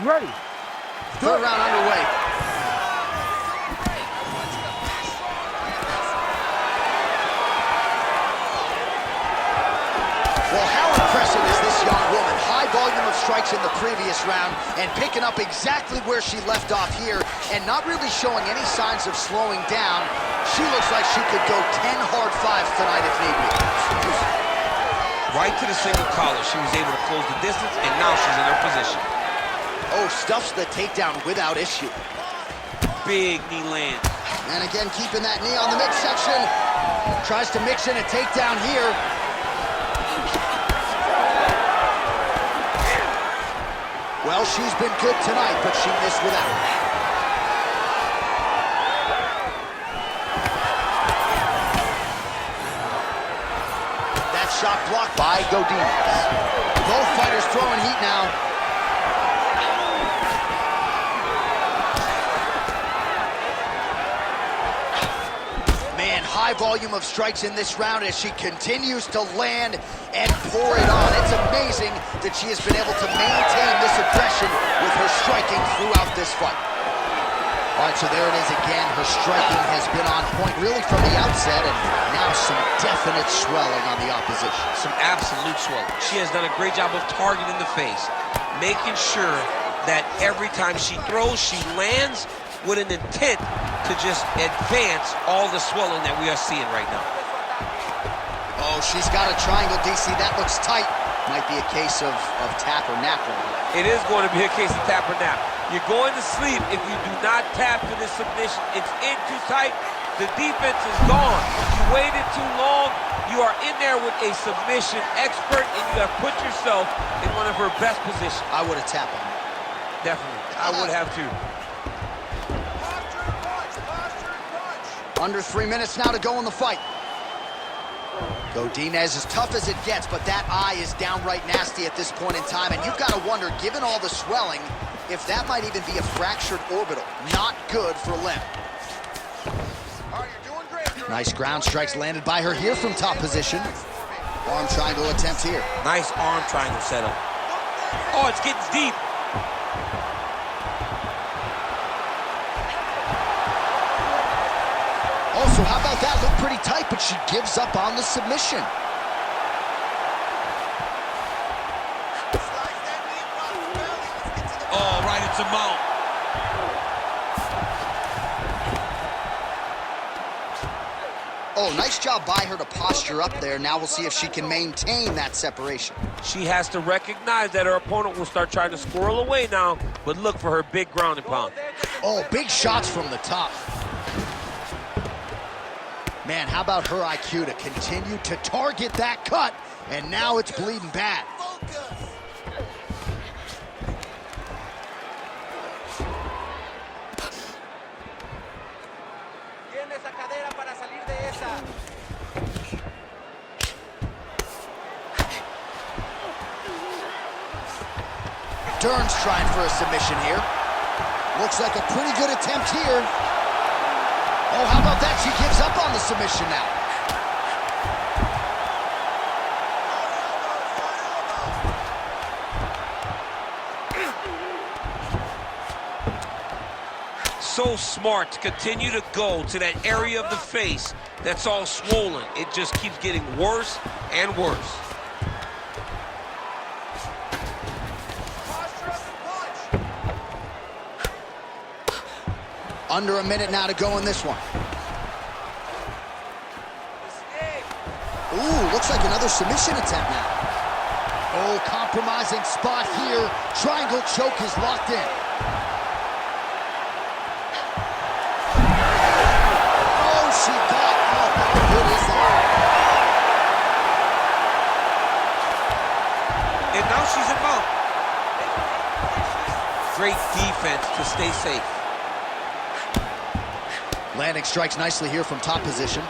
You ready? Third round underway. Well, how impressive is this young woman? High volume of strikes in the previous round and picking up exactly where she left off here and not really showing any signs of slowing down. She looks like she could go 10 hard fives tonight if need be. Right to the single collar. She was able to close the distance, and now she's in her position. Oh, stuffs the takedown without issue. Big knee land. And again, keeping that knee on the midsection. Tries to mix in a takedown here. Well, she's been good tonight, but she missed without it. That shot blocked by Godinez. Both fighters throwing heat now. Man, high volume of strikes in this round as she continues to land and pour it on. It's amazing that she has been able to maintain this aggression with her striking throughout this fight. All right, so there it is again. Her striking has been on point really from the outset, and now some definite swelling on the opposition. Some absolute swelling. She has done a great job of targeting the face, making sure that every time she throws, she lands with an intent to just advance all the swelling that we are seeing right now. Oh, she's got a triangle, DC. That looks tight. Might be a case of tap or nap right here. It is going to be a case of tap or nap. You're going to sleep if you do not tap to this submission. It's in too tight. The defense is gone. You waited too long. You are in there with a submission expert, and you have put yourself in one of her best positions. I would have tapped on her. Definitely. I would have too. Under 3 minutes now to go in the fight. Godinez as tough as it gets, but that eye is downright nasty at this point in time, and you've got to wonder, given all the swelling, if that might even be a fractured orbital. Not good for Lim. You're doing great. Nice ground strikes landed by her here from top position. Arm triangle attempt here. Nice arm triangle setup. Oh, it's getting deep. Also, how about that? Looked pretty tight, but she gives up on the submission. Oh, right into mount. Oh, nice job by her to posture up there. Now we'll see if she can maintain that separation. She has to recognize that her opponent will start trying to squirrel away now, but look for her big ground and pound. Oh, big shots from the top. Man, how about her IQ to continue to target that cut, and now it's bleeding bad. Dern's trying for a submission here. Looks like a pretty good attempt here. Oh, how about that? She gives up on the submission now. So smart to continue to go to that area of the face that's all swollen. It just keeps getting worse and worse. Under a minute now to go in this one. Ooh, looks like another submission attempt now. Oh, compromising spot here. Triangle choke is locked in. Oh, she got up. How good is that? And now she's in mount. Great defense to stay safe. Landing strikes nicely here from top position.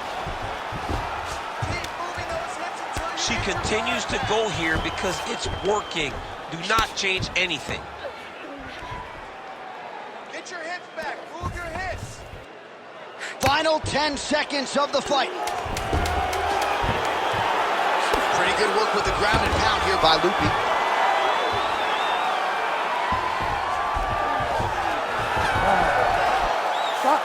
She continues to go here because it's working. Do not change anything. Get your hips back. Move your hips. Final 10 seconds of the fight. Pretty good work with the ground and pound here by Lupi. Stop.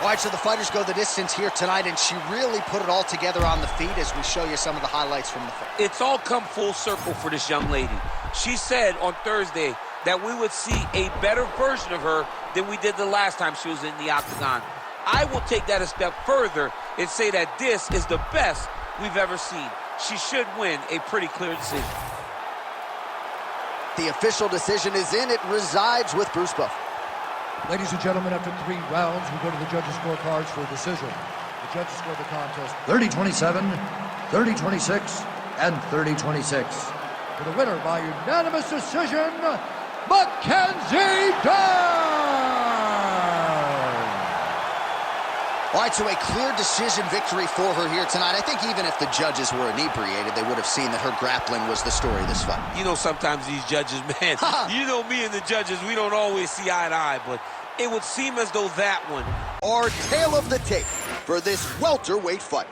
All right, so the fighters go the distance here tonight, and she really put it all together on the feet as we show you some of the highlights from the fight. It's all come full circle for this young lady. She said on Thursday that we would see a better version of her than we did the last time she was in the octagon. I will take that a step further and say that this is the best we've ever seen. She should win a pretty clear decision. The official decision is in. It resides with Bruce Buffer. Ladies and gentlemen, after 3 rounds, we go to the judges' scorecards for a decision. The judges score the contest 30-27, 30-26, and 30-26. For the winner by unanimous decision, Mackenzie Dern! All right, so a clear decision victory for her here tonight. I think even if the judges were inebriated, they would have seen that her grappling was the story of this fight. You know, sometimes these judges, man, you know me and the judges, we don't always see eye to eye, but it would seem as though that one. Our tale of the tape for this welterweight fight.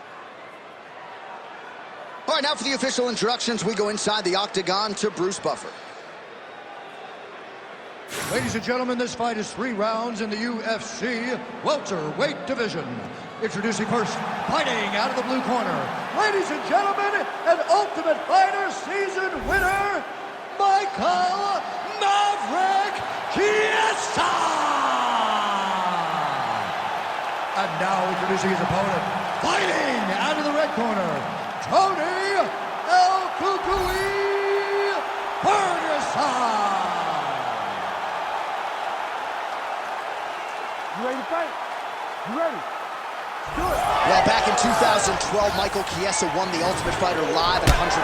All right, now for the official introductions, we go inside the octagon to Bruce Buffer. Ladies and gentlemen, this fight is 3 rounds in the UFC welterweight division. Introducing first, fighting out of the blue corner. Ladies and gentlemen, an Ultimate Fighter season winner, Michael Maverick Chiesa! And now introducing his opponent, fighting out of the red corner, Tony El Kukui Ferguson! You ready to fight? You ready? Let's do it. Well, back in 2012, Michael Chiesa won the Ultimate Fighter live at 155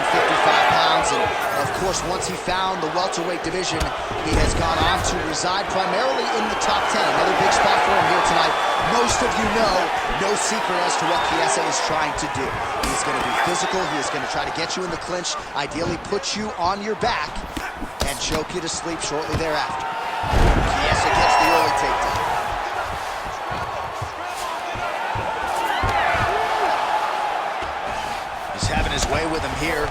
pounds. And, of course, once he found the welterweight division, he has gone on to reside primarily in the top 10. Another big spot for him here tonight. Most of you know, no secret as to what Chiesa is trying to do. He's going to be physical. He is going to try to get you in the clinch, ideally put you on your back, and choke you to sleep shortly thereafter. Chiesa gets the early takedown. Having his way with him here.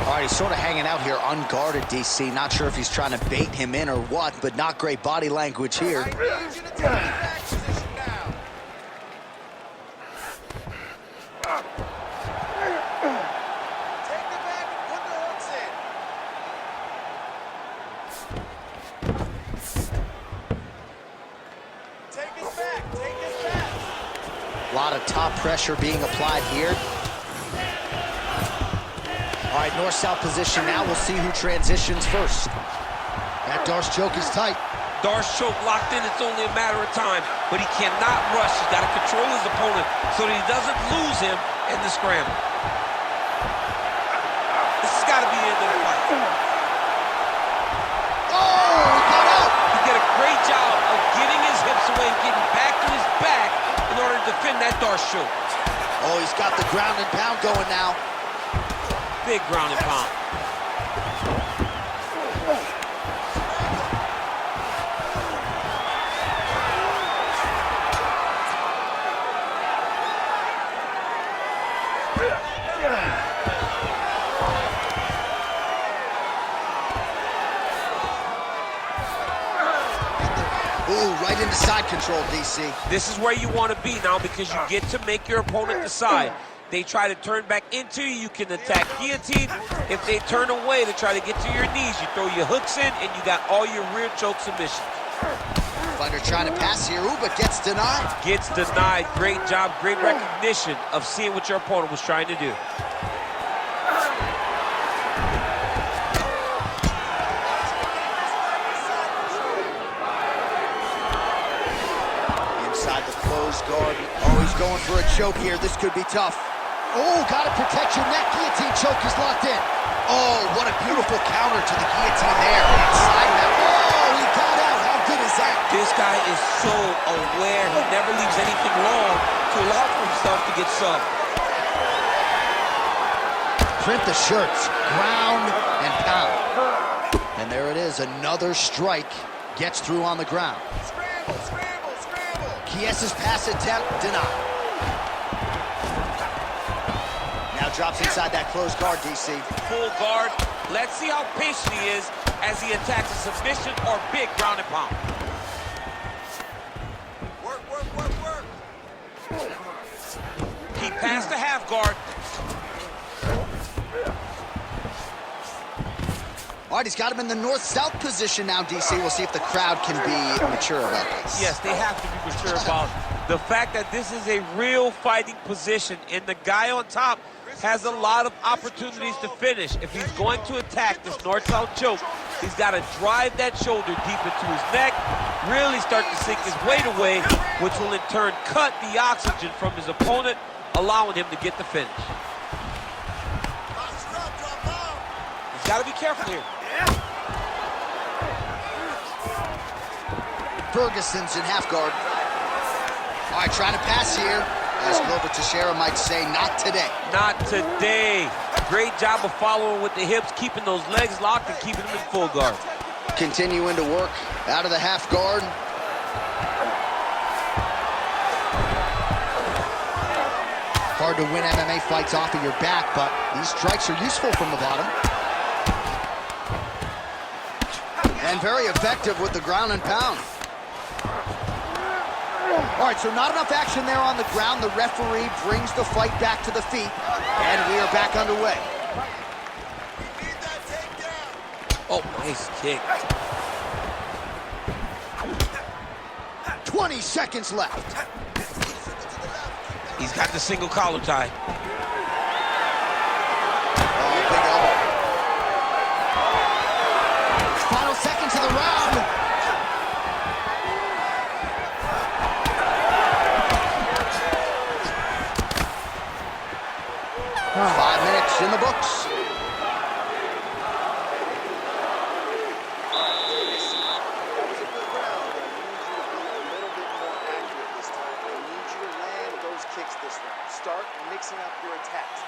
All right, he's sort of hanging out here unguarded, DC. Not sure if he's trying to bait him in or what, but not great body language here. A lot of top pressure being applied here. All right, north-south position now. We'll see who transitions first. That Darce choke is tight. Darce choke locked in. It's only a matter of time, but he cannot rush. He's got to control his opponent so that he doesn't lose him in the scramble. This has got to be the end of the fight. Oh, he got out. He did a great job of getting his defend that Darshu. Oh, he's got the ground and pound going now. Big ground and pound. Ooh, right into side control, DC. This is where you want to be now because you get to make your opponent decide. They try to turn back into you, you can attack guillotine. If they turn away to try to get to your knees, you throw your hooks in and you got all your rear choke submissions. Fighter trying to pass here, ooh, but gets denied. Gets denied. Great job, great recognition of seeing what your opponent was trying to do. Inside the closed guard. Oh, he's going for a choke here. This could be tough. Oh, gotta protect your neck. Guillotine choke is locked in. Oh, what a beautiful counter to the guillotine there. Inside that. Oh, he got out. How good is that? This guy is so aware. He never leaves anything long to allow for himself to get subbed. Print the shirts. Ground and pound. And there it is. Another strike gets through on the ground. Scramble, scramble, scramble. Chies's pass attempt denied. Now drops inside that closed guard, DC. Full guard. Let's see how patient he is as he attacks a submission or big ground and pound. Work, work, work, work. He passed the half guard. All right, he's got him in the north-south position now, DC. We'll see if the crowd can be mature about this. Yes, they have to be mature about the fact that this is a real fighting position, and the guy on top has a lot of opportunities to finish. If he's going to attack this north-south choke, he's got to drive that shoulder deep into his neck, really start to sink his weight away, which will in turn cut the oxygen from his opponent, allowing him to get the finish. He's got to be careful here. Ferguson's in half guard. All right, trying to pass here. As Glover Teixeira might say, not today. Not today. Great job of following with the hips, keeping those legs locked and keeping them in full guard. Continuing to work out of the half guard. Hard to win MMA fights off of your back, but these strikes are useful from the bottom. And very effective with the ground and pound. All right, so not enough action there on the ground. The referee brings the fight back to the feet, and we are back underway. Need that takedown. Oh, nice kick. 20 seconds left. He's got the single collar tie. Oh, big elbow. Final seconds of the round. Huh. 5 minutes in the books. That was a good round, but I need you to be a little bit more accurate this time. I need you to land those kicks this round. Start mixing up your attacks.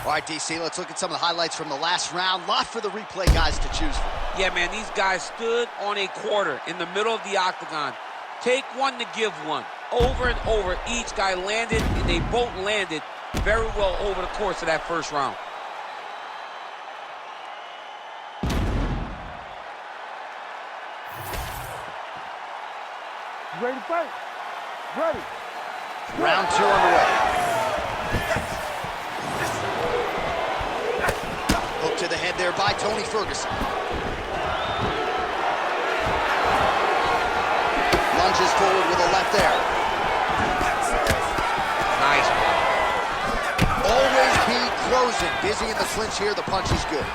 All right, DC, let's look at some of the highlights from the last round. Lot for the replay guys to choose from. Yeah, man, these guys stood on a quarter in the middle of the octagon. Take one to give one. Over and over, each guy landed, and they both landed very well over the course of that first round. You ready to fight? Ready. Round 2 underway. Hook to the head there by Tony Ferguson. Lunges forward with a left there. Nice. Always be closing. Busy in the clinch here. The punch is good.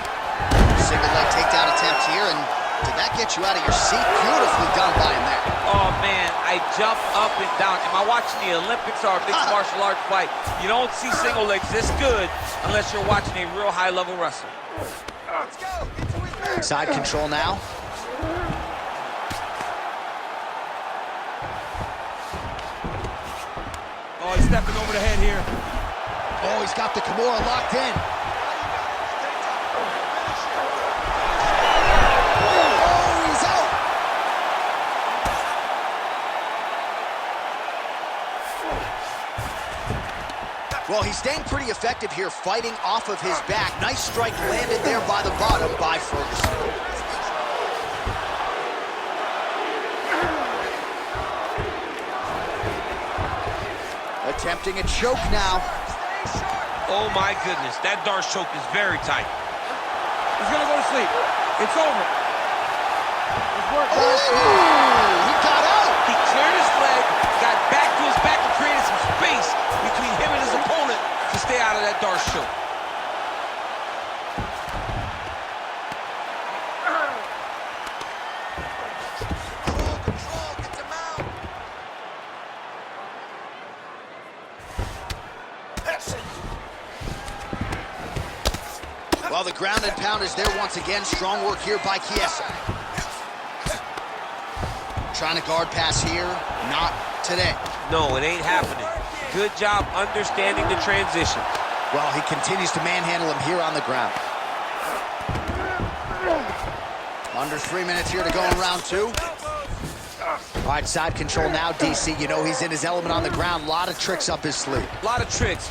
Single leg takedown attempt here, and did that get you out of your seat? Beautifully done by him there. Oh, man, I jumped up and down. Am I watching the Olympics or a mixed martial arts fight? You don't see single legs this good unless you're watching a real high-level wrestler. Let's go. Get to his back. Side control now. Oh, he's stepping over the head here. Oh, he's got the Kimura locked in. Oh, he's out. Well, he's staying pretty effective here, fighting off of his back. Nice strike landed there by the bottom by Ferguson. Attempting a choke now. Oh my goodness, that Darce choke is very tight. He's gonna go to sleep. It's over. He got out. He cleared his leg, got back to his back and created some space between him and his opponent to stay out of that Darce choke. Well, the ground and pound is there once again. Strong work here by Chiesa. Trying to guard pass here. Not today. No, it ain't happening. Good job understanding the transition. Well, he continues to manhandle him here on the ground. Under 3 minutes here to go in round two. All right, side control now, DC. You know he's in his element on the ground. A lot of tricks up his sleeve. A lot of tricks.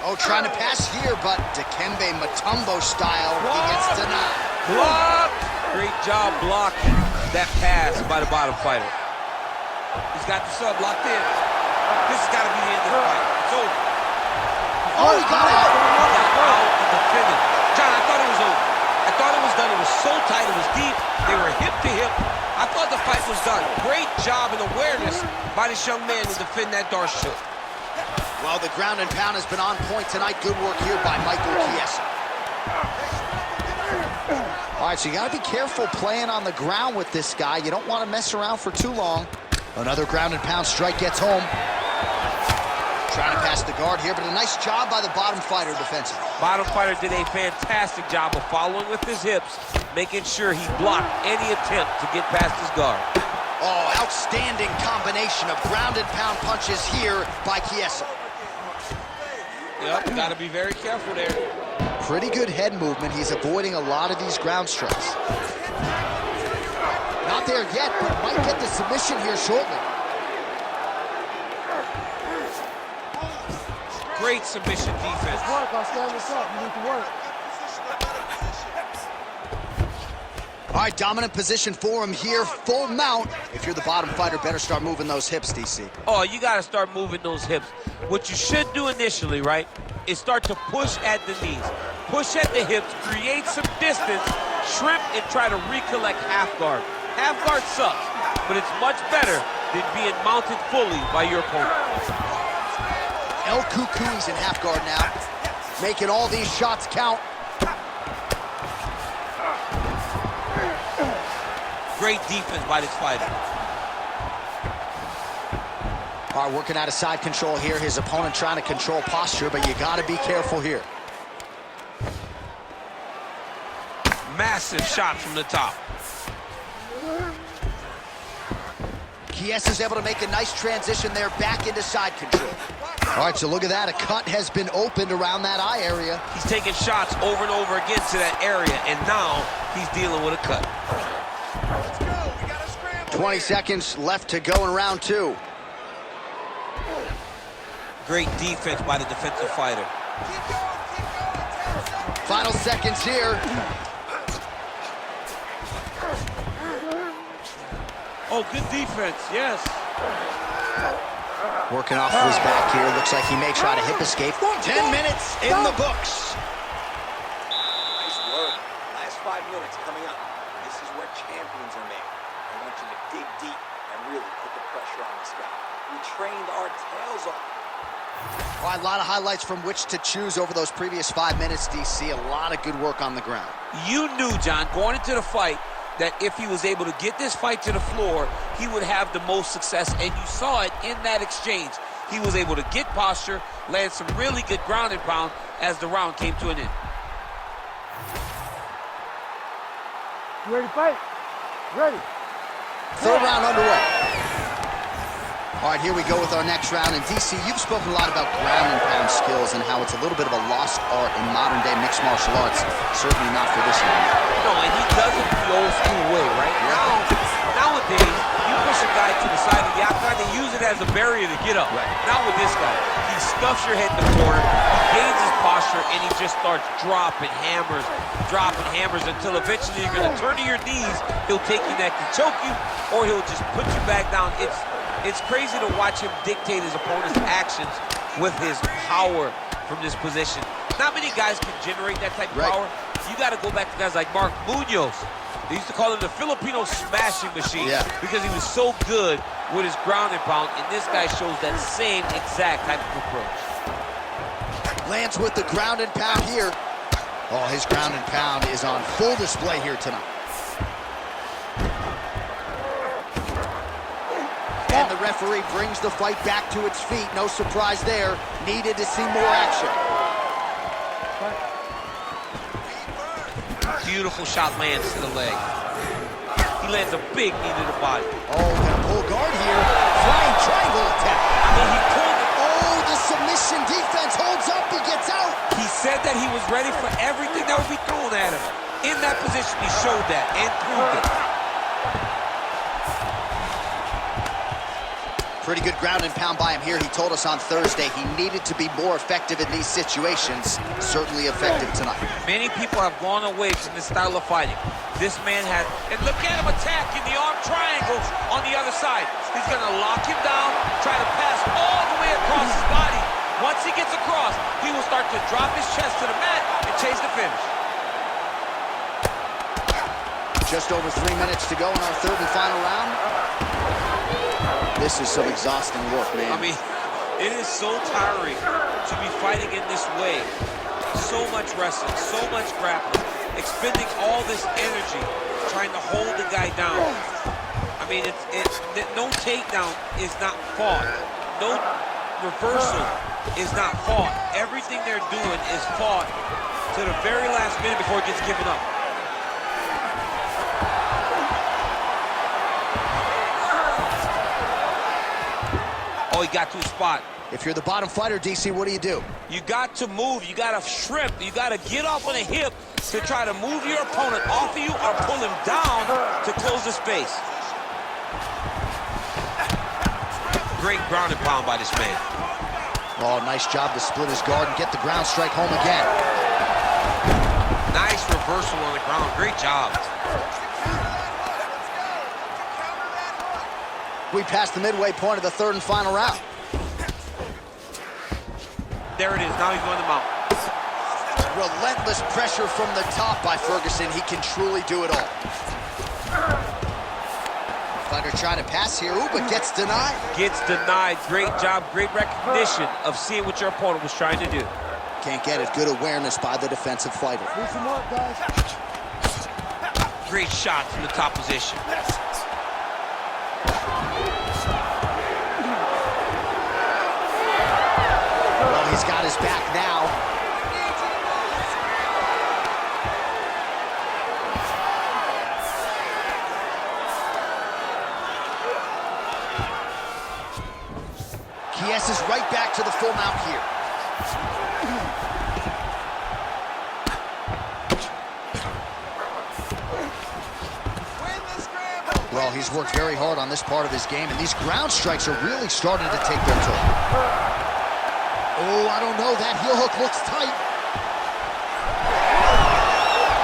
Oh, trying to pass here, but Dikembe Mutombo style, he gets denied. Block! Great job blocking that pass by the bottom fighter. He's got the sub locked in. This has got to be the end of the fight. It's over. Oh, he got out. He got out and defended. John, I thought it was over. I thought it was done. It was so tight. It was deep. They were hip to hip. I thought the fight was done. Great job and awareness by this young man to defend that Darce choke. Well, the ground and pound has been on point tonight. Good work here by Michael Chiesa. All right, so you got to be careful playing on the ground with this guy. You don't want to mess around for too long. Another ground and pound strike gets home. Trying to pass the guard here, but a nice job by the bottom fighter defensively. Bottom fighter did a fantastic job of following with his hips, making sure he blocked any attempt to get past his guard. Oh, outstanding combination of ground and pound punches here by Chiesa. Yep, got to be very careful there. Pretty good head movement. He's avoiding a lot of these ground strikes. Not there yet, but might get the submission here shortly. Great submission defense. Work, Oscar. What's up? You need to work. All right, dominant position for him here. Full mount. If you're the bottom fighter, better start moving those hips, DC. Oh, you got to start moving those hips. What you should do initially, right, is start to push at the knees. Push at the hips, create some distance, shrimp, and try to recollect half guard. Half guard sucks, but it's much better than being mounted fully by your opponent. El Cucuy's in half guard now, making all these shots count. Great defense by this fighter. All right, working out of side control here. His opponent trying to control posture, but you got to be careful here. Massive shot from the top. Chiesa's able to make a nice transition there back into side control. All right, so look at that. A cut has been opened around that eye area. He's taking shots over and over again to that area, and now he's dealing with a cut. 20 seconds left to go in round two. Great defense by the defensive fighter. Final seconds here. Oh, good defense, yes. Working off of his back here. Looks like he may try to hip escape. 10 minutes in the books. Nice work. Last 5 minutes coming up. This is where champions are made. I want you to dig deep and really put the pressure on this guy. We trained our tails off. All right, a lot of highlights from which to choose over those previous 5 minutes, DC. A lot of good work on the ground. You knew, John, going into the fight, that if he was able to get this fight to the floor, he would have the most success, and you saw it in that exchange. He was able to get posture, land some really good ground and pound as the round came to an end. You ready to fight? Ready. Third round underway. All right, here we go with our next round. And DC, you've spoken a lot about ground and pound skills and how it's a little bit of a lost art in modern day mixed martial arts. Certainly not for this one. No, and he does it the old school way, right? Nowadays, you push a guy to the side of the octagon, they use it as a barrier to get up. Right. Not with this guy. He stuffs your head in the corner, he gains his posture, and he just starts dropping hammers until eventually you're going to turn to your knees. He'll take your neck to choke you, or he'll just put you back down. It's crazy to watch him dictate his opponent's actions with his power from this position. Not many guys can generate that type of power. You got to go back to guys like Mark Munoz. They used to call him the Filipino smashing machine because he was so good with his ground and pound, and this guy shows that same exact type of approach. Lands with the ground and pound here. Oh, his ground and pound is on full display here tonight. And the referee brings the fight back to its feet. No surprise there. Needed to see more action. Beautiful shot lands to the leg. He lands a big knee to the body. Oh, gonna pull guard here. Flying triangle attack. I mean, he pulled it. Oh, the submission defense holds up. He gets out. He said that he was ready for everything that would be thrown at him. In that position, he showed that and proved it. Pretty good ground and pound by him here. He told us on Thursday he needed to be more effective in these situations. Certainly effective tonight. Many people have gone away from this style of fighting. This man has, and look at him attacking the arm triangles on the other side. He's gonna lock him down, try to pass all the way across his body. Once he gets across, he will start to drop his chest to the mat and chase the finish. Just over 3 minutes to go in our third and final round. This is some exhausting work, man. I mean, it is so tiring to be fighting in this way. So much wrestling, so much grappling, expending all this energy trying to hold the guy down. I mean, no takedown is not fought. No reversal is not fought. Everything they're doing is fought to the very last minute before it gets given up. Oh, he got to a spot. If you're the bottom fighter, DC, what do? You got to move. You got to shrimp. You got to get off on a hip to try to move your opponent off of you or pull him down to close the space. Great ground and pound by this man. Oh, nice job to split his guard and get the ground strike home again. Nice reversal on the ground. Great job. We passed the midway point of the third and final round. There it is. Now he's going to mount. Relentless pressure from the top by Ferguson. He can truly do it all. Fighter trying to pass here, ooh, but gets denied. Gets denied. Great job. Great recognition of seeing what your opponent was trying to do. Can't get it. Good awareness by the defensive fighter. Do some work, guys. Great shot from the top position. Well, he's got his back now. Kies is right back to the full mount here. Well, he's worked very hard on this part of his game, and these ground strikes are really starting to take their toll. Oh, I don't know. That heel hook looks tight.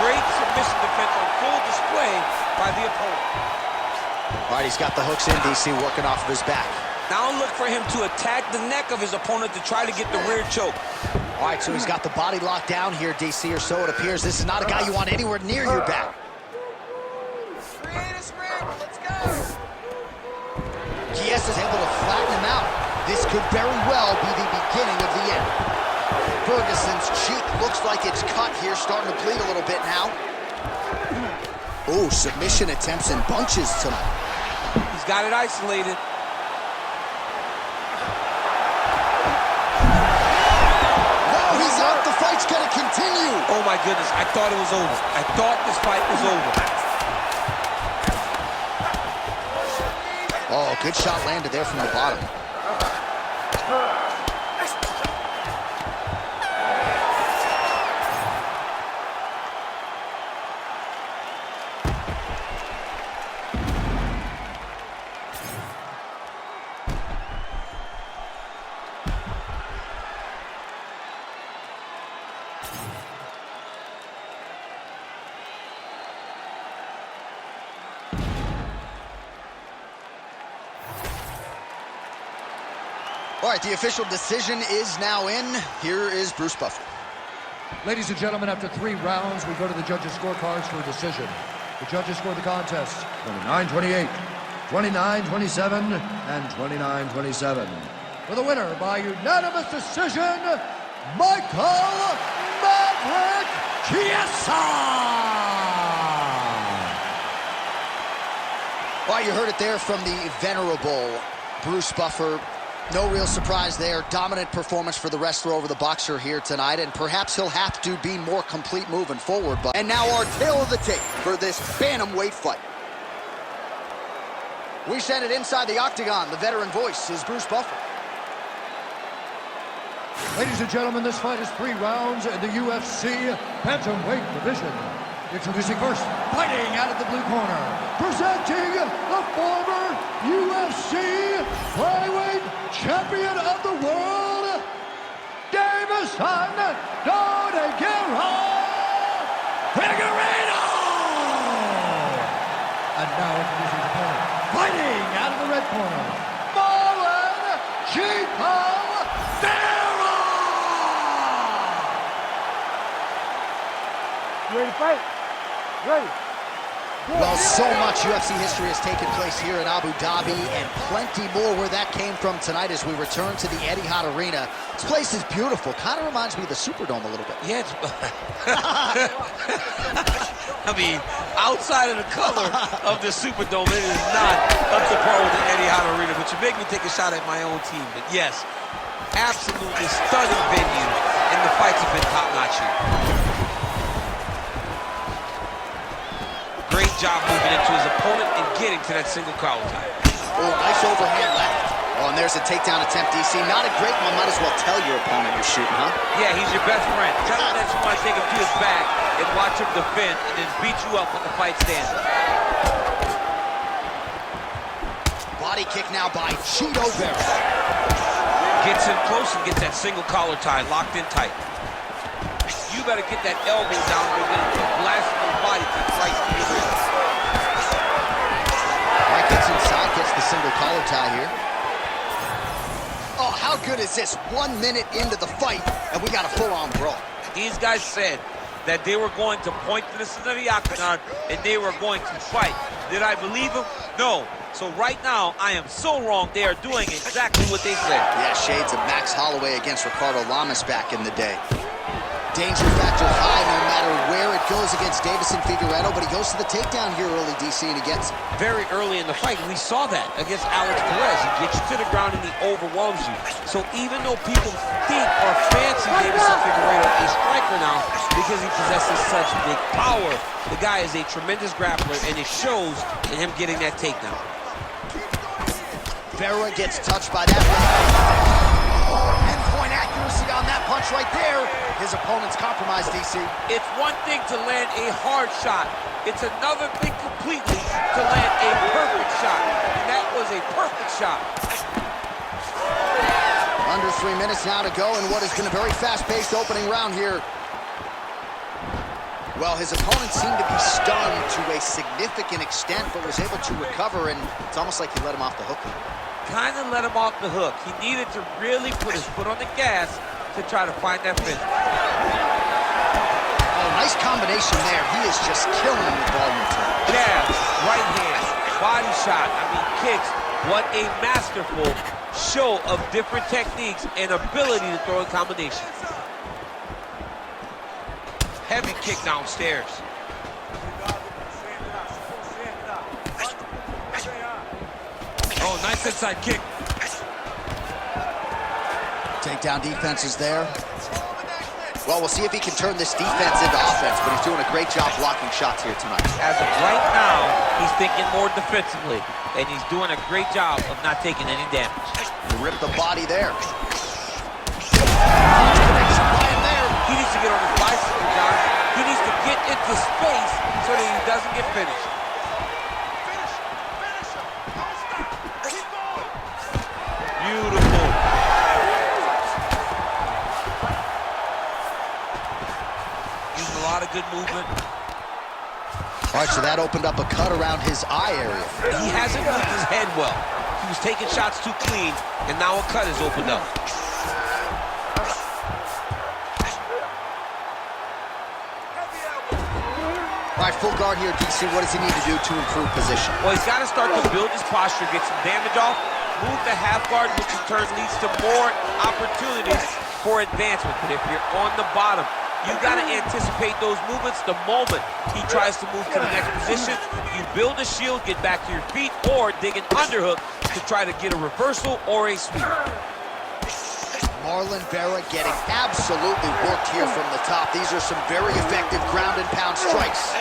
Great submission defense on full display by the opponent. All right, he's got the hooks in, DC, working off of his back. Now look for him to attack the neck of his opponent to try to get the rear choke. All right, so he's got the body locked down here, DC, or so it appears. This is not a guy you want anywhere near your back. Create a scramble, let's go! Kies is able to flatten him out. This could very well be the beginning of the end. Ferguson's cheek looks like it's cut here, starting to bleed a little bit now. Oh, submission attempts in bunches tonight. He's got it isolated. No, he's out. The fight's going to continue. Oh, my goodness. I thought it was over. I thought this fight was over. Oh, Oh, good shot landed there from the bottom. All right, the official decision is now in. Here is Bruce Buffer. Ladies and gentlemen, after 3 rounds, we go to the judges' scorecards for a decision. The judges scored the contest 29-28, 29-27, and 29-27. For the winner by unanimous decision, Michael Maverick Chiesa! Well, you heard it there from the venerable Bruce Buffer. No real surprise there. Dominant performance for the wrestler over the boxer here tonight, and perhaps he'll have to be more complete moving forward. And now our tail of the tape for this bantamweight fight. We send it inside the octagon. The veteran voice is Bruce Buffer. Ladies and gentlemen, this fight is 3 rounds in the UFC bantamweight division. Introducing first, fighting out of the blue corner, presenting the former UFC flyweight champion of the world, Davison Figueroa! And now introducing his opponent, fighting out of the red corner, Marlon Chico Vera! You ready to fight? Ready. Well, so much UFC history has taken place here in Abu Dhabi, and plenty more where that came from tonight as we return to the Etihad Arena. This place is beautiful. Kind of reminds me of the Superdome a little bit. Yeah, it's... I mean, outside of the color of the Superdome, it is not up to par with the Etihad Arena, but you make me take a shot at my own team. But yes, absolutely stunning venue, and the fights have been top-notch here. Great job moving into his opponent and getting to that single collar tie. Oh, nice overhand left. Oh, and there's a takedown attempt, DC. Not a great one. Might as well tell your opponent you're shooting, huh? Yeah, he's your best friend. Tell him that you want to take him to his back and watch him defend and then beat you up when the fight's standing. Body kick now by Chito Vera. Gets in close and gets that single collar tie locked in tight. You better get that elbow down and we're going to keep blasting the body to right to the wrist. Right, gets inside, gets the single collar tie here. Oh, how good is this? 1 minute into the fight, and we got a full-on brawl. These guys said that they were going to point to the center of the octagon and they were going to fight. Did I believe them? No. So right now, I am so wrong. They are doing exactly what they said. Yeah, shades of Max Holloway against Ricardo Lamas back in the day. Danger factor high no matter where it goes against Davison Figueiredo, but he goes to the takedown here early, DC, and he gets it. Very early in the fight, we saw that against Alex Perez. He gets you to the ground and he overwhelms you. So even though people think or fancy Davison Figueiredo a striker now because he possesses such big power, the guy is a tremendous grappler, and it shows in him getting that takedown. Vera gets touched by that. Endpoint accuracy on that punch right there. His opponent's compromised, DC. It's one thing to land a hard shot. It's another thing completely to land a perfect shot. And that was a perfect shot. Under 3 minutes now to go in what has been a very fast-paced opening round here. Well, his opponent seemed to be stunned to a significant extent, but was able to recover, and it's almost like he let him off the hook. Kind of let him off the hook. He needed to really put his foot on the gas to try to find that finish. Oh, nice combination there. He is just killing him with volume. Jab, right hand, body shot, I mean kicks. What a masterful show of different techniques and ability to throw in combinations. Heavy kick downstairs. Oh, nice inside kick. Takedown defense is there. Well, we'll see if he can turn this defense into offense, but he's doing a great job blocking shots here tonight. As of right now, he's thinking more defensively, and he's doing a great job of not taking any damage. Rip the body there. He needs to get on his bicycle, John. He needs to get into space so that he doesn't get finished. Finish him. Don't stop. Keep going. Beautiful. Using a lot of good movement. All right, so that opened up a cut around his eye area. He hasn't moved his head well. He was taking shots too clean, and now a cut has opened up. All right, full guard here, DC. What does he need to do to improve position? Well, he's got to start to build his posture, get some damage off, move the half guard, which in turn leads to more opportunities for advancement. But if you're on the bottom, you got to anticipate those movements the moment he tries to move to the next position. You build a shield, get back to your feet, or dig an underhook to try to get a reversal or a sweep. Marlon Vera getting absolutely worked here from the top. These are some very effective ground and pound strikes.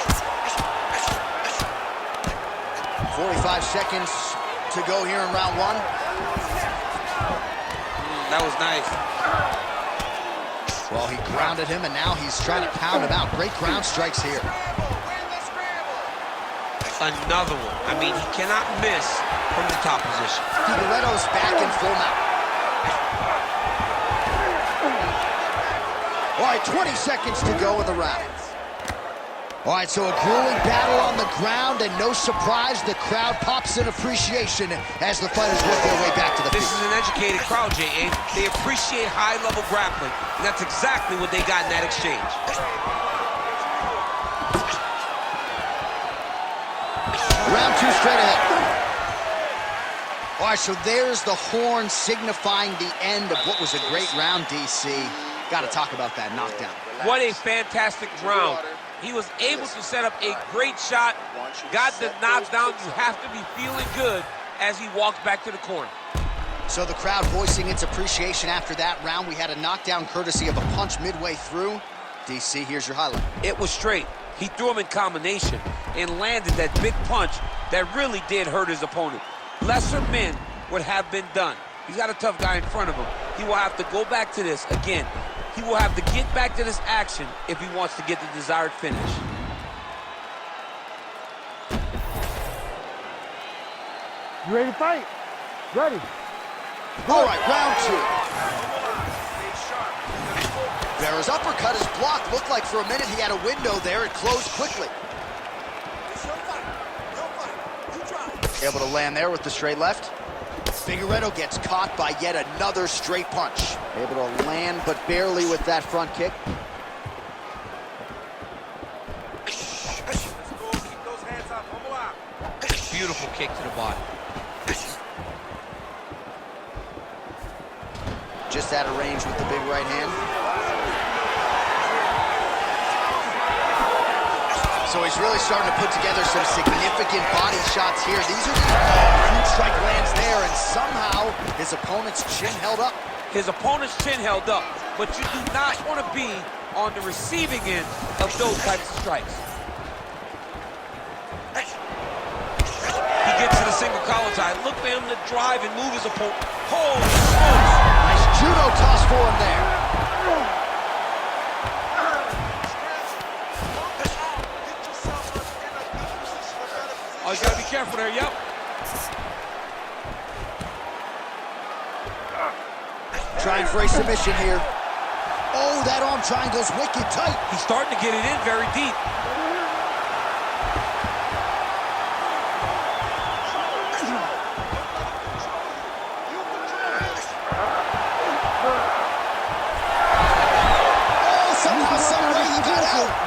45 seconds to go here in round one. That was nice. Well, he grounded him, and now he's trying to pound him out. Great ground strikes here. Another one. I mean, he cannot miss from the top position. Figueiredo's back in full mount. All right, 20 seconds to go in the round. All right, so a grueling battle on the ground, and no surprise, the crowd pops in appreciation as the fighters work their way back to the feet. This is an educated crowd, J.A. They appreciate high-level grappling, and that's exactly what they got in that exchange. Round two straight ahead. All right, so there's the horn signifying the end of what was a great round, DC. Got to talk about that knockdown. What a fantastic round. He was able to set up a great shot, got the knockdown. You have to be feeling good as he walks back to the corner. So the crowd voicing its appreciation after that round. We had a knockdown courtesy of a punch midway through. DC, here's your highlight. It was straight. He threw him in combination and landed that big punch that really did hurt his opponent. Lesser men would have been done. He's got a tough guy in front of him. He will have to go back to this again. He will have to get back to this action if he wants to get the desired finish. You ready to fight? Ready. All right, round two. Vera's uppercut is blocked. Looked like for a minute he had a window there. It closed quickly. Able to land there with the straight left. Figueiredo gets caught by yet another straight punch. Able to land, but barely with that front kick. Beautiful kick to the body. Just out of range with the big right hand. So he's really starting to put together some significant body shots here. These are huge strike lands there, and somehow his opponent's chin held up. His opponent's chin held up, but you do not want to be on the receiving end of those types of strikes. He gets to the single collar tie. Look for him to drive and move his opponent. Holy smokes! Nice judo toss for him there. Oh, you gotta be careful there, yep. Trying for a submission here. Oh, that arm triangle's wicked tight. He's starting to get it in very deep.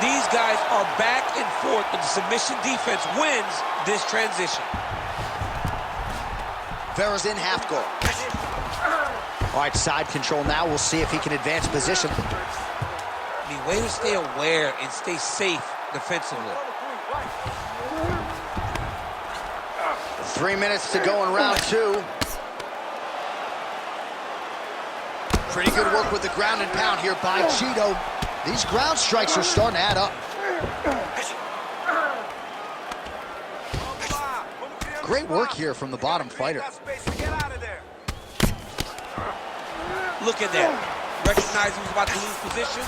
These guys are back and forth, but the submission defense wins this transition. Vera's in half guard. All right, side control now. We'll see if he can advance position. I mean, way to stay aware and stay safe defensively. 3 minutes to go in round two. Pretty good work with the ground and pound here by Cheeto. These ground strikes are starting to add up. Great work here from the bottom fighter. Look at that. Recognize he was about to lose position.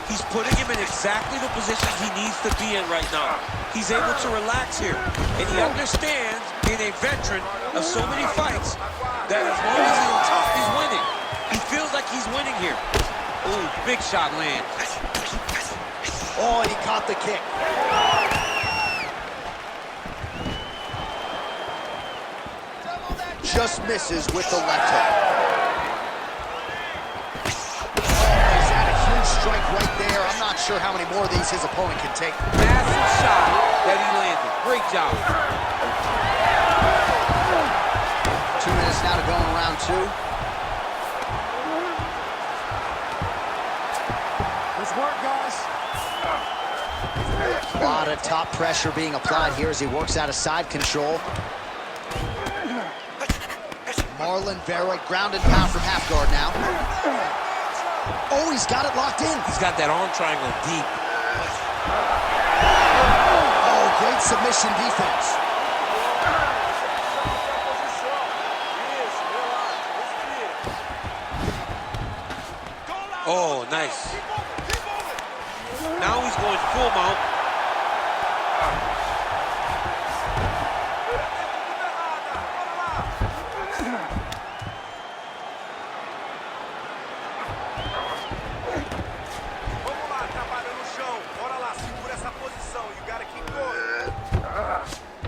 He's putting him in exactly the position he needs to be in right now. He's able to relax here. And he understands, being a veteran of so many fights, that as long as he's on top, he's winning. He feels like he's winning here. Ooh, big shot lands. Oh, and he caught the kick. Just misses with the left hook. Oh, he's had a huge strike right there. I'm not sure how many more of these his opponent can take. Massive shot that he landed. Great job. 2 minutes now to go in round 2. Let's work, guys. A lot of top pressure being applied here as he works out of side control. Marlon Vera, ground and pound from half guard now. Oh, he's got it locked in. He's got that arm triangle deep. Oh, great submission defense. Oh, nice. Now he's going full mount.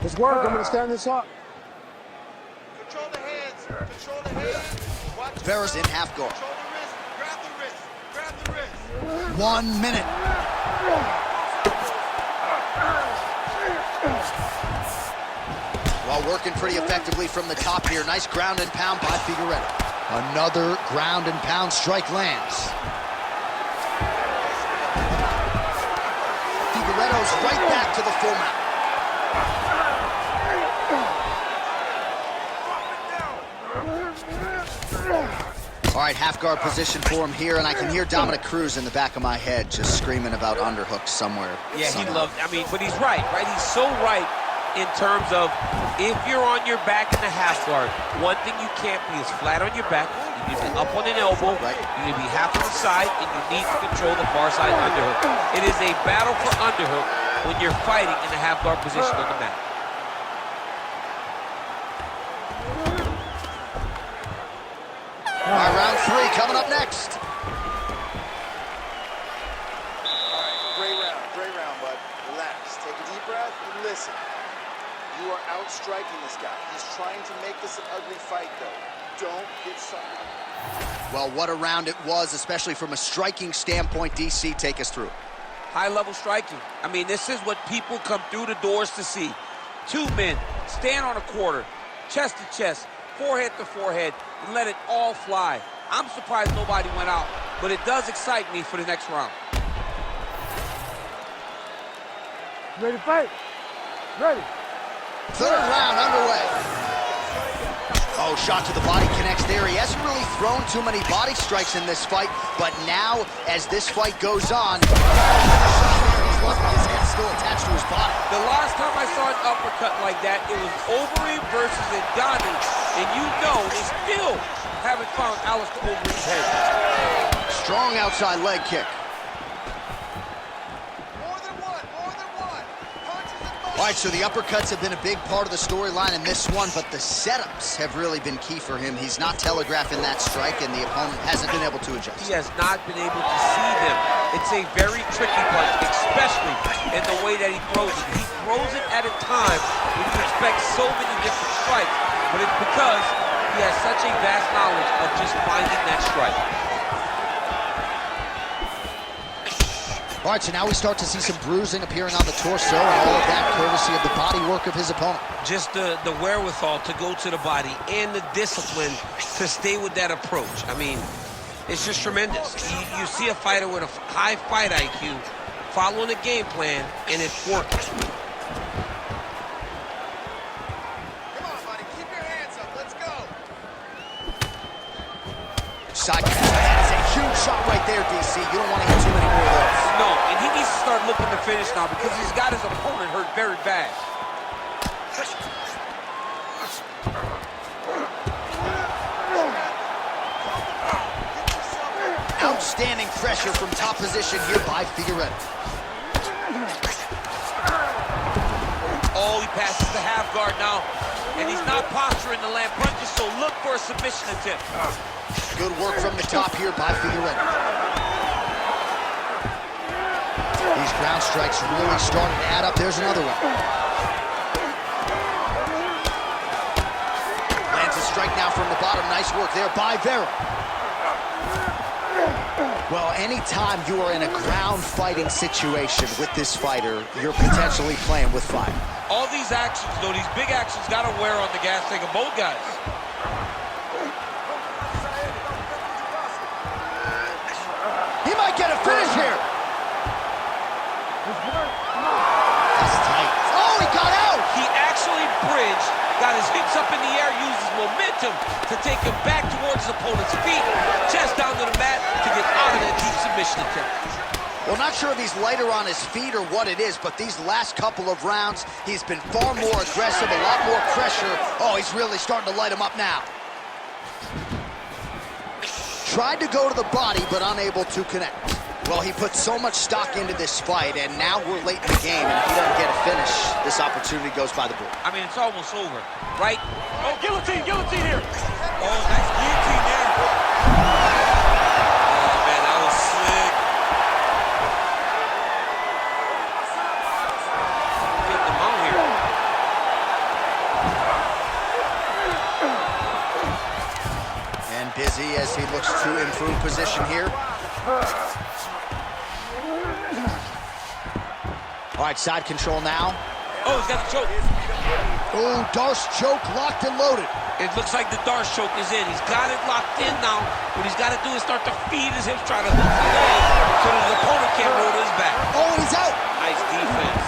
Let's work. I'm going to stand this up. Control the hands. Control the hands. Watch your Vera's in wrist. half guard. Control the wrist. Grab the wrist. Grab the wrist. 1 minute. While working pretty effectively from the top here. Nice ground and pound by Figueredo. Another ground and pound strike lands. Figueredo's right back to the full mount. All right, half guard position for him here, and I can hear Dominic Cruz in the back of my head just screaming about underhooks somewhere. Yeah, somehow. he loved, I mean, but he's right? He's so right in terms of if you're on your back in the half guard, one thing you can't be is flat on your back. You need to be up on an elbow. Right. You need to be half on the side, and you need to control the far side underhook. It is a battle for underhook when you're fighting in the half guard position on the mat. All right, round 3 coming up next. All right, great round, bud. Relax, take a deep breath, and listen. You are outstriking this guy. He's trying to make this an ugly fight, though. Don't get sucked. Well, what a round it was, especially from a striking standpoint. DC, take us through. High-level striking. I mean, this is what people come through the doors to see. 2 men, stand on a quarter, chest to chest, forehead to forehead, and let it all fly. I'm surprised nobody went out, but it does excite me for the next round. Ready to fight? Ready. 3rd round underway. Oh, shot to the body connects there. He hasn't really thrown too many body strikes in this fight, but now, as this fight goes on, his head's still attached to his body. The last time I saw an uppercut like that, it was Overeem versus Ngannou, and you know they still haven't found Alistair Overeem's head. Strong outside leg kick. More than one. Punches and All right, so the uppercuts have been a big part of the storyline in this one, but the setups have really been key for him. He's not telegraphing that strike, and the opponent hasn't been able to adjust. He has not been able to see them. It's a very tricky punch, especially in the way that he throws it. He throws it at a time when you expect so many different strikes, but it's because he has such a vast knowledge of just finding that strike. All right, so now we start to see some bruising appearing on the torso, and all of that courtesy of the body work of his opponent. Just the wherewithal to go to the body and the discipline to stay with that approach. I mean, it's just tremendous. You see a fighter with a high fight IQ following a game plan, and it's working. Come on, buddy. Keep your hands up. Let's go. Side kick. That is a huge shot right there, DC. You don't want to hit too many more of those. No, and he needs to start looking to finish now because he's got his opponent hurt very bad. Outstanding pressure from top position here by Figueredo. Oh, he passes the half guard now, and he's not posturing to land punches, so look for a submission attempt. Good work from the top here by Figueredo. These ground strikes really starting to add up. There's another one. Lands a strike now from the bottom. Nice work there by Vera. Well, anytime you are in a ground fighting situation with this fighter, you're potentially playing with fire. All these actions, though, these big actions got to wear on the gas tank of both guys. He might get a finish here. That's tight. Oh, he got out. He actually bridged, got his hips up in the air, used his momentum to take him back towards his opponent's feet, chest down to the mat to get out of that deep submission attempt. Well, not sure if he's lighter on his feet or what it is, but these last couple of rounds, he's been far more aggressive, a lot more pressure. Oh, he's really starting to light him up now. Tried to go to the body, but unable to connect. Well, he put so much stock into this fight, and now we're late in the game, and if he doesn't get a finish, this opportunity goes by the board. I mean, it's almost over, right? Oh, guillotine here. Oh, nice guillotine there. Oh, man, that was slick. Getting them out here. And busy as he looks to improve position here. All right, side control now. Oh, he's got the choke. Oh, Darce choke locked and loaded. It looks like the Darce choke is in. He's got it locked in now. What he's got to do is start to feed his hips, try to hook the leg so that his opponent can't roll to his back. Oh, and he's out. Nice defense.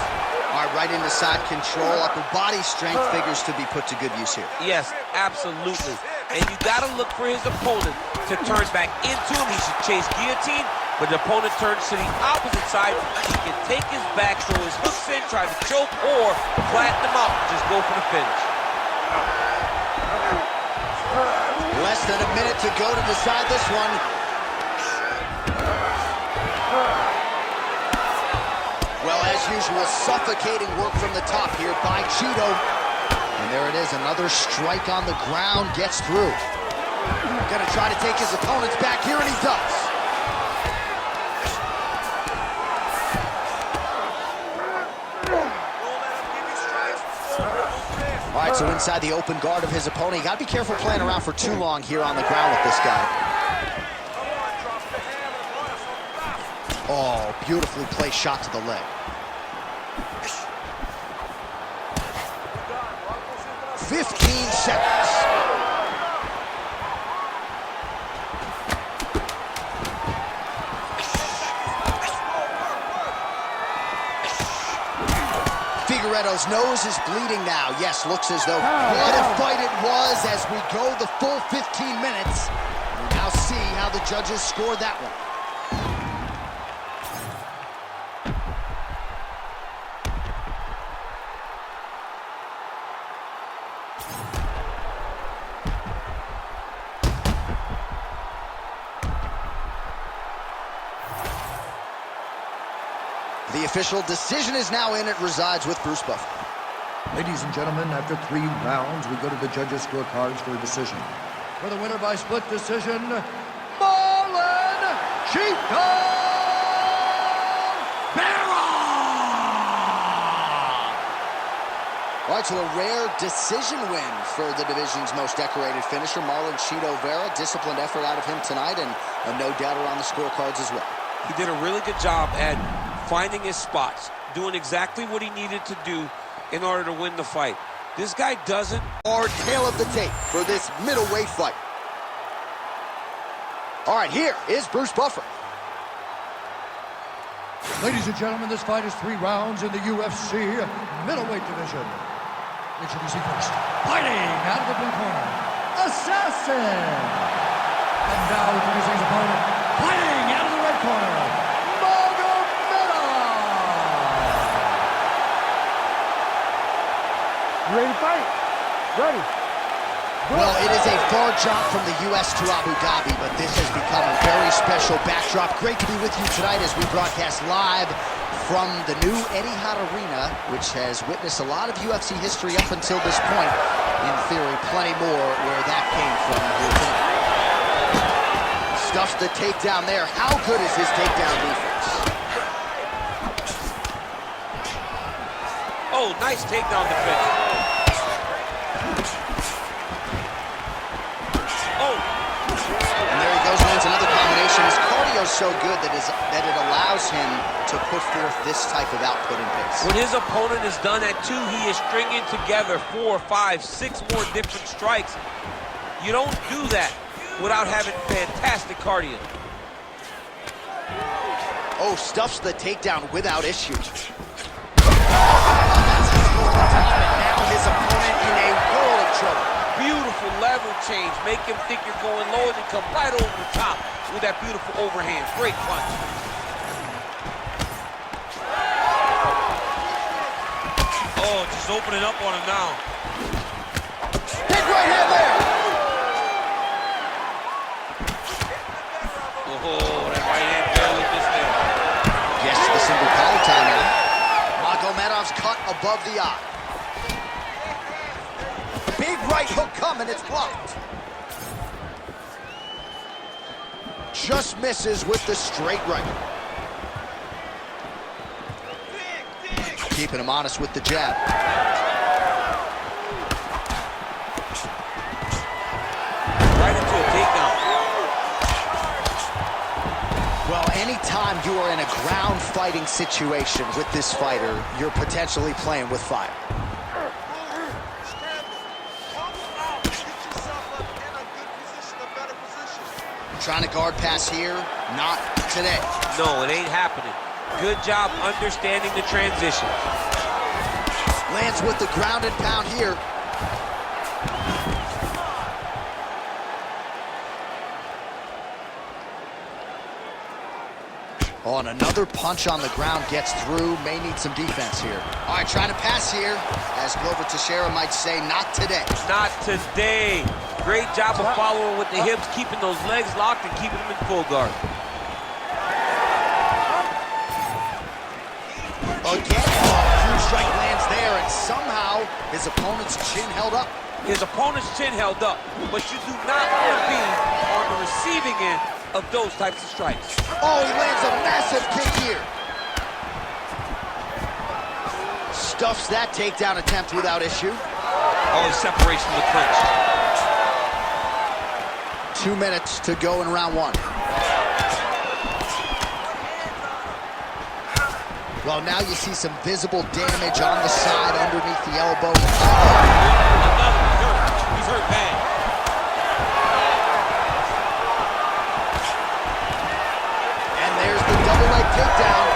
All right, right into side control. Upper body strength figures to be put to good use here. Yes, absolutely. And you got to look for his opponent to turn back into him. He should chase guillotine, but the opponent turns to the opposite side. He can take his back, throw his hooks in, try to choke, or flatten him out. Just go for the finish. Less than a minute to go to decide this one. Well, as usual, suffocating work from the top here by Cheeto. And there it is, another strike on the ground, gets through. Gonna try to take his opponents back here, and he does. All right, so inside the open guard of his opponent, you gotta be careful playing around for too long here on the ground with this guy. Oh, beautifully placed shot to the leg. 15 seconds. Figueredo's nose is bleeding now. Yes, looks as though what a fight it was as we go the full 15 minutes. We now see how the judges scored that one. The official decision is now in. It resides with Bruce Buffer. Ladies and gentlemen, after 3 rounds, we go to the judges' scorecards for a decision. For the winner by split decision, Marlon Chico Vera! All right, so a rare decision win for the division's most decorated finisher, Marlon Cheeto Vera. Disciplined effort out of him tonight, and no doubt around the scorecards as well. He did a really good job at finding his spots, doing exactly what he needed to do in order to win the fight. This guy doesn't. Our tail of the tape for this middleweight fight. All right, here is Bruce Buffer. Ladies and gentlemen, this fight is 3 rounds in the UFC middleweight division. Introducing first, fighting out of the blue corner, Assassin. And now introducing his opponent, fighting Ready. Well, it is a far jump from the U.S. to Abu Dhabi, but this has become a very special backdrop. Great to be with you tonight as we broadcast live from the new Etihad Arena, which has witnessed a lot of UFC history up until this point. In theory, plenty more where that came from. Stuffs the takedown there. How good is his takedown defense? Oh, nice takedown defense. And there he goes, lands another combination. His cardio is so good that it allows him to put forth this type of output and pace. When his opponent is done at 2, he is stringing together 4, 5, 6 more different strikes. You don't do that without having fantastic cardio. Oh, stuffs the takedown without issue. Now his opponent in a world of trouble. Beautiful level change. Make him think you're going low and then come right over the top with that beautiful overhand. Great punch. Oh, just opening up on him now. Big right hand there. Oh, that right hand barely missed there. Yes, the single collar tie now. Magomedov's cut above the eye. Big right hook coming, it's blocked. Just misses with the straight right. Keeping him honest with the jab. Right into a takedown. Well, anytime you are in a ground fighting situation with this fighter, you're potentially playing with fire. Trying to guard pass here, not today. No, it ain't happening. Good job understanding the transition. Lands with the ground and pound here. Oh, and another punch on the ground gets through. May need some defense here. All right, trying to pass here. As Glover Teixeira might say, not today. Not today. Great job of following with the hips, keeping those legs locked and keeping them in full guard. Again, huge strike lands there, and somehow his opponent's chin held up. His opponent's chin held up, but you do not want to be on the receiving end of those types of strikes. Oh, he lands a massive kick here. Stuffs that takedown attempt without issue. Oh, he separates from the clinch. 2 minutes to go in round 1. Well, now you see some visible damage on the side underneath the elbow. He's hurt bad. And there's the double leg takedown.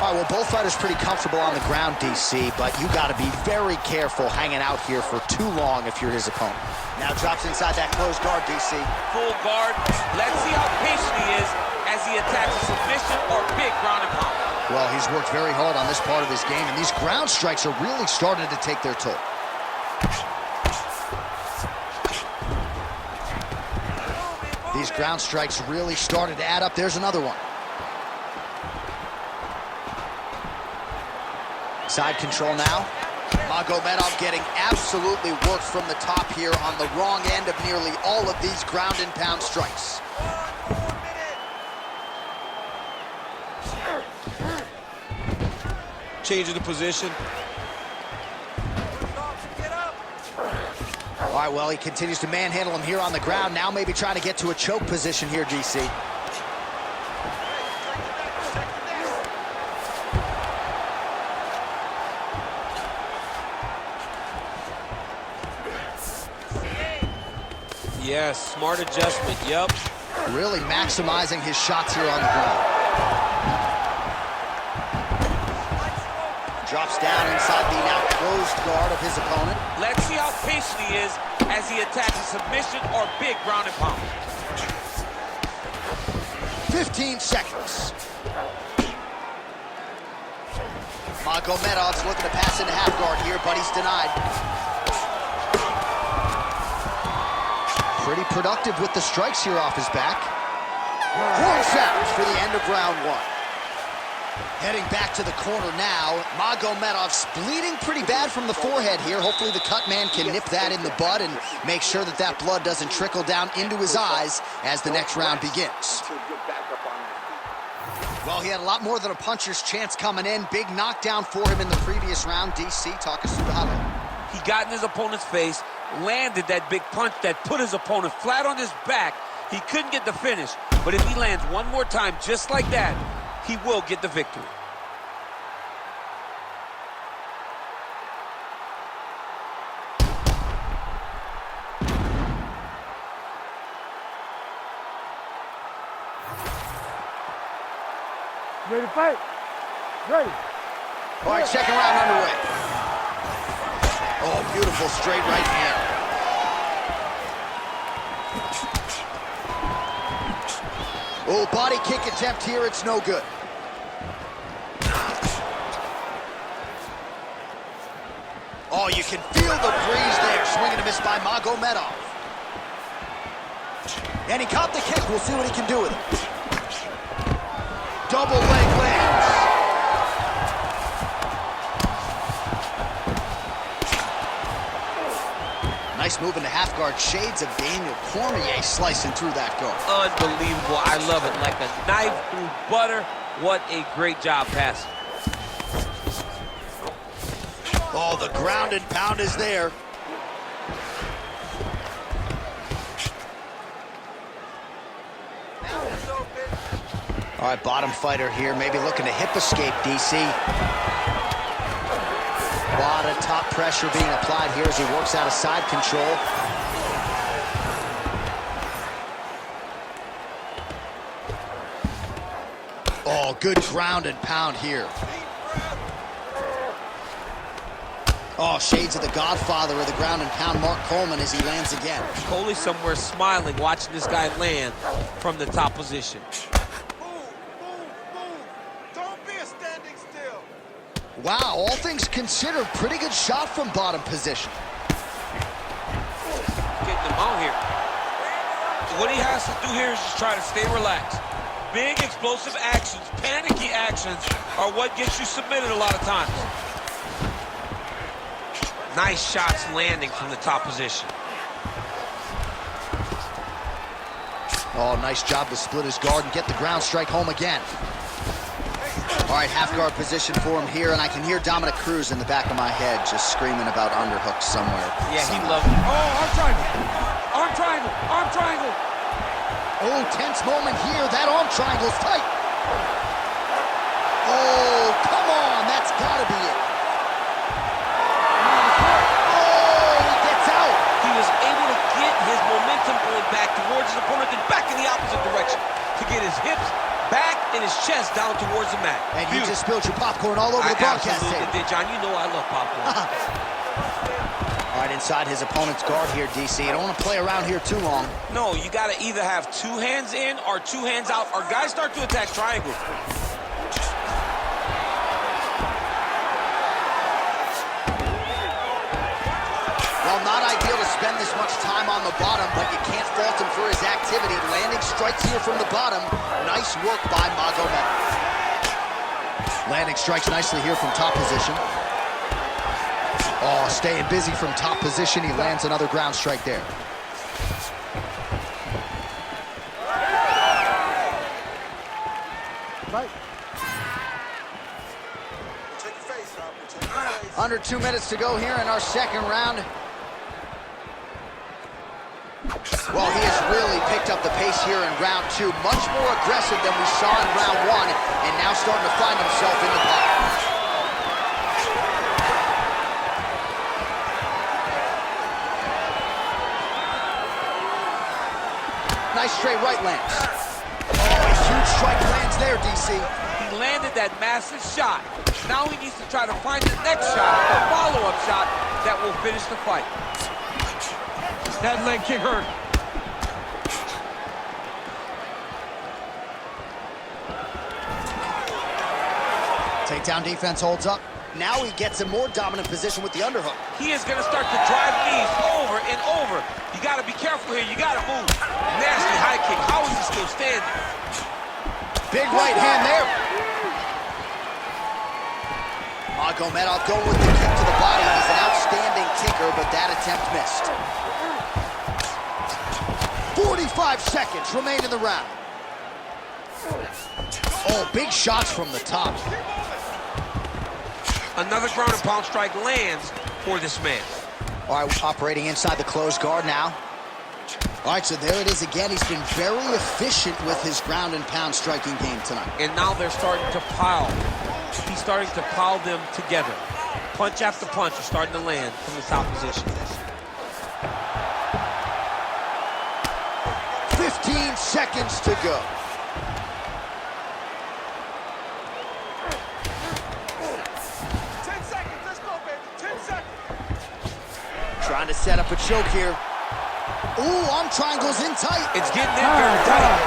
All right, well, both fighters pretty comfortable on the ground, DC, but you got to be very careful hanging out here for too long if you're his opponent. Now drops inside that closed guard, DC. Full guard. Let's see how patient he is as he attacks a submission or big ground and pound. Well, he's worked very hard on this part of his game, and these ground strikes are really starting to take their toll. These ground strikes really started to add up. There's another one. Side control now. Magomedov getting absolutely worked from the top here on the wrong end of nearly all of these ground and pound strikes. Changing the position. All right, well, he continues to manhandle him here on the ground. Now maybe trying to get to a choke position here, DC. Yes, smart adjustment, yep. Really maximizing his shots here on the ground. Drops down inside the now closed guard of his opponent. Let's see how patient he is as he attacks a submission or big ground and pound. 15 seconds. Magomedov's looking to pass into half guard here, but he's denied. Pretty productive with the strikes here off his back. Horn sound for the end of round one. Heading back to the corner now. Magomedov's bleeding pretty bad from the forehead here. Hopefully the cut man can nip that in the bud and make sure that that blood doesn't trickle down into his eyes as the next round begins. Well, he had a lot more than a puncher's chance coming in. Big knockdown for him in the previous round. DC, talk us through the highlight. He got in his opponent's face, landed that big punch that put his opponent flat on his back. He couldn't get the finish, but if he lands one more time just like that, he will get the victory. Ready to fight? Ready. All right, second round underway. Oh, beautiful straight right hand. Oh, body kick attempt here, it's no good. Oh, you can feel the breeze there. Swing and a miss by Magomedov. And he caught the kick. We'll see what he can do with it. Double leg lands. Nice move into half guard. Shades of Daniel Cormier slicing through that guard. Unbelievable. I love it. Like a knife through butter. What a great job passing. Oh, the ground and pound is there. All right, bottom fighter here, maybe looking to hip escape, DC. A lot of top pressure being applied here as he works out of side control. Oh, good ground and pound here. Oh, shades of the godfather of the ground and pound, Mark Coleman, as he lands again. Coley somewhere smiling, watching this guy land from the top position. Don't be a standing still. Wow, all things considered, pretty good shot from bottom position. Getting him out here. What he has to do here is just try to stay relaxed. Big explosive actions, panicky actions are what gets you submitted a lot of times. Nice shots landing from the top position. Oh, nice job to split his guard and get the ground strike home again. All right, half guard position for him here, and I can hear Dominic Cruz in the back of my head just screaming about underhooks somewhere. Yeah, he loves it. Oh, arm triangle. Arm triangle. Arm triangle. Oh, tense moment here. That arm triangle's tight. Oh, come on. That's got to be it. Back towards his opponent and back in the opposite direction to get his hips back and his chest down towards the mat. And you just spilled your popcorn all over the broadcast table. Did, John. You know I love popcorn. All right, inside his opponent's guard here, DC. You don't want to play around here too long. No, you got to either have two hands in or two hands out, or guys start to attack triangles. Well, not ideal to spend this much time on the bottom, but you can't fault him for his activity. Landing strikes here from the bottom. Nice work by Magomedov. Landing strikes nicely here from top position. Oh, staying busy from top position. He lands another ground strike there. Right. Check your face, Rob. Check your face. Under 2 minutes to go here in our second round. Well, he has really picked up the pace here in round two. Much more aggressive than we saw in round one, and now starting to find himself in the pocket. Nice straight right lands. Oh, a huge strike lands there, DC. He landed that massive shot. Now he needs to try to find the next shot, the follow-up shot that will finish the fight. That leg kick hurt. Takedown defense holds up. Now he gets a more dominant position with the underhook. He is going to start to drive knees over and over. You got to be careful here. You got to move. Nasty high kick. How is he still standing? Big right hand there. Magomedov going with the kick to the body. He's an outstanding kicker, but that attempt missed. 45 seconds remain in the round. Oh, big shots from the top. Another ground and pound strike lands for this man. All right, operating inside the closed guard now. All right, so there it is again. He's been very efficient with his ground and pound striking game tonight. And now they're starting to pile. He's starting to pile them together. Punch after punch is starting to land from the top position. 15 seconds to go. Trying to set up a choke here. Ooh, arm triangles in tight. It's getting in very tight.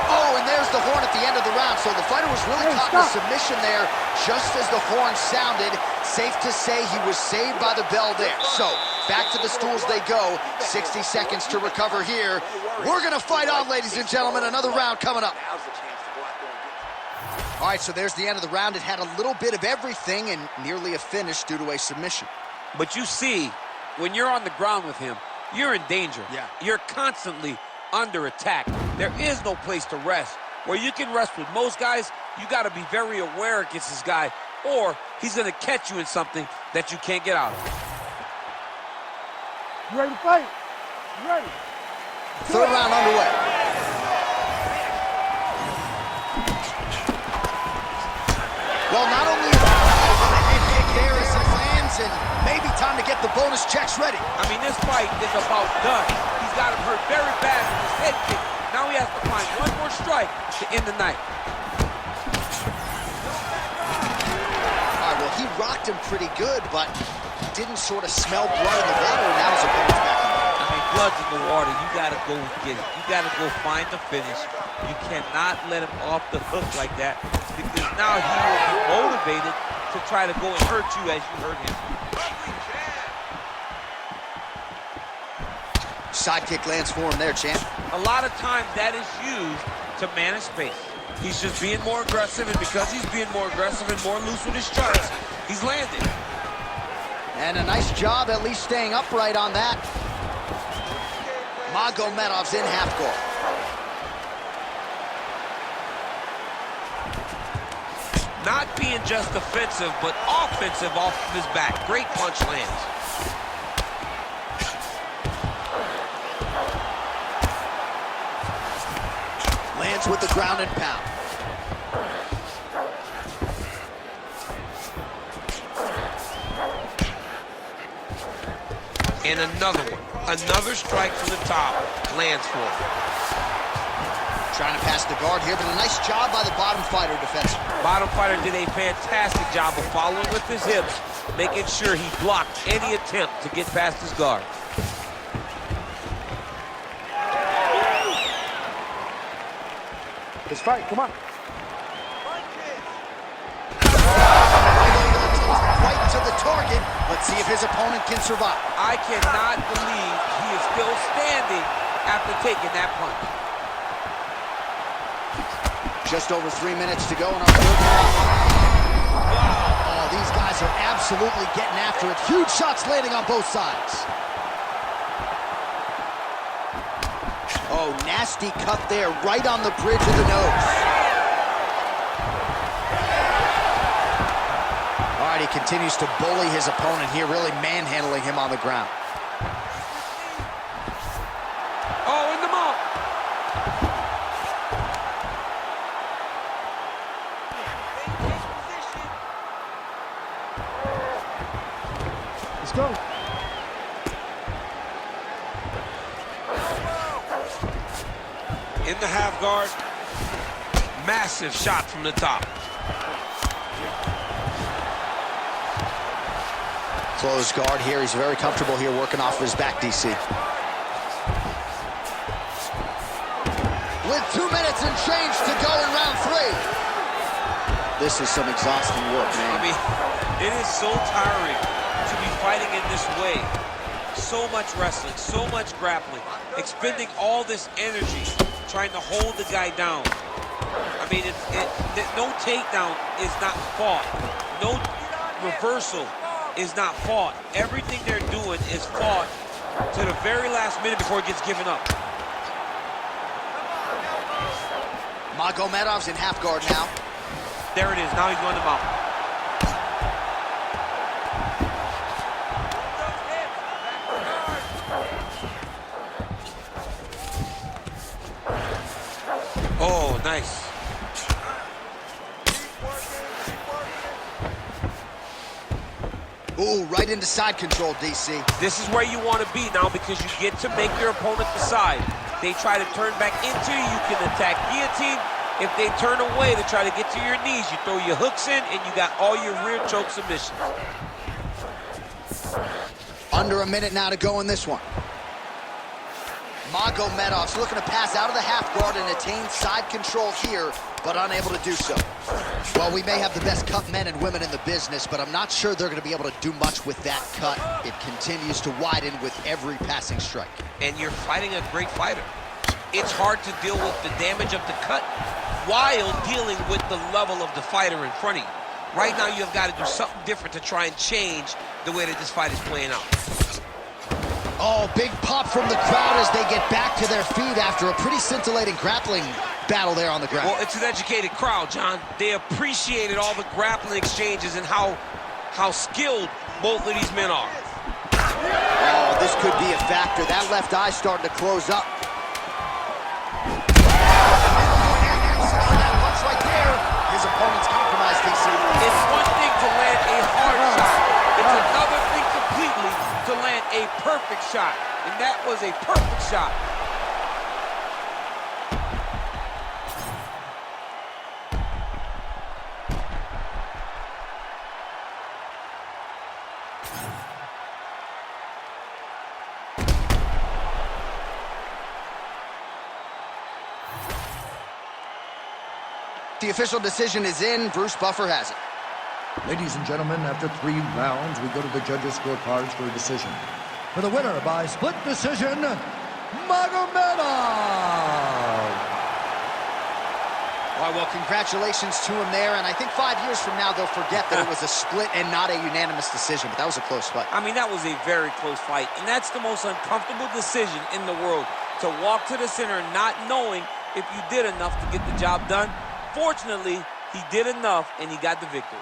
Oh, and there's the horn at the end of the round. So the fighter was really caught in a submission there just as the horn sounded. Safe to say he was saved by the bell there. So back to the stools they go. 60 seconds to recover here. We're going to fight on, ladies and gentlemen. Another round coming up. All right, so there's the end of the round. It had a little bit of everything and nearly a finish due to a submission. But you see, when you're on the ground with him, you're in danger. Yeah. You're constantly under attack. There is no place to rest. Where you can rest with most guys, you got to be very aware against this guy, or he's going to catch you in something that you can't get out of. You ready to fight? You ready? Third round underway. Well, not only is a head kick there as he lands, and maybe time to get the bonus checks ready. I mean, this fight is about done. He's got him hurt very bad with his head kick. Now he has to find one more strike to end the night. All right, well, he rocked him pretty good, but didn't sort of smell blood in the water, and now his opponent's back in. I mean, blood's in the water. You got to go get it. You got to go find the finish. You cannot let him off the hook like that, because now he will be motivated to try to go and hurt you as you hurt him. Sidekick lands for him there, champ. A lot of times that is used to manage space. He's just being more aggressive, and because he's being more aggressive and more loose with his strikes, he's landing. And a nice job at least staying upright on that. Magomedov's in half guard. Not being just defensive, but offensive off of his back. Great punch lands. Lands with the ground and pound. And another one. Another strike from the top. Lands for him. Trying to pass the guard here, but a nice job by the bottom fighter defensively. Bottom fighter did a fantastic job of following with his hips, making sure he blocked any attempt to get past his guard. Let's fight, come on. Right to the target. Let's see if his opponent can survive. I cannot believe he is still standing after taking that punch. Just over 3 minutes to go in our third round. Oh, these guys are absolutely getting after it. Huge shots landing on both sides. Oh, nasty cut there, right on the bridge of the nose. All right, he continues to bully his opponent here, really manhandling him on the ground. Oh, in the mouth. Let's go. In the half guard. Massive shot from the top. Closed guard here. He's very comfortable here working off of his back, DC. With 2 minutes and change to go in round 3. This is some exhausting work, man. I mean, It is so tiring to be fighting in this way. So much wrestling, so much grappling, expending all this energy trying to hold the guy down. I mean, no takedown is not fought. No reversal is not fought. Everything they're doing is fought to the very last minute before it gets given up. Magomedov's in half guard now. There it is. Now he's going to mount. Oh, nice. Ooh, right into side control, DC. This is where you want to be now because you get to make your opponent decide. They try to turn back into you, you can attack guillotine. If they turn away to try to get to your knees, you throw your hooks in and you got all your rear choke submissions. Under a minute now to go in this one. Magomedov's looking to pass out of the half guard and attain side control here, but unable to do so. Well, we may have the best cut men and women in the business, but I'm not sure they're going to be able to do much with that cut. It continues to widen with every passing strike. And you're fighting a great fighter. It's hard to deal with the damage of the cut while dealing with the level of the fighter in front of you. Right now, you've got to do something different to try and change the way that this fight is playing out. Oh, big pop from the crowd as they get back to their feet after a pretty scintillating grappling battle there on the ground. Well, it's an educated crowd, John. They appreciated all the grappling exchanges and how skilled both of these men are. Oh, this could be a factor. That left eye starting to close up. That punch right there. His opponent's compromised, DC. It's one thing to land a hard shot. It's another thing completely to land a perfect shot. And that was a perfect shot. The official decision is in. Bruce Buffer has it. Ladies and gentlemen, after 3 rounds, we go to the judges' scorecards for a decision. For the winner by split decision, Magomedov! All right, well, congratulations to him there, and I think 5 years from now they'll forget that it was a split and not a unanimous decision, but that was a close fight. I mean, that was a very close fight, and that's the most uncomfortable decision in the world, to walk to the center not knowing if you did enough to get the job done. Fortunately, he did enough, and he got the victory.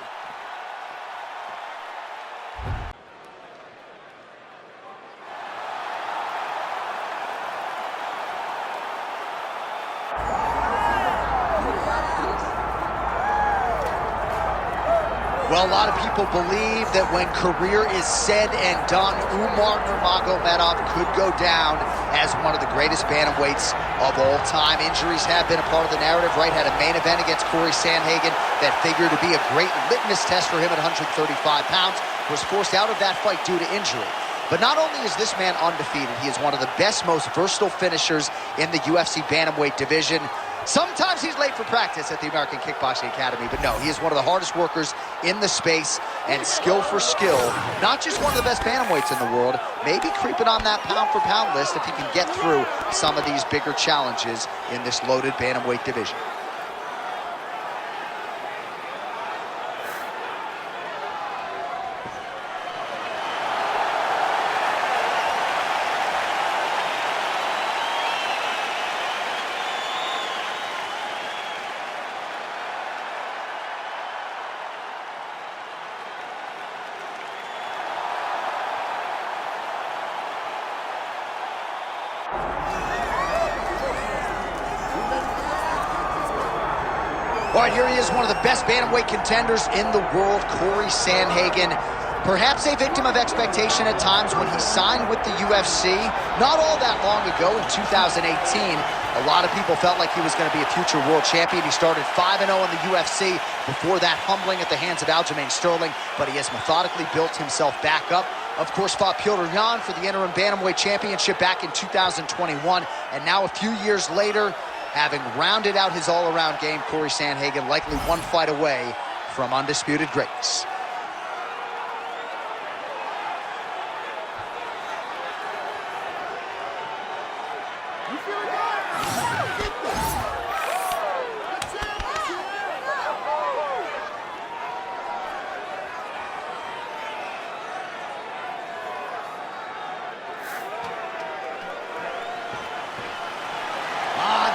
Well, a lot of people believe that when career is said and done, Umar Nurmagomedov could go down as one of the greatest bantamweights of all time. Injuries have been a part of the narrative, right? Had a main event against Corey Sandhagen that figured to be a great litmus test for him at 135 pounds. Was forced out of that fight due to injury. But not only is this man undefeated, he is one of the best, most versatile finishers in the UFC bantamweight division. Sometimes he's late for practice at the American Kickboxing Academy, but no, he is one of the hardest workers in the space, and skill for skill, not just one of the best bantamweights in the world, maybe creeping on that pound-for-pound list if he can get through some of these bigger challenges in this loaded bantamweight division. All right, here he is, one of the best bantamweight contenders in the world, Corey Sandhagen. Perhaps a victim of expectation at times when he signed with the UFC. Not all that long ago in 2018, a lot of people felt like he was going to be a future world champion. He started 5-0 in the UFC, before that humbling at the hands of Aljamain Sterling, but he has methodically built himself back up. Of course, fought Petr Yan for the interim bantamweight championship back in 2021, and now a few years later, having rounded out his all-around game, Corey Sandhagen likely one fight away from undisputed greatness. The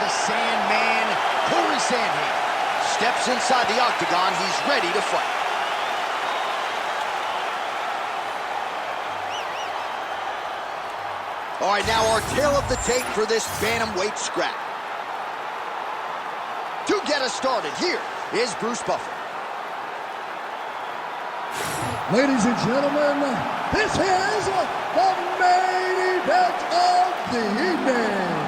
Sandman, Corey Sandhagen, steps inside the octagon. He's ready to fight. All right, now our tail of the tape for this bantamweight scrap. To get us started, here is Bruce Buffer. Ladies and gentlemen, this is the main event of the evening.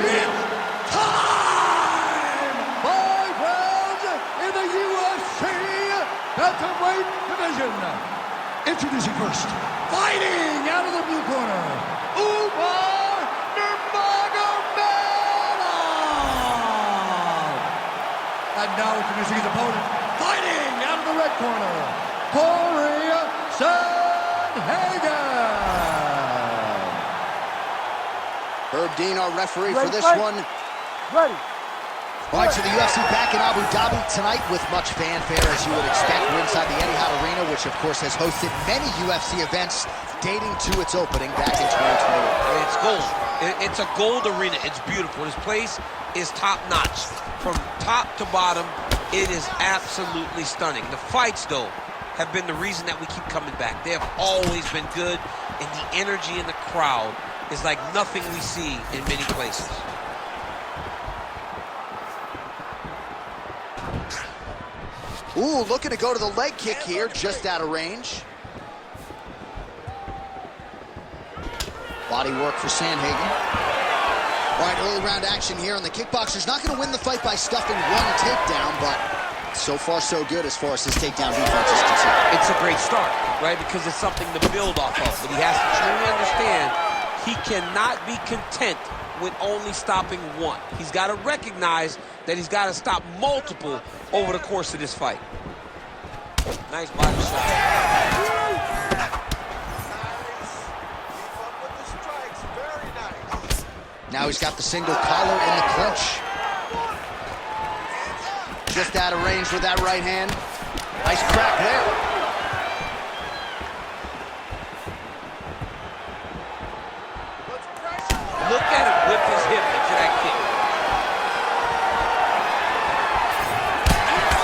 It's time! 5 rounds in the UFC Bantamweight division. Introducing first, fighting out of the blue corner, Umar Nurmagomedov. And now introducing his opponent, fighting out of the red corner, Corey Sandhagen. Herb Dean, our referee for this Fight. one. Ready. All right, so the UFC back in Abu Dhabi tonight with much fanfare, as you would expect. We're inside the Etihad Arena, which, of course, has hosted many UFC events dating to its opening back in 2021. It's gold. It's a gold arena. It's beautiful. This place is top-notch. From top to bottom, it is absolutely stunning. The fights, though, have been the reason that we keep coming back. They have always been good, and the energy in the crowd is like nothing we see in many places. Ooh, looking to go to the leg kick here, just out of range. Body work for Sandhagen. All right, early round action here, and the kickboxer's not going to win the fight by stuffing one takedown, but so far so good as far as his takedown defense is concerned. It's a great start, right? Because it's something to build off of, but he has to truly understand he cannot be content with only stopping one. He's got to recognize that he's got to stop multiple over the course of this fight. Nice body shot. Now he's got the single collar in the clinch. Just out of range with that right hand. Nice crack there. Look at him whip his hip into that kick.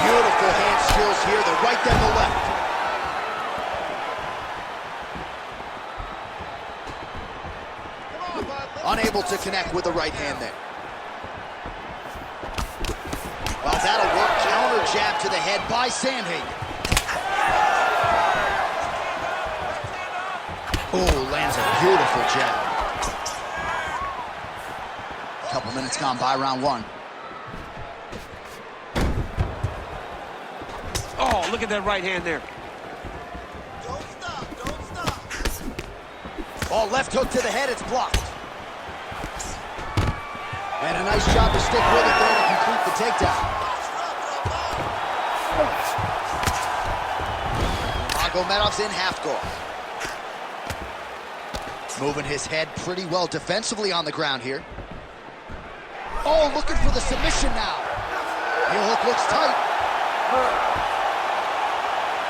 Beautiful hand skills here, the right then the left. Unable to connect with the right hand there. Well, that'll work. Counter jab to the head by Sandhagen. Oh, lands a beautiful jab. Couple minutes gone by, round one. Oh, look at that right hand there. Don't stop, don't stop. Oh, left hook to the head, it's blocked. And a nice job to stick with it there to complete the takedown. Magomedov's in half guard. Moving his head pretty well defensively on the ground here. Oh, looking for the submission now. Heel hook looks tight.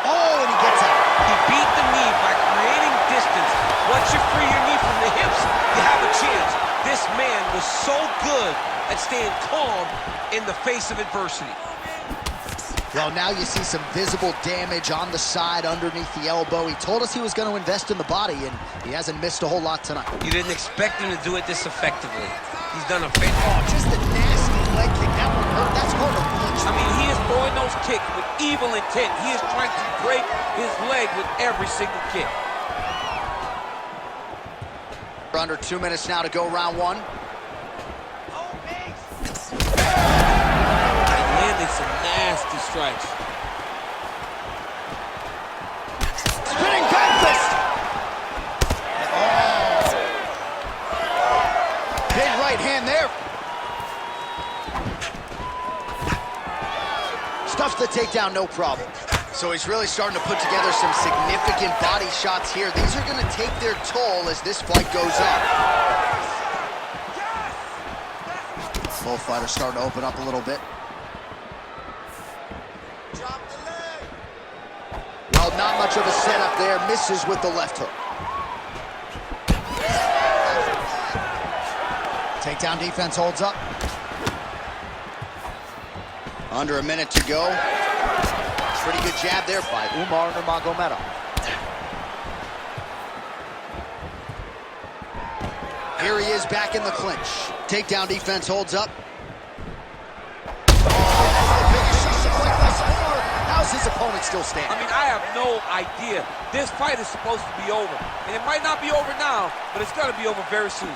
Oh, and he gets out. He beat the knee by creating distance. Once you free your knee from the hips, you have a chance. This man was so good at staying calm in the face of adversity. Well, now you see some visible damage on the side underneath the elbow. He told us he was going to invest in the body, and he hasn't missed a whole lot tonight. You didn't expect him to do it this effectively. He's done a Oh, just a nasty leg kick. That one hurt. That's hard to punch. I mean, he is throwing those kicks with evil intent. He is trying to break his leg with every single kick. We're under 2 minutes now to go, round one. He landed some nasty strikes. Spinning back fist. Oh. Big right hand there. Stuffs the takedown, no problem. So he's really starting to put together some significant body shots here. These are going to take their toll as this fight goes on. Both fighters starting to open up a little bit. Well, not much of a setup there. Misses with the left hook. Takedown defense holds up. Under a minute to go. Pretty good jab there by Umar Nurmagomedov. Here he is back in the clinch. Takedown defense holds up. How's his opponent still standing? I mean, I have no idea. This fight is supposed to be over. And it might not be over now, but it's going to be over very soon.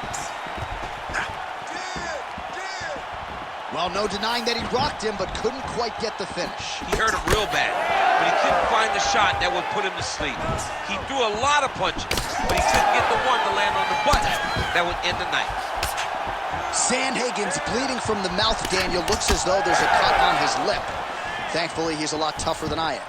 Well, no denying that he rocked him, but couldn't quite get the finish. He hurt him real bad, but he couldn't find the shot that would put him to sleep. He threw a lot of punches, but he couldn't get the one to land on the button that would end the night. Sandhagen's bleeding from the mouth, Daniel. Looks as though there's a cut on his lip. Thankfully, he's a lot tougher than I am.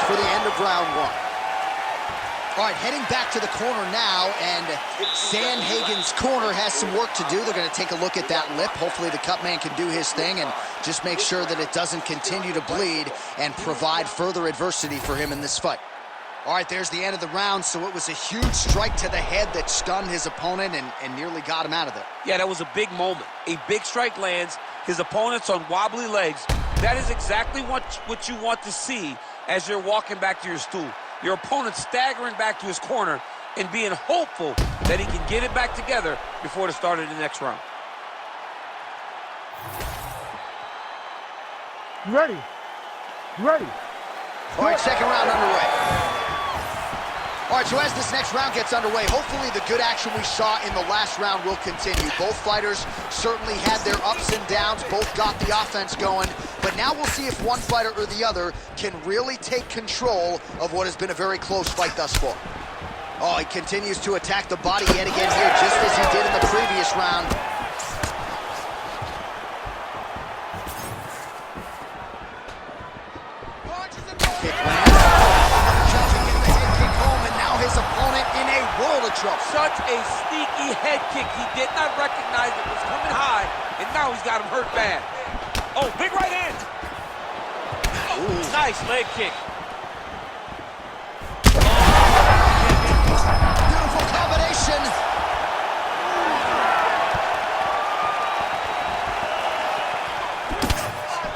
For the end of round one. All right, heading back to the corner now, and Sandhagen's corner has some work to do. They're going to take a look at that lip. Hopefully the cut man can do his thing and just make sure that it doesn't continue to bleed and provide further adversity for him in this fight. All right, there's the end of the round, so it was a huge strike to the head that stunned his opponent and nearly got him out of there. Yeah, that was a big moment. A big strike lands, his opponent's on wobbly legs. That is exactly what you want to see as you're walking back to your stool. Your opponent staggering back to his corner and being hopeful that he can get it back together before the start of the next round. You ready? You ready? All right, second round underway. All right, so as this next round gets underway, hopefully the good action we saw in the last round will continue. Both fighters certainly had their ups and downs, both got the offense going, but now we'll see if one fighter or the other can really take control of what has been a very close fight thus far. Oh, he continues to attack the body yet again here, just as he did in the previous round. Kick lands. His opponent in a world of trouble. Such a sneaky head kick. He did not recognize it was coming high, and now he's got him hurt bad. Oh, big right hand. Oh, nice leg kick. Beautiful combination.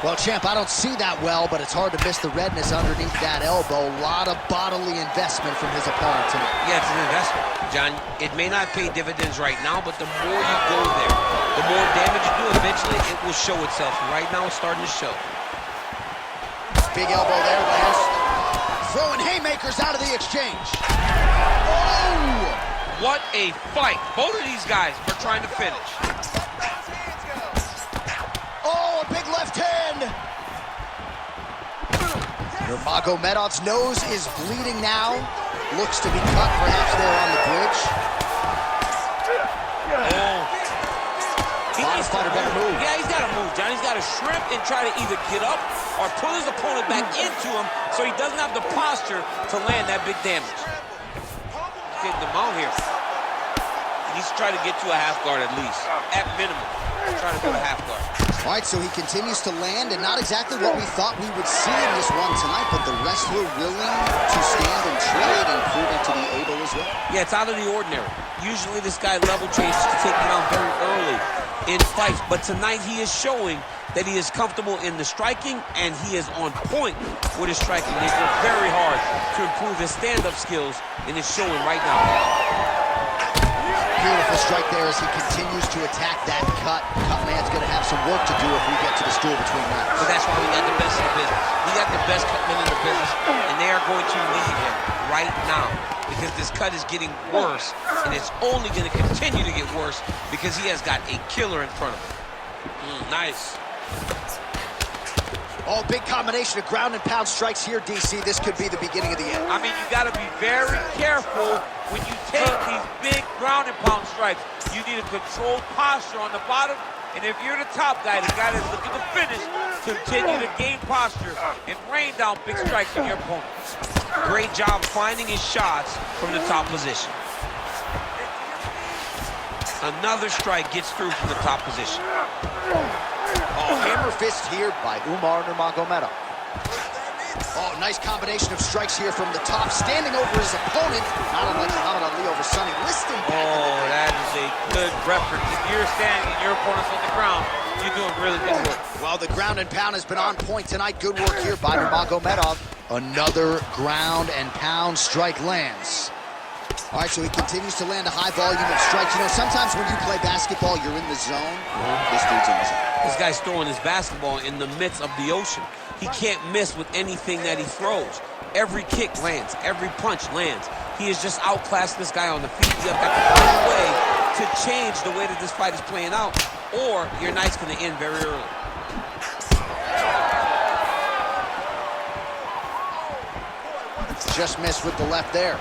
Well, champ, I don't see that well, but it's hard to miss the redness underneath that elbow. A lot of bodily investment from his opponent tonight. Yeah, it's an investment, John. It may not pay dividends right now, but the more you go there, the more damage you do, eventually it will show itself. And right now it's starting to show. Big elbow there, Lance. Throwing haymakers out of the exchange. Oh! What a fight. Both of these guys are trying to finish. Oh, a big left hand. Nurmagomedov's nose is bleeding now. Looks to be cut perhaps there on the bridge. He's fighter better move. Yeah, he's got to move, John. He's got to shrimp and try to either get up or pull his opponent back into him so he doesn't have the posture to land that big damage. Getting him out here. He's trying to get to a half guard at least, at minimum. Trying to go to half guard. All right, so he continues to land, and not exactly what we thought we would see in this one tonight, but the wrestler willing to stand and trade and proving to be able as well. Yeah, it's out of the ordinary. Usually this guy level changes to take him down very early in fights, but tonight he is showing that he is comfortable in the striking, and he is on point with his striking. He's worked very hard to improve his stand-up skills, and it's showing right now. Beautiful strike there as he continues to attack that cut. Cut man's going to have some work to do if we get to the stool between rounds. But that's why we got the best in the business. We got the best cut men in the business, and they are going to need him right now because this cut is getting worse, and it's only going to continue to get worse because he has got a killer in front of him. Nice. Oh, big combination of ground and pound strikes here, DC. This could be the beginning of the end. I mean, you got to be very careful when you take these big ground and pound strikes. You need a controlled posture on the bottom, and if you're the top guy, the guy that's looking to finish, continue to gain posture and rain down big strikes on your opponent. Great job finding his shots from the top position. Another strike gets through from the top position. Oh, hammer fist here by Umar Nurmagomedov. Oh, nice combination of strikes here from the top, standing over his opponent, not unlike Muhammad Ali over Sonny Liston. Oh, that is a good reference. If you're standing and your opponent's on the ground, you're doing really good work. Well, the ground and pound has been on point tonight. Good work here by Nurmagomedov. Another ground and pound strike lands. All right, so he continues to land a high volume of strikes. You know, sometimes when you play basketball, you're in the zone. This dude's in the zone. This guy's throwing his basketball in the midst of the ocean. He can't miss with anything that he throws. Every kick lands, every punch lands. He has just outclassed this guy on the feet. You have got to find a way to change the way that this fight is playing out, or your night's going to end very early. Just missed with the left there.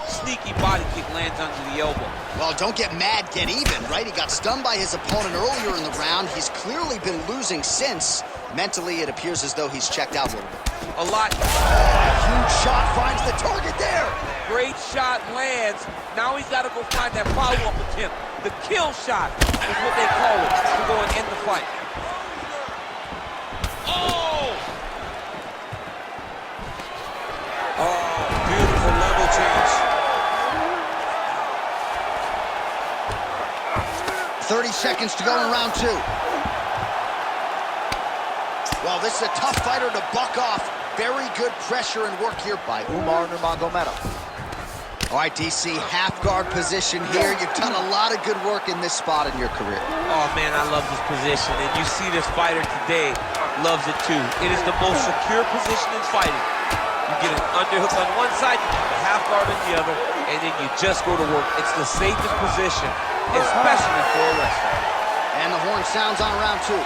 Sneaky body kick lands under the elbow. Well, don't get mad, get even, right? He got stunned by his opponent earlier in the round. He's clearly been losing since. Mentally, it appears as though he's checked out a little bit. A lot. A huge shot finds the target there. Great shot lands. Now he's got to go find that follow-up attempt. The kill shot is what they call it to go and end the fight. Oh! Oh, beautiful level change. 30 seconds to go in round two. Well, this is a tough fighter to buck off. Very good pressure and work here by Umar Nurmagomedov. All right, DC, half guard position here. You've done a lot of good work in this spot in your career. Oh, man, I love this position. And you see this fighter today loves it, too. It is the most secure position in fighting. You get an underhook on one side, you get a half guard on the other, and then you just go to work. It's the safest position, especially for a wrestler. And the horn sounds on round two.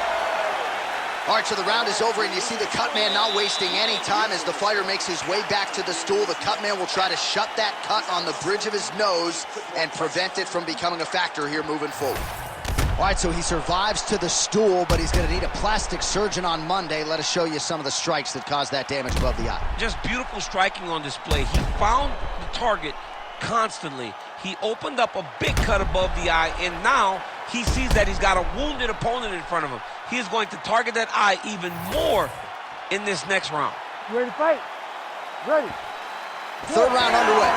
All right, so the round is over, and you see the cut man not wasting any time as the fighter makes his way back to the stool. The cut man will try to shut that cut on the bridge of his nose and prevent it from becoming a factor here moving forward. All right, so he survives to the stool, but he's going to need a plastic surgeon on Monday. Let us show you some of the strikes that caused that damage above the eye. Just beautiful striking on display. He found the target constantly. He opened up a big cut above the eye, and now he sees that he's got a wounded opponent in front of him. He is going to target that eye even more in this next round. You ready to fight? Ready. Third round underway.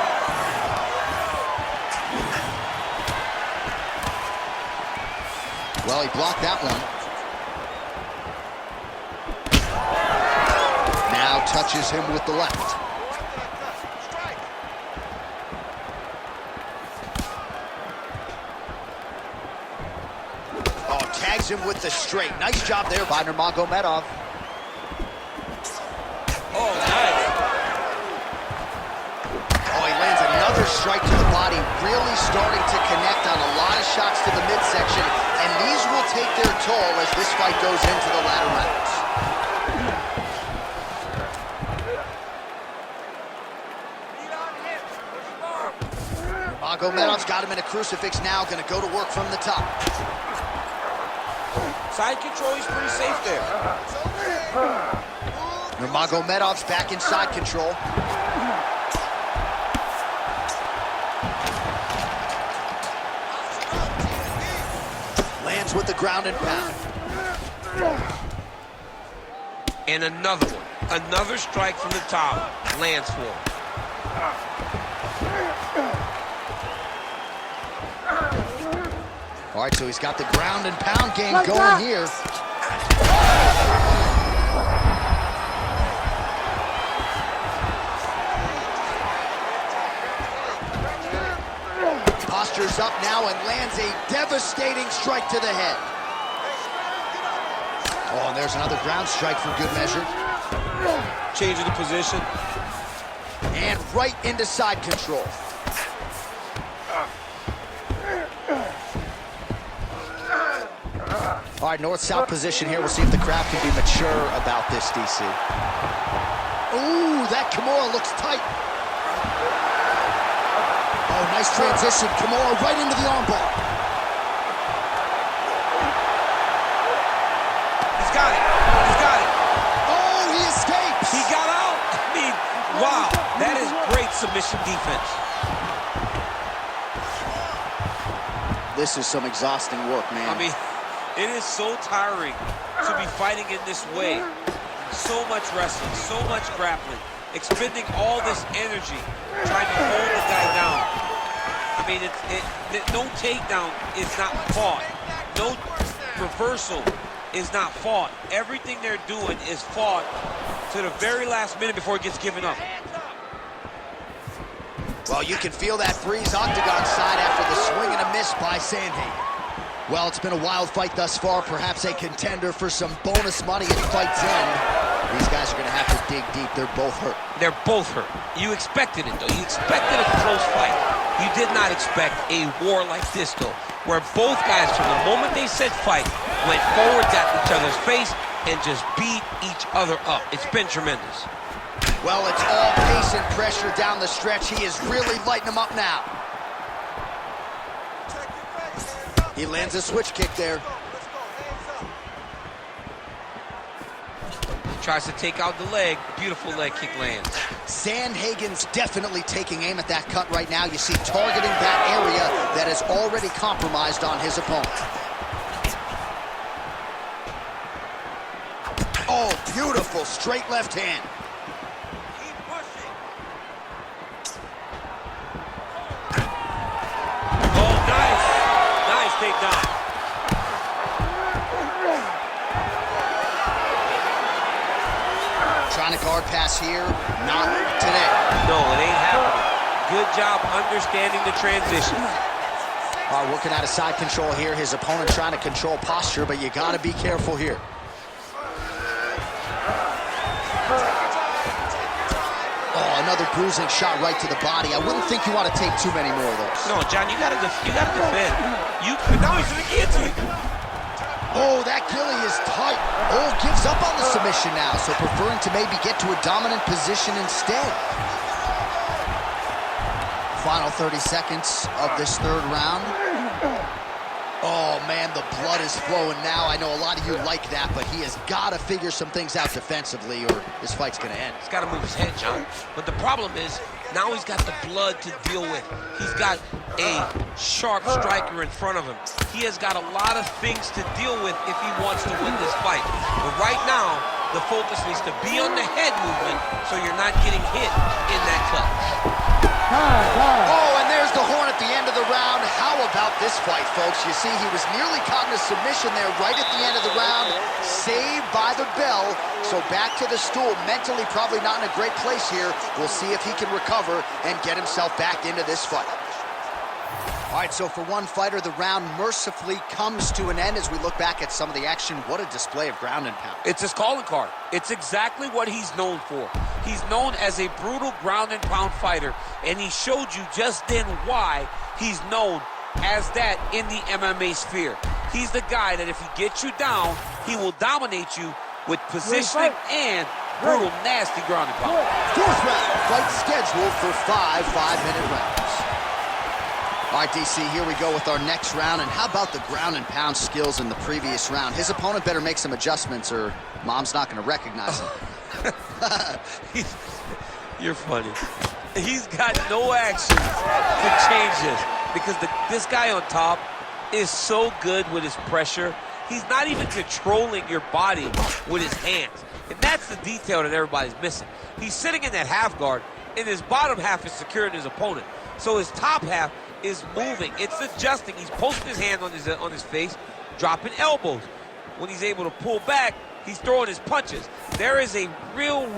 Well, he blocked that one. Now touches him with the left. Oh, tags him with the straight. Nice job there by Nurmagomedov. Oh, nice. Oh, he lands another strike to the body, really starting to connect on a lot of shots to the midsection, and these will take their toll as this fight goes into the latter rounds. Nurmagomedov's got him in a crucifix now, going to go to work from the top. Side control, he's pretty safe there. Nurmagomedov's back in side control. Lands with the ground and pound. And another one. Another strike from the top lands for him. All right, so he's got the ground and pound game going here. Postures up now and lands a devastating strike to the head. Oh, and there's another ground strike for good measure. Changing the position. And right into side control. All right, right, north-south position here. We'll see if the crowd can be mature about this, DC. Ooh, that Kimura looks tight. Oh, nice transition. Kimura right into the armbar. He's got it. He's got it. Oh, he escapes. He got out. I mean, wow. That is great submission defense. This is some exhausting work, man. I mean, it is so tiring to be fighting in this way. So much wrestling, so much grappling, expending all this energy trying to hold the guy down. I mean, no takedown is not fought. No reversal is not fought. Everything they're doing is fought to the very last minute before it gets given up. Well, you can feel that breeze octagon side after the swing and a miss by Sandhagen. Well, it's been a wild fight thus far, perhaps a contender for some bonus money at fight's end. These guys are going to have to dig deep. They're both hurt. They're both hurt. You expected it, though. You expected a close fight. You did not expect a war like this, though, where both guys, from the moment they said fight, went forward, got each other's face, and just beat each other up. It's been tremendous. Well, it's all pace and pressure down the stretch. He is really lighting them up now. He lands a switch kick there. Tries to take out the leg. Beautiful leg kick lands. Sandhagen's definitely taking aim at that cut right now. You see, targeting that area that is already compromised on his opponent. Oh, beautiful straight left hand. Takedown. Trying to guard pass here, not today. No, it ain't happening. Good job understanding the transition. All right, working out of side control here. His opponent trying to control posture, but you got to be careful here. Oh, another bruising shot right to the body. I wouldn't think you want to take too many more of those. No, John, you gotta defend. Now he's gonna get to you. Oh, that Gilly is tight. Oh, gives up on the submission now, so preferring to maybe get to a dominant position instead. Final 30 seconds of this third round. Oh, man, the blood is flowing now. I know a lot of you like that, but he has got to figure some things out defensively or this fight's going to end. He's got to move his head, John. But the problem is, now he's got the blood to deal with. He's got a sharp striker in front of him. He has got a lot of things to deal with if he wants to win this fight. But right now, the focus needs to be on the head movement so you're not getting hit in that clutch. Oh, and there's the horn at the end of the round. How about this fight, folks? You see, he was nearly caught in a submission there right at the end of the round. Saved by the bell. So back to the stool. Mentally probably not in a great place here. We'll see if he can recover and get himself back into this fight. All right, so for one fighter, the round mercifully comes to an end as we look back at some of the action. What a display of ground and pound. It's his calling card. It's exactly what he's known for. He's known as a brutal ground and pound fighter, and he showed you just then why he's known as that in the MMA sphere. He's the guy that if he gets you down, he will dominate you with positioning and brutal, nasty ground and pound. Fourth round, fight scheduled for 5 5-minute rounds. All right, DC, here we go with our next round. And how about the ground and pound skills in the previous round? His opponent better make some adjustments or Mom's not going to recognize him. You're funny. He's got no action to change this because this guy on top is so good with his pressure. He's not even controlling your body with his hands. And that's the detail that everybody's missing. He's sitting in that half guard, and his bottom half is securing his opponent. So his top half is moving. It's adjusting. He's posting his hand on his face, dropping elbows. When he's able to pull back, he's throwing his punches. There is a real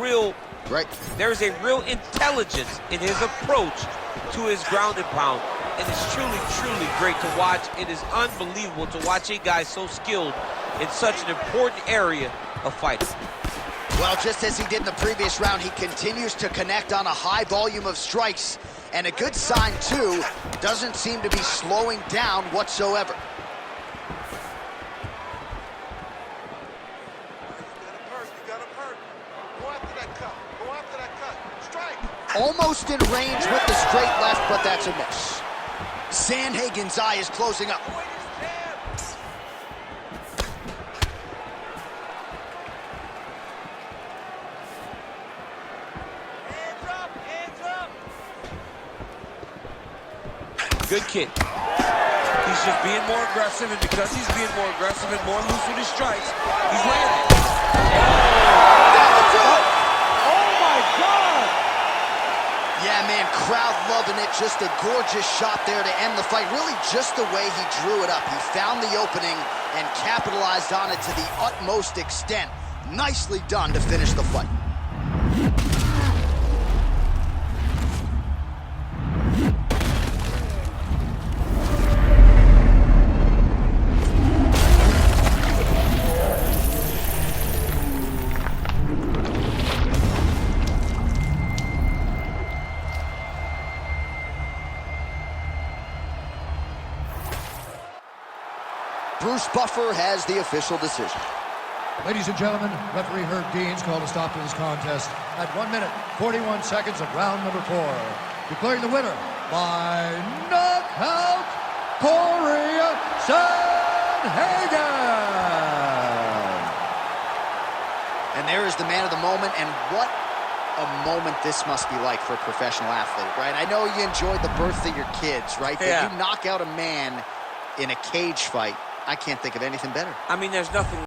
intelligence in his approach to his ground and pound. And it's truly great to watch. It is unbelievable to watch a guy so skilled in such an important area of fighting. Well, just as he did in the previous round, he continues to connect on a high volume of strikes. And a good sign, too, doesn't seem to be slowing down whatsoever. almost in range with the straight left, but that's a miss. Sandhagen's eye is closing up. Good kick. He's just being more aggressive, and because he's being more aggressive and more loose with his strikes, he's landing. That'll do it! Oh my God! Yeah, man, crowd loving it. Just a gorgeous shot there to end the fight. Really just the way he drew it up. He found the opening and capitalized on it to the utmost extent. Nicely done to finish the fight. Bruce Buffer has the official decision. Ladies and gentlemen, referee Herb Deans called a stop to this contest at 1 minute, 41 seconds of round number 4. Declaring the winner by knockout, Corey Sandhagen. And there is the man of the moment, and what a moment this must be like for a professional athlete, right? I know you enjoyed the birth of your kids, right? Yeah. But you knock out a man in a cage fight, I can't think of anything better. I mean, there's nothing